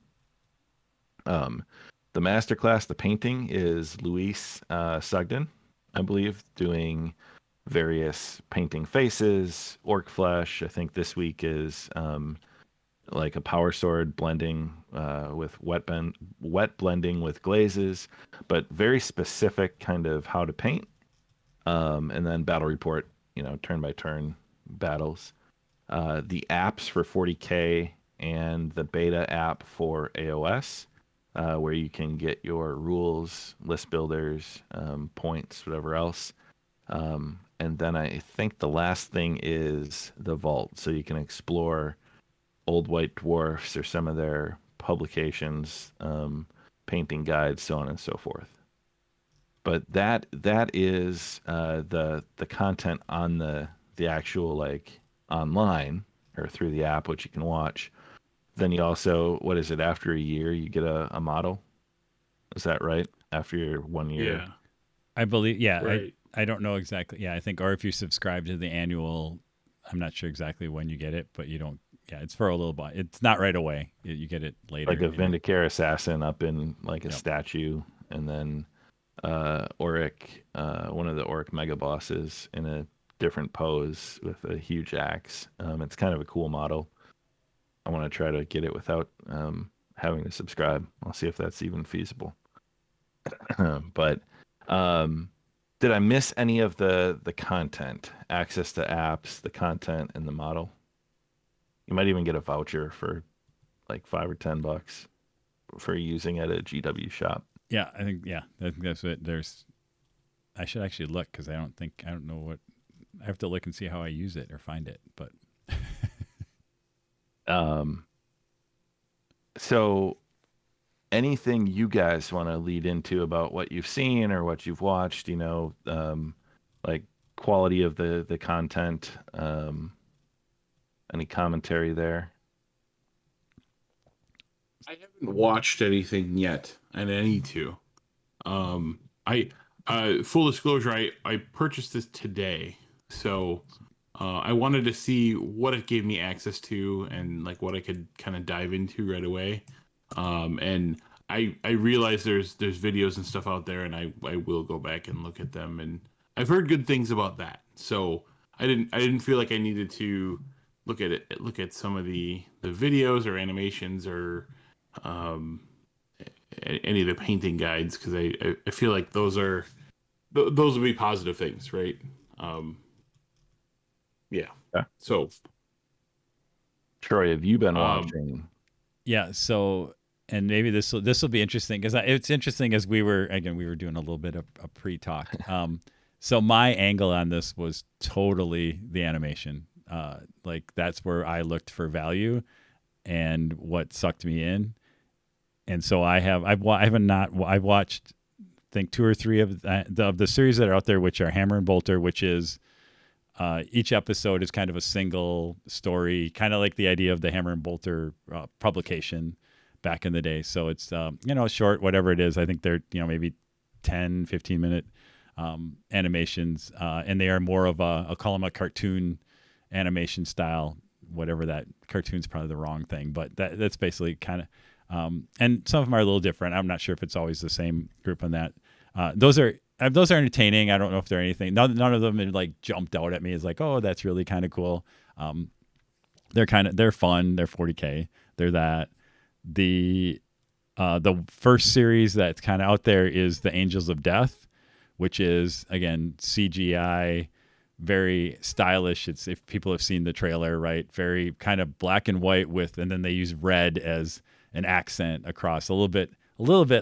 Speaker 1: The masterclass, the painting, is Luis Sugden, I believe, doing various painting faces, orc flesh. I think this week is like a power sword blending with wet blending with glazes, but very specific kind of how to paint. And then battle report, turn by turn battles. The apps for 40K and the beta app for AOS, where you can get your rules, list builders, points, whatever else. And then I think the last thing is the vault, so you can explore Old White Dwarfs or some of their publications, painting guides, so on and so forth. But that is the content on the actual like online or through the app, which you can watch. Then you also, what is it? After a year, you get a model. Is that right? After your 1 year.
Speaker 3: Yeah.
Speaker 2: I believe. Yeah.
Speaker 3: Right.
Speaker 2: I don't know exactly. Yeah, I think, or if you subscribe to the annual, I'm not sure exactly when you get it, but you don't. Yeah, it's for a little while. It's not right away. You get it later.
Speaker 1: Like a Vindicare assassin up in like a statue, and then Auric, one of the Auric mega bosses in a different pose with a huge axe. It's kind of a cool model. I want to try to get it without having to subscribe. I'll see if that's even feasible. But did I miss any of the content? Access to apps, the content, and the model? You might even get a voucher for like $5 or $10 for using it at a GW shop.
Speaker 2: Yeah, I think that's it. I should actually look, because I don't know what. I have to look and see how I use it or find it, but.
Speaker 1: So anything you guys want to lead into about what you've seen or what you've watched, like quality of the content, any commentary there?
Speaker 3: I haven't watched anything yet, and I need to. I full disclosure, I purchased this today, so I wanted to see what it gave me access to and like what I could kind of dive into right away. And I realize there's videos and stuff out there, and I will go back and look at them, and I've heard good things about that. So I didn't feel like I needed to look at some of the videos or animations or any of the painting guides, because I feel like those would be positive things, right? Yeah. So,
Speaker 1: Troy, have you been watching?
Speaker 2: Yeah. So, and maybe this will be interesting, because it's interesting, as we were doing a little bit of a pre-talk. So my angle on this was totally the animation. Like that's where I looked for value. and what sucked me in. And so I've watched I think 2 or 3 of the series that are out there, which are Hammer and Bolter, which is each episode is kind of a single story, kind of like the idea of the Hammer and Bolter publication back in the day. So it's short, whatever it is. I think they're maybe 10, 15-minute animations, and they are more of I'll call them a cartoon animation style. Whatever that cartoon's probably the wrong thing, but that's basically kind of. And some of them are a little different. I'm not sure if it's always the same group on that. Those are entertaining. I don't know if they're anything. None of them had like jumped out at me as like, oh, that's really kind of cool. They're fun. They're 40K. They're that. The first series that's kind of out there is the Angels of Death, which is again CGI, very stylish. It's, if people have seen the trailer, right, very kind of black and white and then they use red as an accent across a little bit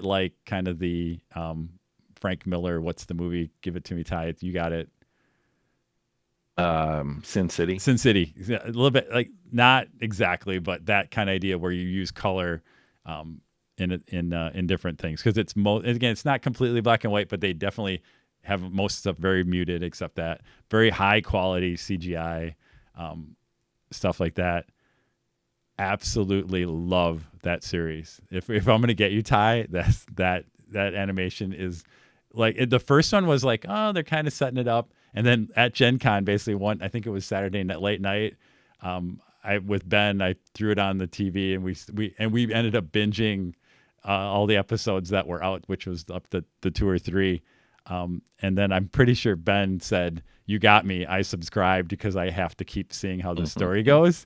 Speaker 2: like kind of the Frank Miller. What's the movie? Give it to me, Ty. You got it.
Speaker 1: Sin City.
Speaker 2: Sin City. Yeah, a little bit like, not exactly, but that kind of idea where you use color in different things, because again, it's not completely black and white, but they definitely have most stuff very muted, except that very high quality CGI stuff like that. Absolutely love that series. If I'm gonna get you, Ty, that animation is like, the first one was like, oh, they're kind of setting it up, and then at Gen Con, basically I think it was Saturday night, late night, with Ben, I threw it on the TV, and we ended up binging all the episodes that were out, which was up to the 2 or 3. And then I'm pretty sure Ben said, "You got me. I subscribed because I have to keep seeing how the story goes."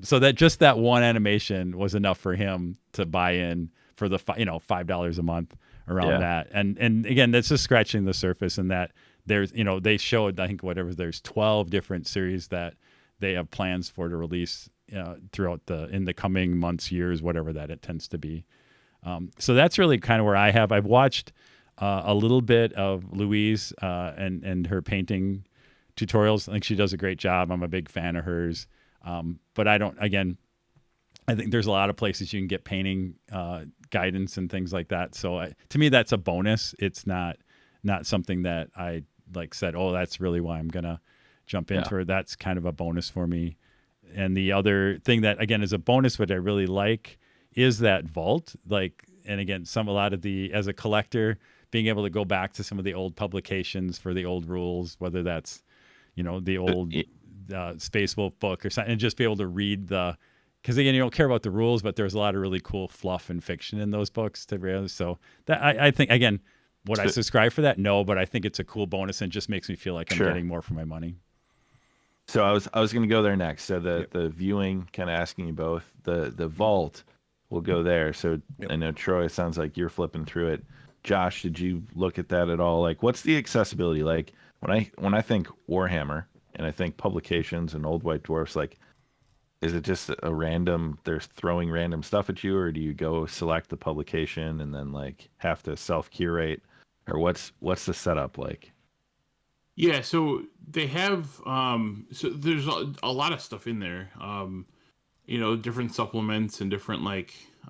Speaker 2: So that one animation was enough for him to buy in for the $5 a month around that. And again, that's just scratching the surface. And that there's they showed, I think, there's 12 different series that they have plans for to release throughout in the coming months, years, whatever that it tends to be. So that's really kind of where I've watched a little bit of Louise and her painting tutorials. I think she does a great job. I'm a big fan of hers. But I think there's a lot of places you can get painting guidance and things like that. So to me, that's a bonus. It's not something that I said, oh, that's really why I'm going to jump into her. That's kind of a bonus for me. And the other thing that, again, is a bonus, what I really like, is that vault. And again, a lot of as a collector, being able to go back to some of the old publications for the old rules, whether that's, the old Space Wolf book or something, and just be able to read because again, you don't care about the rules, but there's a lot of really cool fluff and fiction in those books to read. So that I think, again, would I subscribe for that? No, but I think it's a cool bonus and just makes me feel like I'm getting more for my money.
Speaker 1: So I was going to go there next. So the viewing, kind of asking you both, the vault, we'll go there. So I know, Troy, it sounds like you're flipping through it. Josh, did you look at that at all? Like, what's the accessibility? Like, when I think Warhammer and I think publications and Old White Dwarfs, like, is it just a random, they're throwing random stuff at you, or do you go select the publication and then have to self-curate, or what's the setup like?
Speaker 3: Yeah, so they have so there's a lot of stuff in there. Different supplements and different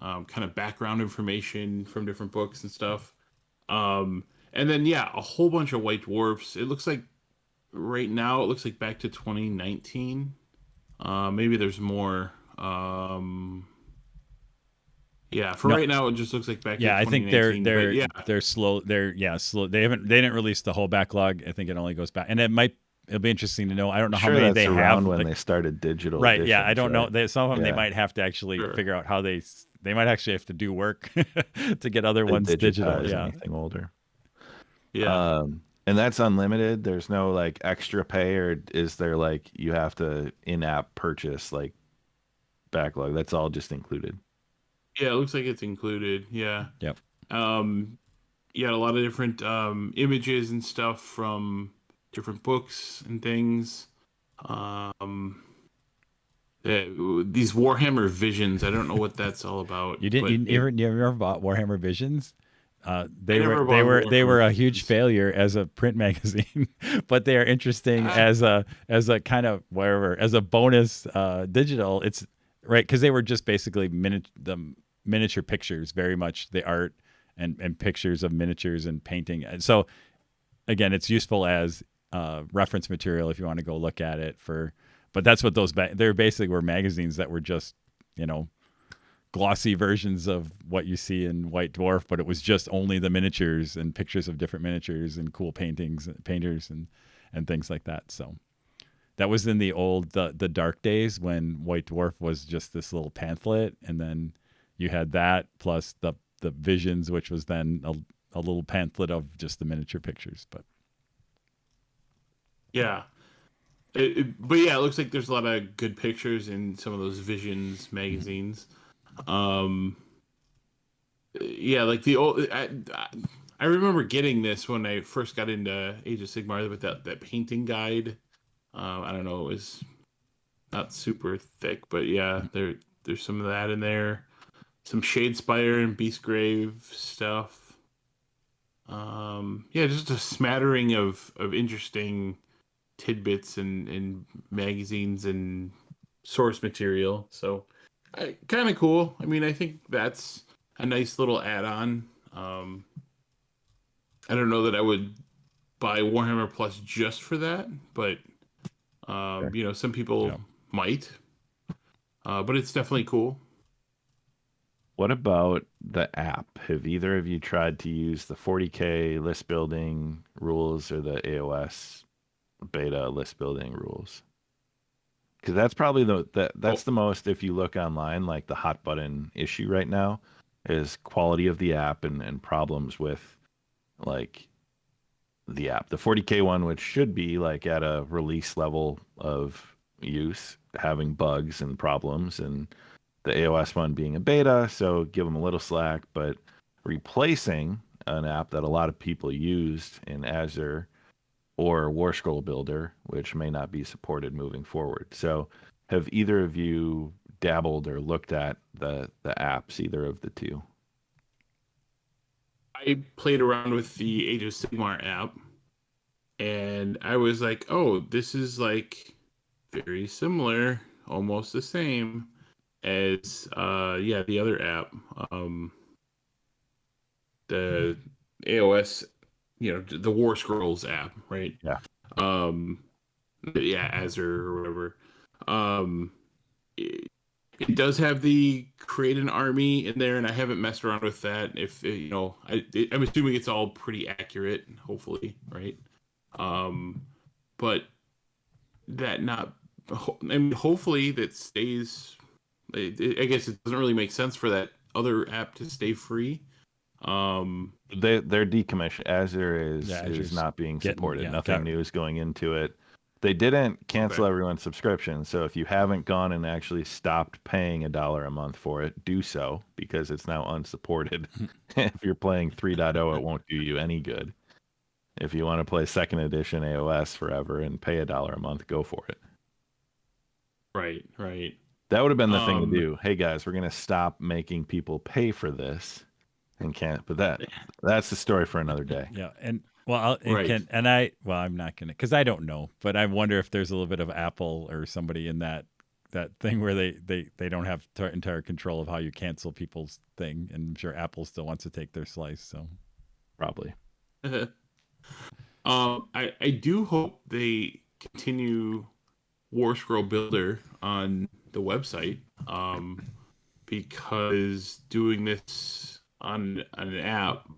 Speaker 3: kind of background information from different books and stuff. And then a whole bunch of White Dwarfs. It looks like right now it looks like back to 2019. Maybe there's more. Right now it just looks like back to 2019.
Speaker 2: I think they're slow. They're slow. They didn't release the whole backlog. I think it only goes back, and it'll be interesting to know. I don't know how many they have
Speaker 1: when they started digital.
Speaker 2: Right.
Speaker 1: Editions,
Speaker 2: yeah. I don't know. Some of them they might have to actually figure out how they might actually have to do work to get other ones digital. Yeah.
Speaker 1: Anything older.
Speaker 3: Yeah.
Speaker 1: And that's unlimited. There's no extra pay, or is there you have to in-app purchase backlog? That's all just included.
Speaker 3: Yeah, it looks like it's included. Yeah.
Speaker 2: Yep.
Speaker 3: A lot of different images and stuff from different books and things. These Warhammer Visions, I don't know what that's all about.
Speaker 2: You ever bought Warhammer Visions? They were a huge failure as a print magazine, but they are interesting as a kind of as a bonus digital. right, because they were just basically miniature pictures, very much the art and pictures of miniatures and painting. And so again, it's useful as reference material if you want to go look at it for. But that's what they basically were magazines that were just, glossy versions of what you see in White Dwarf, but it was just only the miniatures and pictures of different miniatures and cool painters and things like that. So that was in the old the dark days when White Dwarf was just this little pamphlet, and then you had that plus the Visions, which was then a little pamphlet of just the miniature pictures. But
Speaker 3: Yeah. But yeah, it looks like there's a lot of good pictures in some of those Visions magazines. Yeah, like the old. I remember getting this when I first got into Age of Sigmar with that painting guide. I don't know, it was not super thick, but yeah, there's some of that in there. Some Shadespire and Beastgrave stuff. Yeah, just a smattering of interesting tidbits and magazines and source material. So, kind of cool. I mean, I think that's a nice little add-on. I don't know that I would buy Warhammer Plus just for that, but some people might. But it's definitely cool.
Speaker 1: What about the app? Have either of you tried to use the 40K list building rules or the AOS beta list building rules? Because that's probably that's the most, if you look online, like the hot button issue right now is quality of the app and problems with like the app. The 40K one, which should be like at a release level of use, having bugs and problems, and the AOS one being a beta, so give them a little slack, but replacing an app that a lot of people used in Azure or War Scroll Builder, which may not be supported moving forward. So have either of you dabbled or looked at the apps, either of the two?
Speaker 3: I played around with the Age of Sigmar app, and I was like, oh, this is like very similar, almost the same as the other app, the AOS, the War Scrolls app, right?
Speaker 1: Yeah.
Speaker 3: Azure or whatever. It does have the create an army in there, and I haven't messed around with that. If I'm assuming it's all pretty accurate, hopefully, right? But that not, I mean, hopefully that stays. I guess it doesn't really make sense for that other app to stay free.
Speaker 1: They're decommissioned. Azure is
Speaker 2: Azure's
Speaker 1: not being supported. Nothing new is going into it. They didn't cancel everyone's subscription, so if you haven't gone and actually stopped paying $1 a month for it, do so, because it's now unsupported. If you're playing 3.0, it won't do you any good. If you want to play second edition AOS forever and pay $1 a month, go for it.
Speaker 3: Right.
Speaker 1: That would have been the thing to do. Hey guys, we're gonna stop making people pay for this, and can't. But that's the story for another day.
Speaker 2: Yeah, and well, I'm not gonna, because I don't know, but I wonder if there's a little bit of Apple or somebody in that thing where they don't have entire control of how you cancel people's thing, and I'm sure Apple still wants to take their slice. So
Speaker 1: probably.
Speaker 3: I do hope they continue War Scroll Builder on the website, because doing this on an app,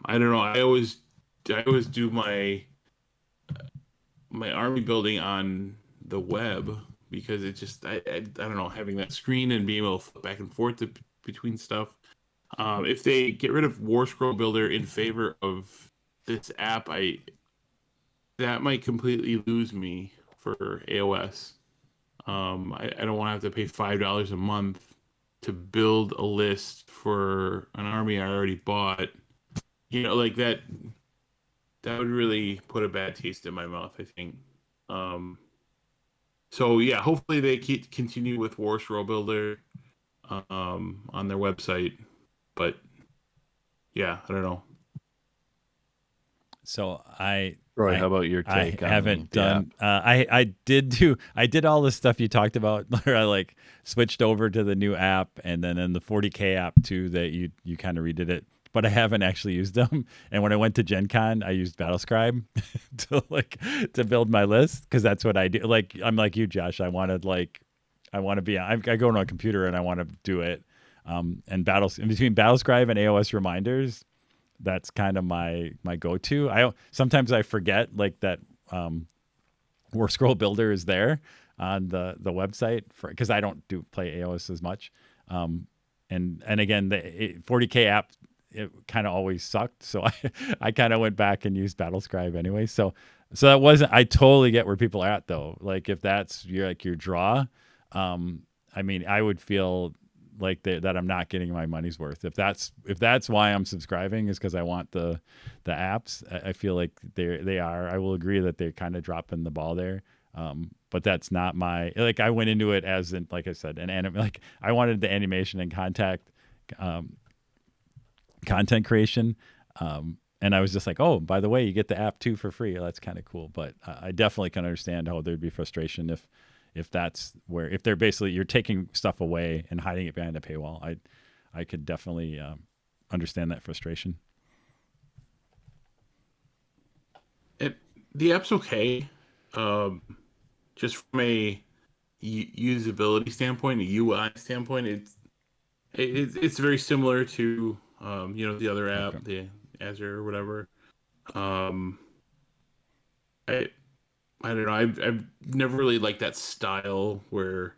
Speaker 3: I don't know. I always do my army building on the web, because it just I don't know, having that screen and being able to flip back and forth between stuff. If they get rid of War Scroll Builder in favor of this app, that might completely lose me for AOS. I don't want to have to pay $5 a month to build a list for an army I already bought. Like that would really put a bad taste in my mouth, I think. So yeah, hopefully they continue with War Scroll Builder on their website. But yeah, I don't know.
Speaker 2: So I
Speaker 1: Troy, how about your
Speaker 2: I
Speaker 1: take on
Speaker 2: haven't
Speaker 1: the app?
Speaker 2: done. I did all the stuff you talked about. Where I like switched over to the new app, and then in the 40K app too. That you kind of redid it, but I haven't actually used them. And when I went to Gen Con, I used Battlescribe to build my list because that's what I do. Like I'm like you, Josh. I want to be. I go on a computer and I want to do it. And in between Battlescribe and AOS reminders, that's kind of my go-to. I sometimes I forget like that War Scroll Builder is there on the website because I don't play AOS as much. And again, the 40K app, it kind of always sucked, so I kind of went back and used Battlescribe anyway. So that wasn't. I totally get where people are at though. Like if that's your draw, I mean, I would feel like that I'm not getting my money's worth. If that's why I'm subscribing is because I want the apps. I feel like they are. I will agree that they're kind of dropping the ball there. But that's not my like. I went into it as in, like I said, like I wanted the animation and content creation. And I was just like, oh, by the way, you get the app too for free. That's kind of cool. But I definitely can understand how there'd be frustration if that's where if they're basically you're taking stuff away and hiding it behind a paywall. I could definitely understand that frustration.
Speaker 3: The app's okay. Just from a usability standpoint, a UI standpoint, it's very similar to the other app, the Azure or whatever. I don't know. I've never really liked that style where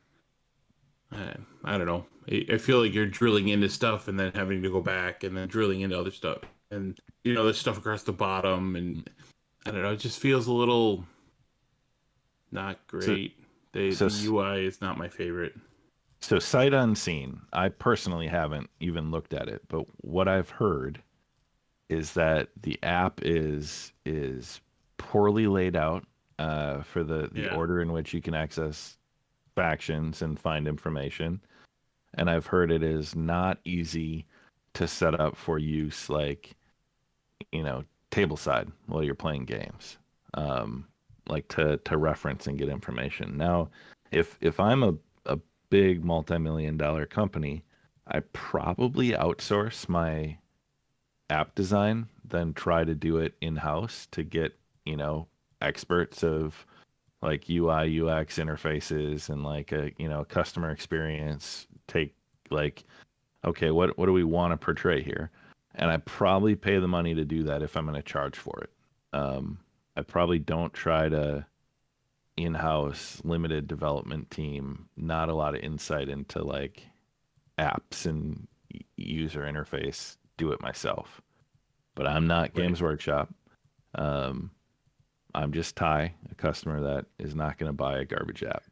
Speaker 3: I don't know. I feel like you're drilling into stuff and then having to go back and then drilling into other stuff and there's stuff across the bottom and I don't know. It just feels a little not great. The UI is not my favorite.
Speaker 1: So sight unseen, I personally haven't even looked at it, but what I've heard is that the app is poorly laid out for the order in which you can access factions and find information. And I've heard it is not easy to set up for use like, tableside while you're playing games. Like to reference and get information. Now, if I'm a big multi-million-dollar company, I probably outsource my app design, then try to do it in-house to get, experts of like UI, UX interfaces and like a, customer experience take like, okay, what do we want to portray here? And I probably pay the money to do that if I'm going to charge for it. I probably don't try to in-house limited development team, not a lot of insight into like apps and user interface, do it myself. But I'm not Games Workshop. I'm just Ty, a customer that is not going to buy a garbage app.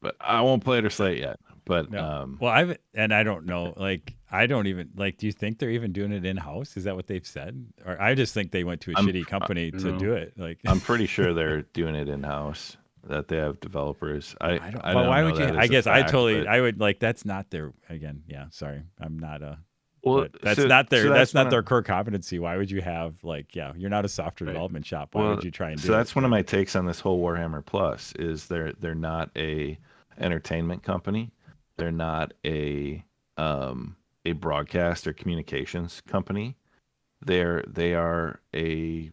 Speaker 1: But I won't play it or slay it yet. But
Speaker 2: no. Well, I don't know. Like, I don't even like. Do you think they're even doing it in house? Is that what they've said? Or I just think they went to a shitty company to do it. Like,
Speaker 1: I'm pretty sure they're doing it in house. That they have developers. I don't.
Speaker 2: Well, why would you? I guess
Speaker 1: fact,
Speaker 2: I would like. That's not their. Again, yeah. Sorry, I'm not a.
Speaker 1: Well,
Speaker 2: that's not their. That's not their core competency. Why would you have like? Yeah, you're not a software development shop. Why would you try and do?
Speaker 1: So that's one of my takes on this whole Warhammer Plus. Is they're not a entertainment company. They're not a broadcast or communications company. They are a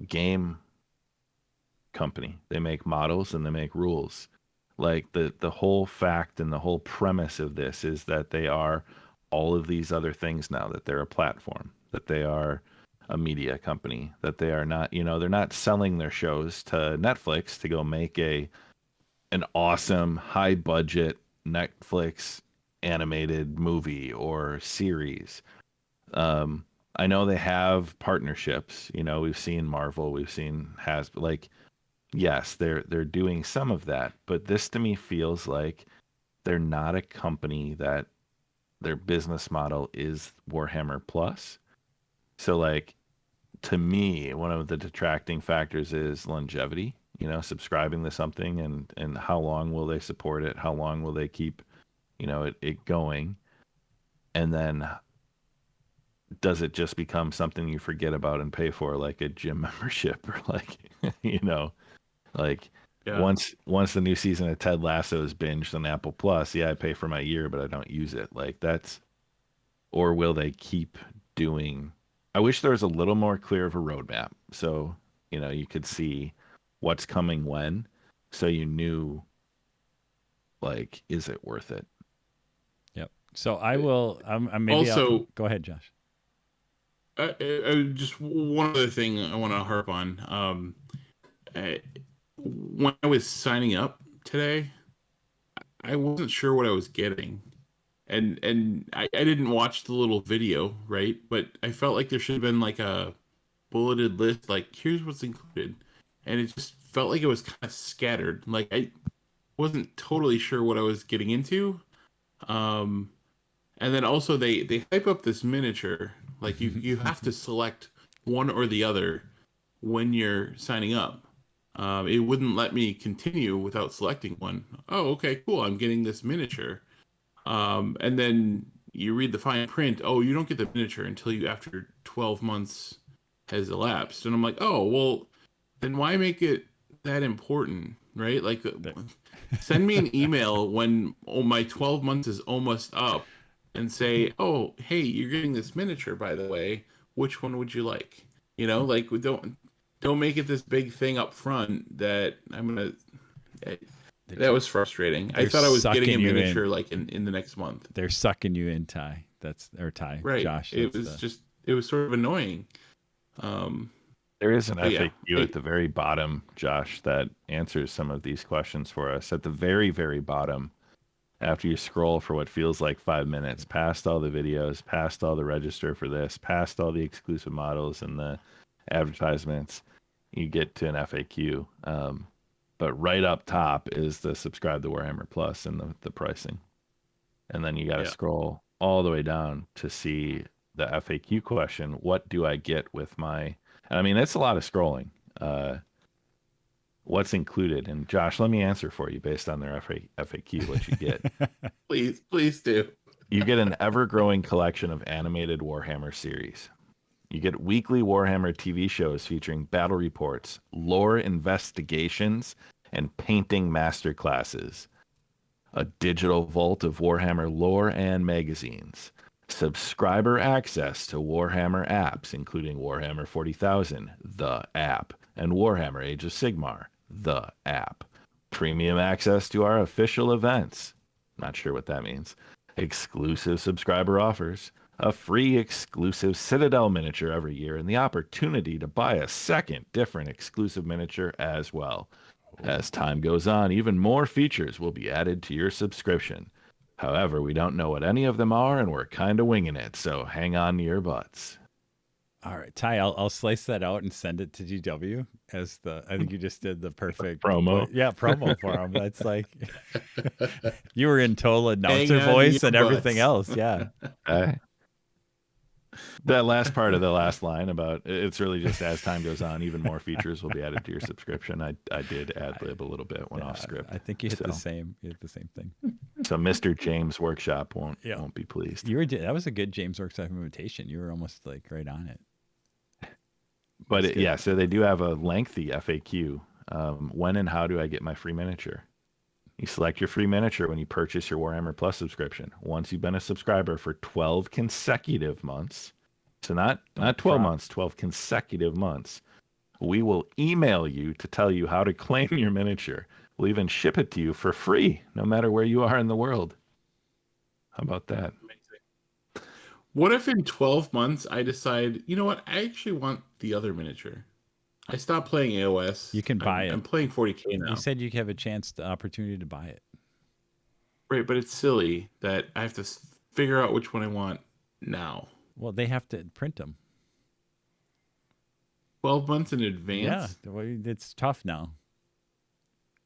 Speaker 1: game company. They make models and they make rules. Like the whole fact and the whole premise of this is that they are all of these other things now, that they're a platform, that they are a media company, that they are not, they're not selling their shows to Netflix to go make an awesome high budget Netflix animated movie or series. I know they have partnerships. We've seen Marvel, we've seen like, yes, they're doing some of that, but this to me feels like they're not a company that their business model is Warhammer Plus. So like, to me, one of the detracting factors is longevity, subscribing to something and how long will they support it? How long will they keep, it going? And then does it just become something you forget about and pay for, like a gym membership, or like, you know, like
Speaker 3: Yeah.
Speaker 1: once the new season of Ted Lasso is binged on Apple Plus, yeah, I pay for my year, but I don't use it. Like that's, or will they keep doing? I wish there was a little more clear of a roadmap, so you know you could see what's coming when, so you knew like, is it worth it?
Speaker 2: Yep. So I will. Maybe I'll
Speaker 3: Also,
Speaker 2: go ahead, Josh.
Speaker 3: just one other thing I want to harp on. I, when I was signing up today, I wasn't sure what I was getting, and I didn't watch the little video, right? But I felt like there should have been like a bulleted list, like here's what's included, and it just felt like it was kind of scattered. Like I wasn't totally sure what I was getting into. Um, and then also they hype up this miniature, like you have to select one or the other when you're signing up. It wouldn't let me continue without selecting one. Oh, okay, cool. I'm getting this miniature. And then you read the fine print. Oh, you don't get the miniature until you after 12 months has elapsed. And I'm like, oh, well, then why make it that important, right? Like, send me an email when my 12 months is almost up, and say, oh, hey, you're getting this miniature, by the way. Which one would you like? You know, like don't make it this big thing up front that I'm gonna. That was frustrating. I
Speaker 2: They're
Speaker 3: thought I was getting a
Speaker 2: sucking you in.
Speaker 3: miniature like in the next month.
Speaker 2: They're sucking you in, Ty.
Speaker 3: Right.
Speaker 2: Josh.
Speaker 3: It was just it was sort of annoying. Um,
Speaker 1: There is an
Speaker 3: but yeah,
Speaker 1: FAQ at the very bottom, Josh, that answers some of these questions for us. At the very, very bottom, after you scroll for what feels like 5 minutes, past all the videos, past all the register for this, past all the exclusive models and the advertisements, you get to an FAQ. But right up top is the subscribe to Warhammer Plus and the pricing. And then you got to
Speaker 3: Yeah.
Speaker 1: scroll all the way down to see the FAQ question. What do I get with my, and I mean, that's a lot of scrolling. What's included? And Josh, let me answer for you based on their FAQ, what you get.
Speaker 3: please do.
Speaker 1: You get an ever-growing collection of animated Warhammer series. You get weekly Warhammer TV shows featuring battle reports, lore investigations, and painting masterclasses. A digital vault of Warhammer lore and magazines. Subscriber access to Warhammer apps, including Warhammer 40,000, the app, and Warhammer Age of Sigmar, the app. Premium access to our official events. Not sure what that means. Exclusive subscriber offers. A free exclusive Citadel miniature every year, and the opportunity to buy a second different exclusive miniature as well. As time goes on, even more features will be added to your subscription. However, we don't know what any of them are, and we're kind of winging it, so hang on to your butts.
Speaker 2: All right, Ty, I'll slice that out and send it to GW as I think you just did the perfect
Speaker 1: Promo.
Speaker 2: Yeah, promo for him. That's like, you were in total announcer
Speaker 3: Hang on to
Speaker 2: voice
Speaker 3: your
Speaker 2: and everything
Speaker 3: butts.
Speaker 2: else. Yeah.
Speaker 1: That last part of the last line about it's really just as time goes on, even more features will be added to your subscription. I did ad lib a little bit, went off script.
Speaker 2: I think you hit the same thing.
Speaker 1: So Mr. James Workshop won't
Speaker 2: Yeah.
Speaker 1: be pleased.
Speaker 2: That was a good James Workshop invitation. You were almost like right on it.
Speaker 1: But yeah, so they do have a lengthy FAQ. When and how do I get my free miniature? You select your free miniature when you purchase your Warhammer Plus subscription. Once you've been a subscriber for 12 consecutive months, so not 12 months, 12 consecutive months, we will email you to tell you how to claim your miniature. We'll even ship it to you for free, no matter where you are in the world. How about that?
Speaker 3: What if in 12 months I decide, you know what, I actually want the other miniature? I stopped playing AOS.
Speaker 2: You can buy it.
Speaker 3: I'm playing 40K now.
Speaker 2: You said you have the opportunity to buy it.
Speaker 3: Right, but it's silly that I have to figure out which one I want now.
Speaker 2: Well, they have to print them.
Speaker 3: 12 months in advance?
Speaker 2: Yeah, it's tough now.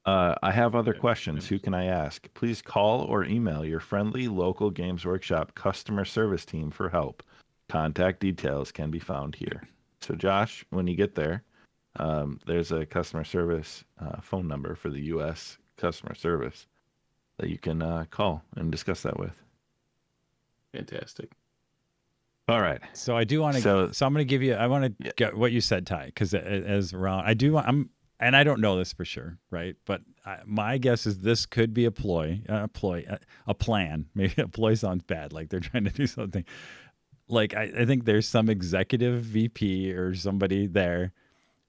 Speaker 1: I have other questions. Who can I ask? Please call or email your friendly local Games Workshop customer service team for help. Contact details can be found here. So, Josh, when you get there, there's a customer service phone number for the U.S. customer service that you can call and discuss that with.
Speaker 3: Fantastic.
Speaker 1: All right.
Speaker 2: So I do want to.
Speaker 1: So
Speaker 2: So I'm going to give you. I want to
Speaker 1: yeah.
Speaker 2: get what you said, Ty, because as around, I do. And I don't know this for sure, right? But my guess is this could be a a plan. Maybe a ploy sounds bad, like they're trying to do something. Like I think there's some executive VP or somebody there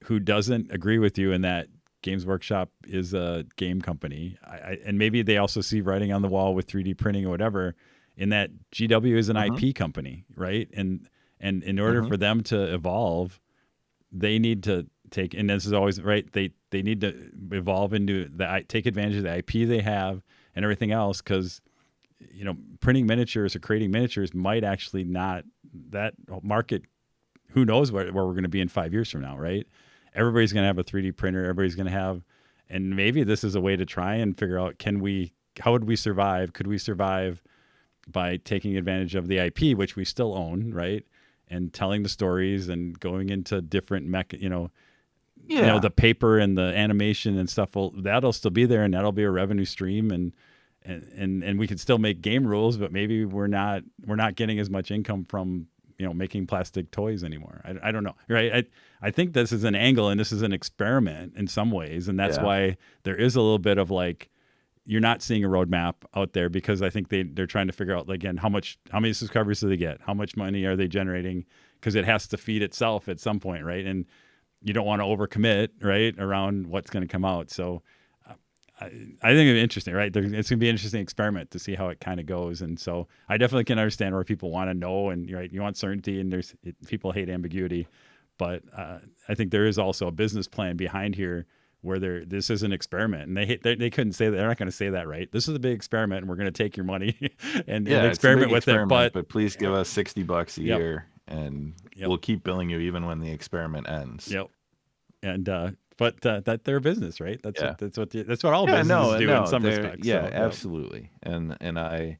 Speaker 2: who doesn't agree with you in that Games Workshop is a game company. And maybe they also see writing on the wall with 3D printing or whatever, in that GW is an
Speaker 1: Mm-hmm.
Speaker 2: IP company, right? And in order
Speaker 1: Mm-hmm.
Speaker 2: for them to evolve, they need to take, and this is always right, they need to evolve into take advantage of the IP they have and everything else, because printing miniatures or creating miniatures might actually not, that market, who knows where we're going to be in 5 years from now, right? Everybody's going to have a 3D printer, everybody's going to have, and maybe this is a way to try and figure out, how would we survive? Could we survive by taking advantage of the IP, which we still own, right? And telling the stories and going into different
Speaker 1: Yeah.
Speaker 2: the paper and the animation and stuff, that'll still be there, and that'll be a revenue stream, and we can still make game rules, but maybe we're not getting as much income from making plastic toys anymore. I don't know, right? I think this is an angle, and this is an experiment in some ways, and that's
Speaker 1: Yeah.
Speaker 2: why there is a little bit of like, you're not seeing a roadmap out there, because I think they're trying to figure out, again, how many subscribers do they get? How much money are they generating? Because it has to feed itself at some point, right? And you don't want to overcommit, right, around what's going to come out. So I think it's interesting, right? It's going to be an interesting experiment to see how it kind of goes. And so I definitely can understand where people want to know, and right, you want certainty, and people hate ambiguity. But I think there is also a business plan behind here, where this is an experiment, and they couldn't say that. They're not going to say that, right? This is a big experiment, and we're going to take your money and
Speaker 1: Yeah, it's a
Speaker 2: experiment
Speaker 1: big
Speaker 2: with
Speaker 1: experiment,
Speaker 2: it.
Speaker 1: but please give us $60 a
Speaker 2: Yep.
Speaker 1: year, and
Speaker 2: Yep.
Speaker 1: we'll keep billing you even when the experiment ends.
Speaker 2: Yep. And but that they're a business, right? That's
Speaker 1: Yeah.
Speaker 2: that's what all businesses do in some respects.
Speaker 1: Yeah,
Speaker 2: So, yep.
Speaker 1: absolutely. And I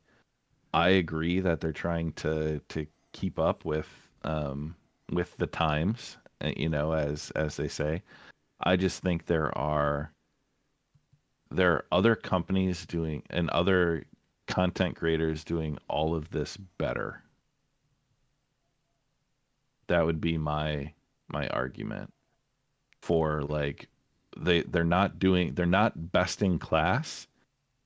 Speaker 1: agree that they're trying to keep up with the times, as they say. I just think there are other companies doing, and other content creators doing all of this better. That would be my argument for, like, they're not best in class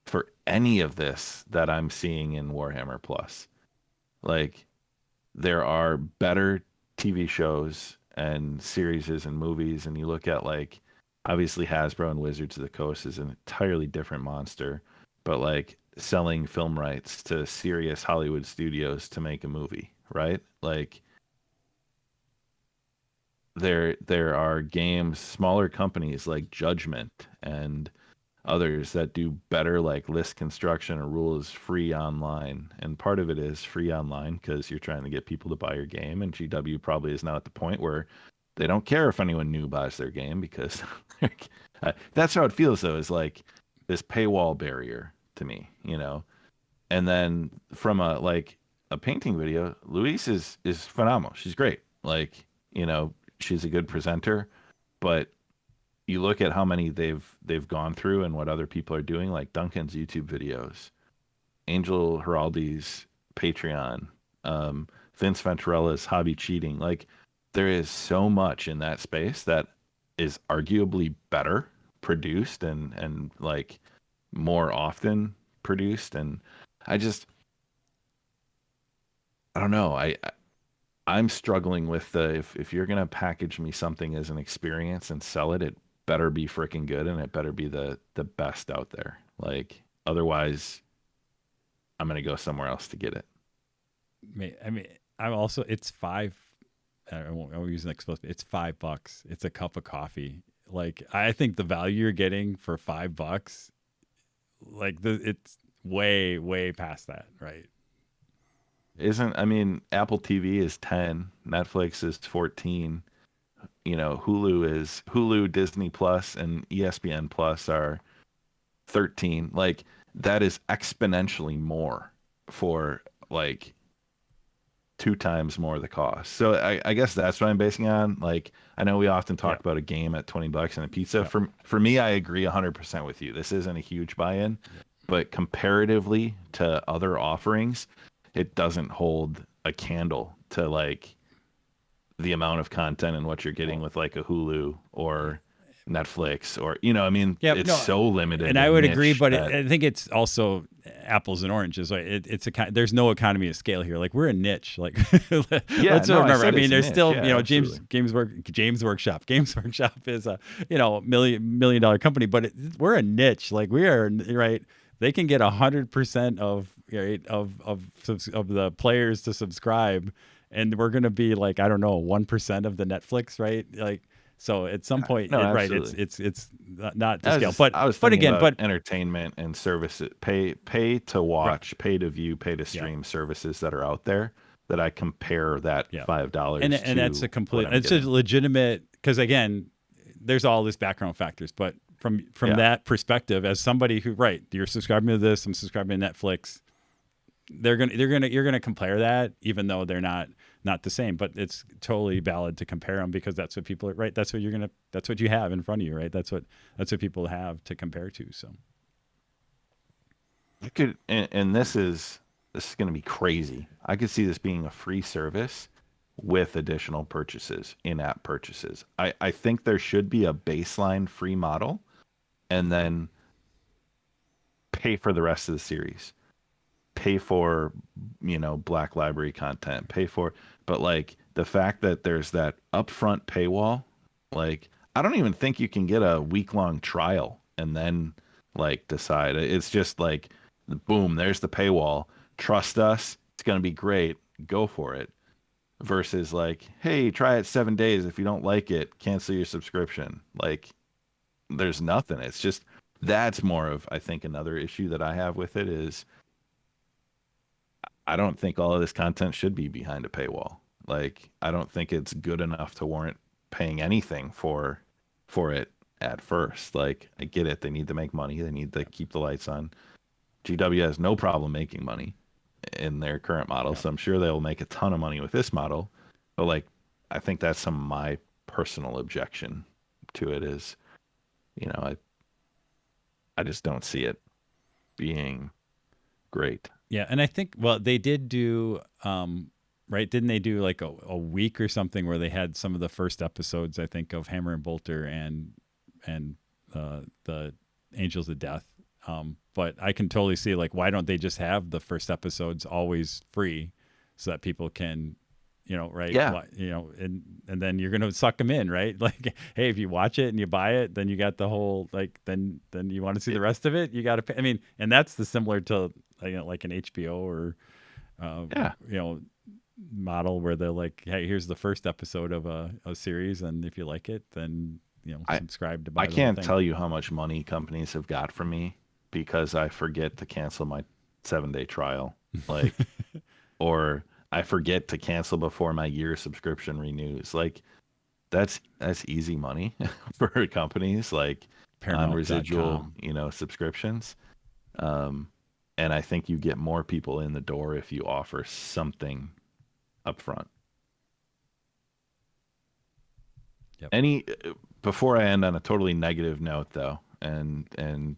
Speaker 1: for any of this that I'm seeing in Warhammer Plus. Like, there are better TV shows and series and movies, and you look at, like, obviously Hasbro and Wizards of the Coast is an entirely different monster, but like selling film rights to serious Hollywood studios to make a movie, right? Like, there are games, smaller companies like Judgment and others that do better, like list construction or rules free online. And part of it is free online because you're trying to get people to buy your game, and GW probably is now at the point where they don't care if anyone new buys their game, because that's how it feels, though, is like this paywall barrier to me, And then from a painting video, Louise is phenomenal. She's great. Like, she's a good presenter, but you look at how many they've gone through and what other people are doing, like Duncan's YouTube videos, Angel Heraldi's Patreon, Vince Venturella's Hobby Cheating. Like, there is so much in that space that is arguably better produced and like more often produced. And I don't know. I'm struggling with if you're gonna package me something as an experience and sell it better be freaking good, and it better be the best out there. Like, otherwise, I'm gonna go somewhere else to get it.
Speaker 2: I mean, I'm also, it's five. I won't use an explosive. It's $5. It's a cup of coffee. Like, I think the value you're getting for $5, like it's way, way past that, right?
Speaker 1: I mean, Apple TV is 10, Netflix is 14. Hulu, Disney Plus, and ESPN Plus are 13. Like, that is exponentially more for, like, 2 times more the cost. So I guess that's what I'm basing on. Like, I know we often talk about a game at $20 and a pizza.
Speaker 2: Yeah.
Speaker 1: For me, I agree 100% with you. This isn't a huge buy-in, but comparatively to other offerings, it doesn't hold a candle to like the amount of content and what you're getting with like a Hulu or Netflix or I mean,
Speaker 2: Yeah,
Speaker 1: it's
Speaker 2: no,
Speaker 1: so limited.
Speaker 2: and I would agree,
Speaker 1: niche
Speaker 2: but
Speaker 1: that,
Speaker 2: I think it's also apples and oranges. Like there's no economy of scale here. Like we're a niche. Like let's
Speaker 1: no,
Speaker 2: remember. I
Speaker 1: said
Speaker 2: mean,
Speaker 1: it's a
Speaker 2: there's
Speaker 1: niche.
Speaker 2: still
Speaker 1: Yeah,
Speaker 2: James Workshop. Games Workshop is a million dollar company, but we're a niche. Like we are right. They can get 100% of the players to subscribe, and we're gonna be like, I don't know, 1% of the Netflix, right? Like. So at some point,
Speaker 1: no,
Speaker 2: right?
Speaker 1: absolutely.
Speaker 2: It's not to scale, but
Speaker 1: I was
Speaker 2: but
Speaker 1: thinking
Speaker 2: again,
Speaker 1: about
Speaker 2: but
Speaker 1: entertainment and services, pay to watch, pay to view, pay to stream services that are out there that I compare that $5
Speaker 2: and
Speaker 1: to
Speaker 2: that's a complete,
Speaker 1: what I'm
Speaker 2: it's a
Speaker 1: getting.
Speaker 2: legitimate, because again, there's all this background factors, but from that perspective, as somebody who you're subscribing to this, I'm subscribing to Netflix. You're gonna compare that, even though they're not the same, but it's totally valid to compare them because that's what people are, that's what you have in front of you, right? That's what people have to compare to. So
Speaker 1: I could, and this is going to be crazy. I could see this being a free service with additional purchases, in-app purchases. I think there should be a baseline free model and then pay for the rest of the series. Pay for, Black Library content, but like the fact that there's that upfront paywall, like I don't even think you can get a week-long trial and then like decide. It's just like, boom, there's the paywall. Trust us, it's going to be great. Go for it. Versus like, hey, try it 7 days. If you don't like it, cancel your subscription. Like, there's nothing. It's just, that's more of, I think, another issue that I have with it is I don't think all of this content should be behind a paywall. Like, I don't think it's good enough to warrant paying anything for it at first. Like, I get it. They need to make money. They need to keep the lights on. GW has no problem making money in their current model, so I'm sure they'll make a ton of money with this model. But like, I think that's some of my personal objection to it is, I just don't see it being great.
Speaker 2: yeah, and I think, well, they did do right, didn't they do like a week or something where they had some of the first episodes, I think, of Hammer and Bolter and the Angels of Death. But I can totally see, like, why don't they just have the first episodes always free so that people can, right?
Speaker 1: Yeah.
Speaker 2: And then you're going to suck them in, right? Like, hey, if you watch it and you buy it, then you got the whole, like, then you want to see the rest of it, you got to pay. I mean, and that's the similar to like an HBO or, model where they're like, hey, here's the first episode of a series. And if you like it, then, subscribe to buy
Speaker 1: I
Speaker 2: the whole
Speaker 1: can't
Speaker 2: thing.
Speaker 1: tell you how much money companies have got from me because I forget to cancel my 7-day trial, like, or I forget to cancel before my year subscription renews. Like, that's easy money for companies, like on residual, subscriptions. And I think you get more people in the door if you offer something upfront.
Speaker 2: Yep.
Speaker 1: Before I end on a totally negative note, though, and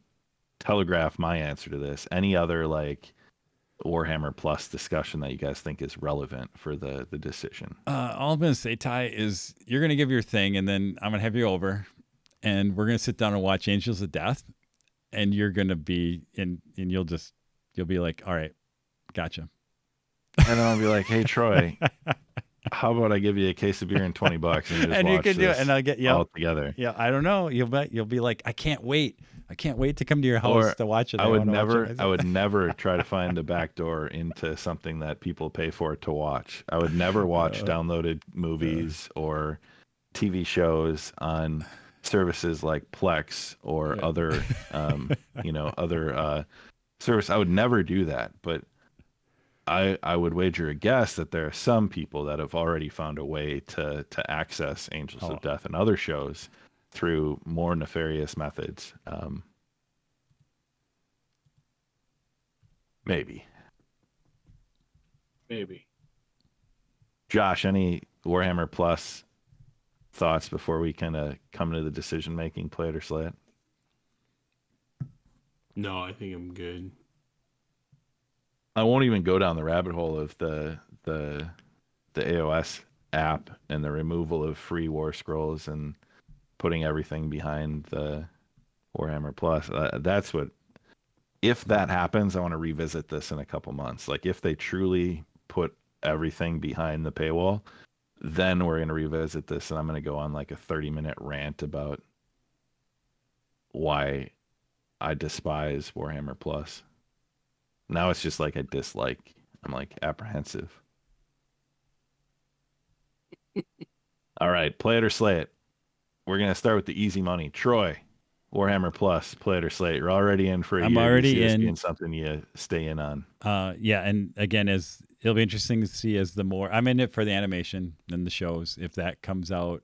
Speaker 1: telegraph my answer to this, any other like Warhammer Plus discussion that you guys think is relevant for the decision?
Speaker 2: All I'm going to say, Ty, is you're going to give your thing, and then I'm going to have you over, and we're going to sit down and watch Angels of Death, and you're going to be and you'll be like, all right, gotcha.
Speaker 1: And then I'll be like, hey, Troy, how about I give you a case of beer and $20 and you just
Speaker 2: and
Speaker 1: watch
Speaker 2: you can do it, and I'll get
Speaker 1: all together.
Speaker 2: Yeah, I don't know. You'll be like, I can't wait to come to your house to watch it.
Speaker 1: I would never try to find a back door into something that people pay for to watch. I would never watch downloaded movies or TV shows on services like Plex or other, other service. I would never do that, but I would wager a guess that there are some people that have already found a way to access Angels of Death and other shows through more nefarious methods. Maybe. Josh, any Warhammer Plus thoughts before we kind of come to the decision making, play it or slay it?
Speaker 3: No, I think I'm good.
Speaker 1: I won't even go down the rabbit hole of the the AOS app and the removal of free War Scrolls and putting everything behind the Warhammer Plus. That's what. If that happens, I want to revisit this in a couple months. Like if they truly put everything behind the paywall, then we're going to revisit this, and I'm going to go on like a 30-minute rant about why I despise Warhammer Plus. Now it's just like I dislike. I'm like apprehensive. All right, play it or slay it. We're going to start with the easy money. Troy, Warhammer Plus, play it or slay it. You're already in for a
Speaker 2: I'm
Speaker 1: year.
Speaker 2: already
Speaker 1: you see
Speaker 2: in.
Speaker 1: Being something you stay in on.
Speaker 2: Yeah, and again, as it'll be interesting to see as the more I'm in it for the animation and the shows. If that comes out,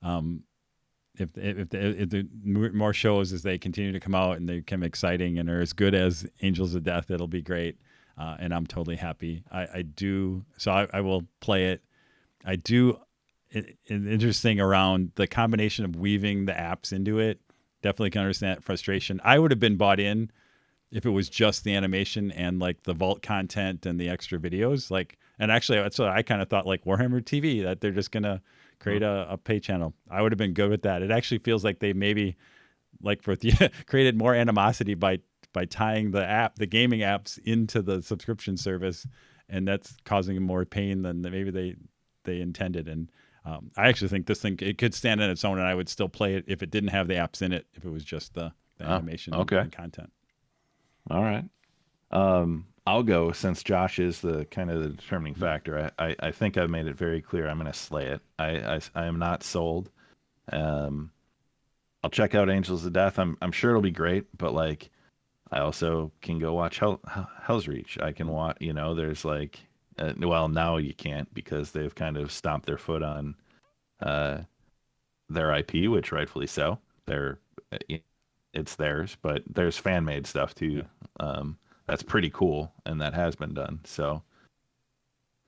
Speaker 2: if the more shows as they continue to come out and they become exciting and are as good as Angels of Death, it'll be great. And I'm totally happy. I do. So I will play it. I do. Interesting around the combination of weaving the apps into it. Definitely can understand that frustration. I would have been bought in if it was just the animation and like the vault content and the extra videos. Like, and actually that's what I kind of thought, like Warhammer TV, that they're just gonna create a pay channel. I would have been good with that. It actually feels like they maybe like for created more animosity by tying the gaming apps into the subscription service, and that's causing more pain than maybe they intended. And I actually think this thing, it could stand on its own, and I would still play it if it didn't have the apps in it, if it was just the animation and content.
Speaker 1: All right. I'll go since Josh is the kind of the determining factor. I think I've made it very clear I'm going to slay it. I am not sold. I'll check out Angels of Death. I'm sure it'll be great, but like I also can go watch Hell's Reach. I can watch, there's like well, now you can't because they've kind of stomped their foot on their IP, which rightfully so. It's theirs, but there's fan made stuff too.
Speaker 2: Yeah.
Speaker 1: That's pretty cool, and that has been done. So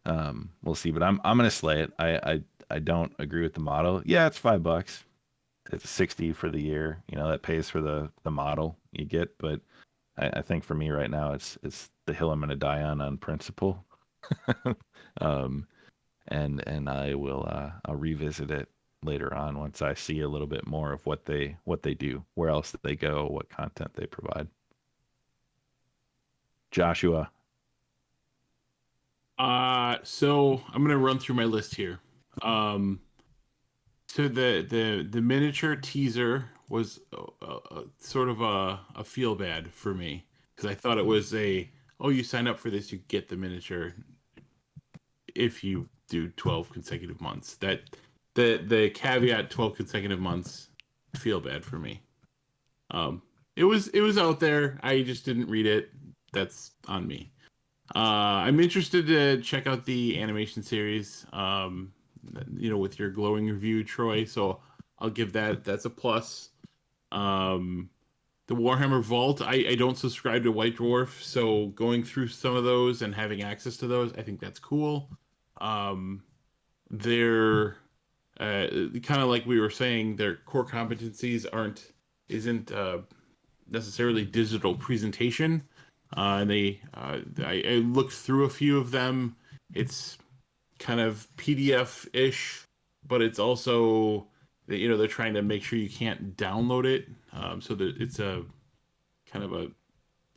Speaker 1: we'll see. But I'm gonna slay it. I don't agree with the model. Yeah, it's $5. It's 60 for the year. That pays for the model you get. But I think for me right now, it's the hill I'm gonna die on principle. And I will I'll revisit it later on once I see a little bit more of what they do, where else they go, what content they provide. Joshua.
Speaker 3: So I'm gonna run through my list here. So the miniature teaser was sort of a feel bad for me because I thought it was you sign up for this, you get the miniature if you do 12 consecutive months. That the caveat 12 consecutive months feel bad for me. It was out there. I just didn't read it. That's on me. I'm interested to check out the animation series. With your glowing review, Troy. So I'll give that's a plus. The Warhammer Vault, I don't subscribe to White Dwarf, so going through some of those and having access to those, I think that's cool. They're kind of like we were saying, their core competencies isn't necessarily digital presentation. And I looked through a few of them. It's kind of PDF-ish, but it's also they're trying to make sure you can't download it, so that it's a kind of a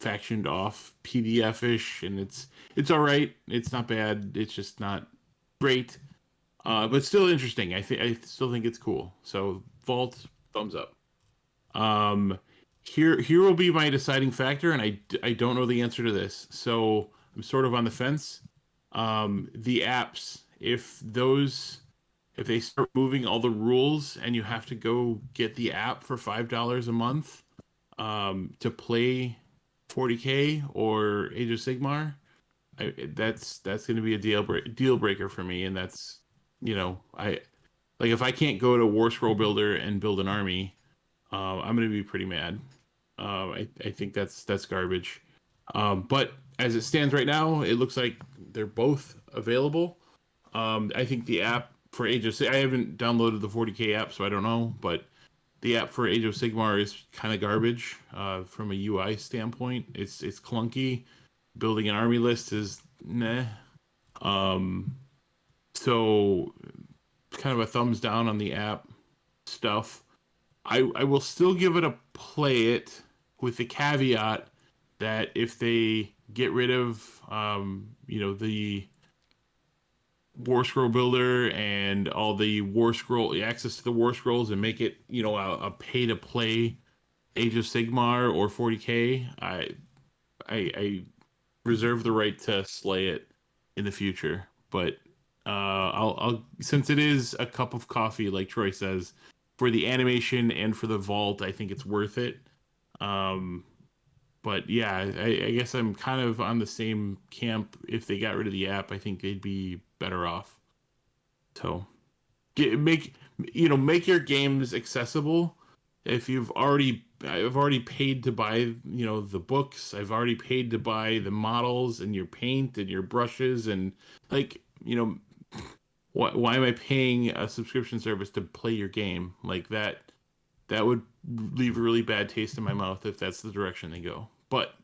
Speaker 3: factioned off PDF-ish, and it's all right. It's not bad. It's just not great, but still interesting. I still think it's cool. So Vault, thumbs up. Here will be my deciding factor, and I don't know the answer to this, so I'm sort of on the fence. The apps, if they start moving all the rules and you have to go get the app for $5 a month to play 40K or Age of Sigmar, that's going to be a deal breaker for me. And that's if I can't go to War Scroll Builder and build an army, I'm going to be pretty mad. I think that's garbage. But as it stands right now, it looks like they're both available. I think the app for Age of Sigmar, I haven't downloaded the 40K app, so I don't know, but the app for Age of Sigmar is kind of garbage from a UI standpoint. It's clunky. Building an army list is meh. So kind of a thumbs down on the app stuff. I will still give it a play it with the caveat that if they get rid of the War Scroll Builder and all the War Scroll access to the War Scrolls and make it a pay to play Age of Sigmar or 40k, I reserve the right to slay it in the future. But I'll since it is a cup of coffee, like Troy says, for the animation and for the vault, I think it's worth it. But yeah, I guess I'm kind of on the same camp. If they got rid of the app, I think they'd be better off. So make your games accessible. If I've already paid to buy the books. I've already paid to buy the models and your paint and your brushes and why am I paying a subscription service to play your game like that? That would leave a really bad taste in my mouth if that's the direction they go. But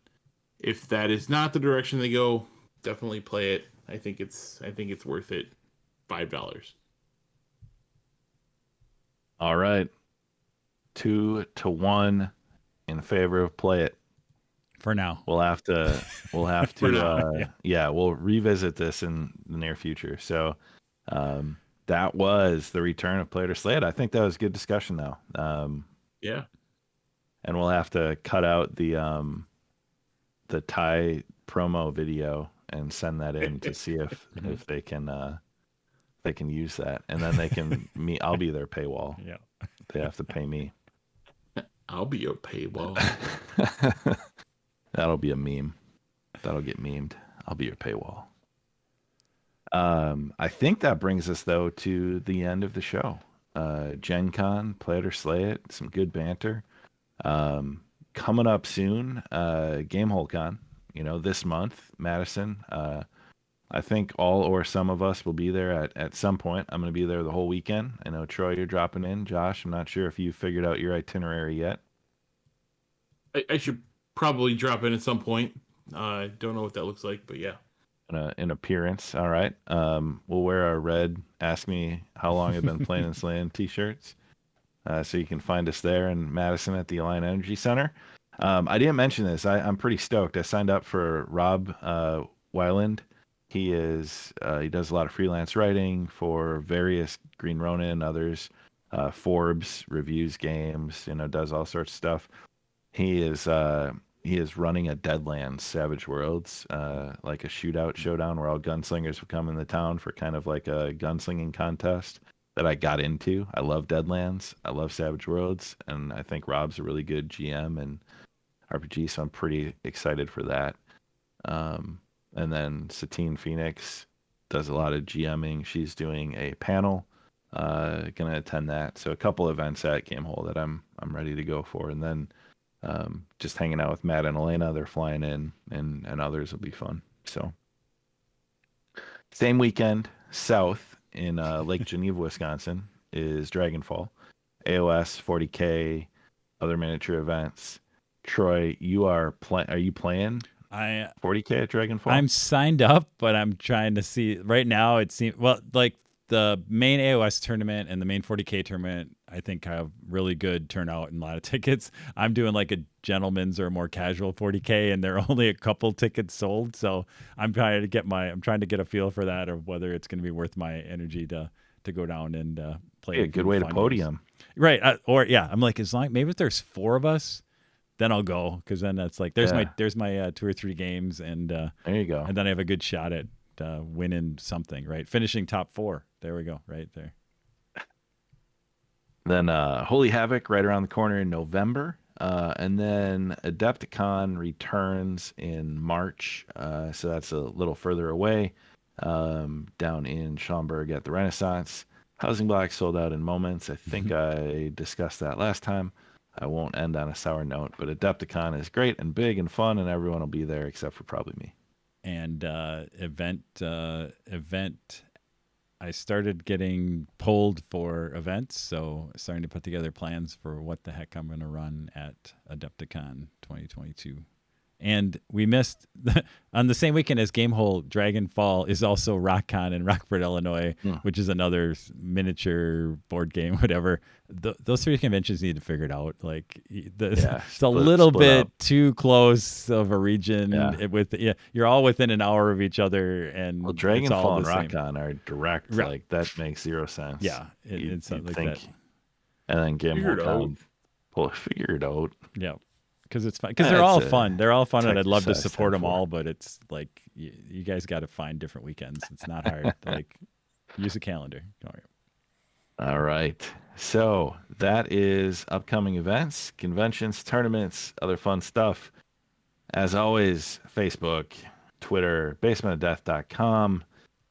Speaker 3: if that is not the direction they go, definitely play it. I think it's worth it. $5.
Speaker 1: All right. 2-1 in favor of play it.
Speaker 2: For now.
Speaker 1: We'll have to
Speaker 3: now,
Speaker 1: we'll revisit this in the near future. So that was the return of Play It or Slay It. I think that was good discussion though.
Speaker 3: Yeah.
Speaker 1: And we'll have to cut out the Thai promo video and send that in to see if they can use that, and then they can I'll be their paywall.
Speaker 2: Yeah,
Speaker 1: they have to pay me.
Speaker 3: I'll be your paywall.
Speaker 1: That'll be a meme. That'll get memed. I'll be your paywall. I think that brings us though to the end of the show. Gen Con, Play It or Slay It, some good banter. Coming up soon, Gamehole Con, this month, Madison. I think all or some of us will be there at some point. I'm going to be there the whole weekend. I know, Troy, you're dropping in. Josh, I'm not sure if you figured out your itinerary yet.
Speaker 3: I should probably drop in at some point. I don't know what that looks like, but yeah.
Speaker 1: An appearance. All right. We'll wear our red Ask Me How Long I've Been Playing and Slaying t-shirts. So you can find us there in Madison at the Alliant Energy Center. I didn't mention this. I'm pretty stoked. I signed up for Rob Weiland. He does a lot of freelance writing for various Green Ronin and others. Forbes reviews games, does all sorts of stuff. He is running a Deadlands Savage Worlds, like a showdown where all gunslingers would come in the town for kind of like a gunslinging contest that I got into. I love Deadlands. I love Savage Worlds, and I think Rob's a really good GM and RPG, so I'm pretty excited for that. And then Satine Phoenix does a lot of GMing. She's doing a panel. Gonna attend that. So a couple events at Gamehole that I'm ready to go for, and then just hanging out with Matt and Elena. They're flying in, and others will be fun. So same weekend, south in Lake Geneva, Wisconsin, is Dragonfall, AOS, 40K, other miniature events. Troy, are you playing 40K at Dragonfall?
Speaker 2: I'm signed up, but I'm trying to see. Right now, it seems like the main AOS tournament and the main 40K tournament, I think, have really good turnout and a lot of tickets. I'm doing like a gentleman's or a more casual 40K, and there are only a couple tickets sold. So I'm trying to get a feel for that, or whether it's going to be worth my energy to go down and play.
Speaker 1: A good way to podium,
Speaker 2: right? I'm like, as long maybe if there's 4 of us, then I'll go, because then that's like there's my 2 or 3 games, and there
Speaker 1: you go,
Speaker 2: and then I have a good shot at winning something, right? Finishing top 4. There we go, right there.
Speaker 1: Then Holy Havoc right around the corner in November, and then Adepticon returns in March, so that's a little further away, down in Schaumburg at the Renaissance. Housing Block sold out in moments. I think I discussed that last time. I won't end on a sour note, but Adepticon is great and big and fun, and everyone will be there except for probably me.
Speaker 2: And event, I started getting pulled for events, so starting to put together plans for what the heck I'm going to run at Adepticon 2022. And we missed on the same weekend as Gamehole. Dragonfall is also RockCon in Rockford, Illinois, which is another miniature board game, whatever. Those three conventions need to figure it out. Like it's a little bit
Speaker 1: up.
Speaker 2: too close of a region.
Speaker 1: Yeah.
Speaker 2: You're all within an hour of each other, and
Speaker 1: Well,
Speaker 2: it's all
Speaker 1: Dragonfall and
Speaker 2: the same.
Speaker 1: RockCon are direct.
Speaker 2: Right.
Speaker 1: Like that makes zero sense.
Speaker 2: Yeah, it's
Speaker 1: you'd
Speaker 2: like
Speaker 1: think.
Speaker 2: that.
Speaker 1: And then
Speaker 3: Figure it
Speaker 1: Gamehole Con, figure it out.
Speaker 2: Yeah. Because it's fun. Because they're all fun. They're all fun, and I'd love to
Speaker 1: exercise
Speaker 2: support them
Speaker 1: 10-4.
Speaker 2: all. But it's like you guys got to find different weekends. It's not hard. Like use a calendar. Don't worry.
Speaker 1: All right. So that is upcoming events, conventions, tournaments, other fun stuff. As always, Facebook, Twitter, basementofdeath.com.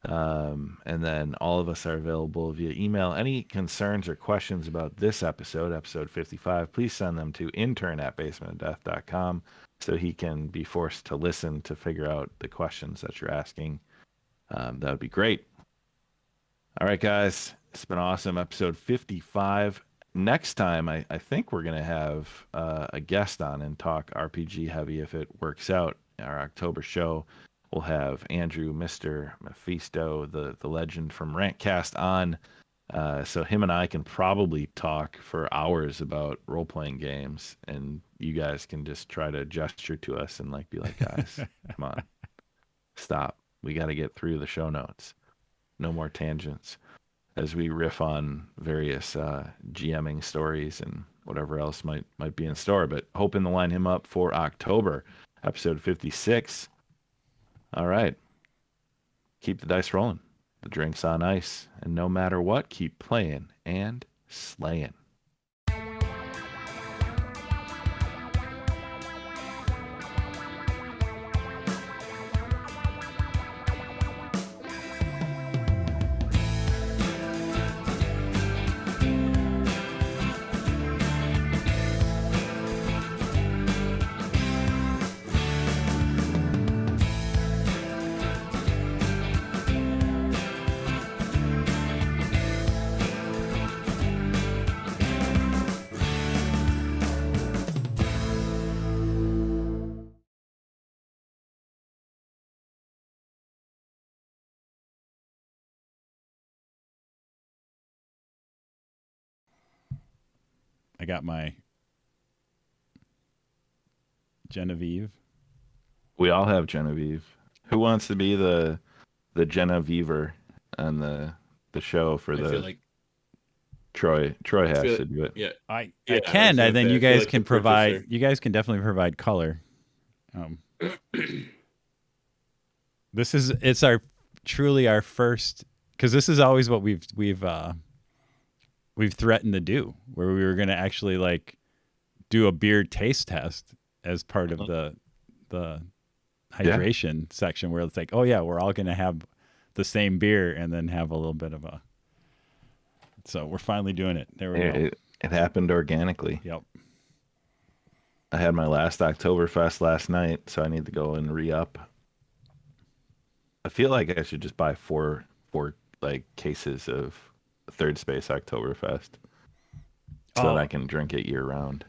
Speaker 1: And then all of us are available via email. Any concerns or questions about this episode 55, please send them to intern@basementofdeath.com so he can be forced to listen to figure out the questions that you're asking. That would be great. All right, guys. It's been awesome. Episode 55. Next time, I think we're going to have a guest on and talk RPG heavy if it works out. Our October show. We'll have Andrew, Mr. Mephisto, the legend from Rantcast on. So him and I can probably talk for hours about role-playing games, and you guys can just try to gesture to us and be like, guys, come on, stop. We got to get through the show notes. No more tangents as we riff on various GMing stories and whatever else might be in store. But hoping to line him up for October, episode 56. All right. Keep the dice rolling. The drink's on ice. And no matter what, keep playing and slaying.
Speaker 2: I got my Genevieve.
Speaker 1: We all have Genevieve. Who wants to be the Geneviever on the show for
Speaker 3: I
Speaker 1: the
Speaker 3: feel like
Speaker 1: Troy has to do it.
Speaker 3: yeah.
Speaker 2: I
Speaker 3: Yeah,
Speaker 2: can,
Speaker 3: I was
Speaker 2: and then
Speaker 3: gonna
Speaker 2: you
Speaker 3: say, I feel
Speaker 2: guys
Speaker 3: like
Speaker 2: can
Speaker 3: the
Speaker 2: provide.
Speaker 3: purchaser-
Speaker 2: You guys can definitely provide color. It's truly our first, because this is always what we've threatened to do, where we were going to actually do a beer taste test as part of the hydration section, where it's like, oh yeah, we're all going to have the same beer and then have a little bit of a. So we're finally doing it. There we go.
Speaker 1: It happened organically.
Speaker 2: Yep.
Speaker 1: I had my last Oktoberfest last night, so I need to go and re-up. I feel like I should just buy four cases of Third Space Oktoberfest so that I can drink it year round.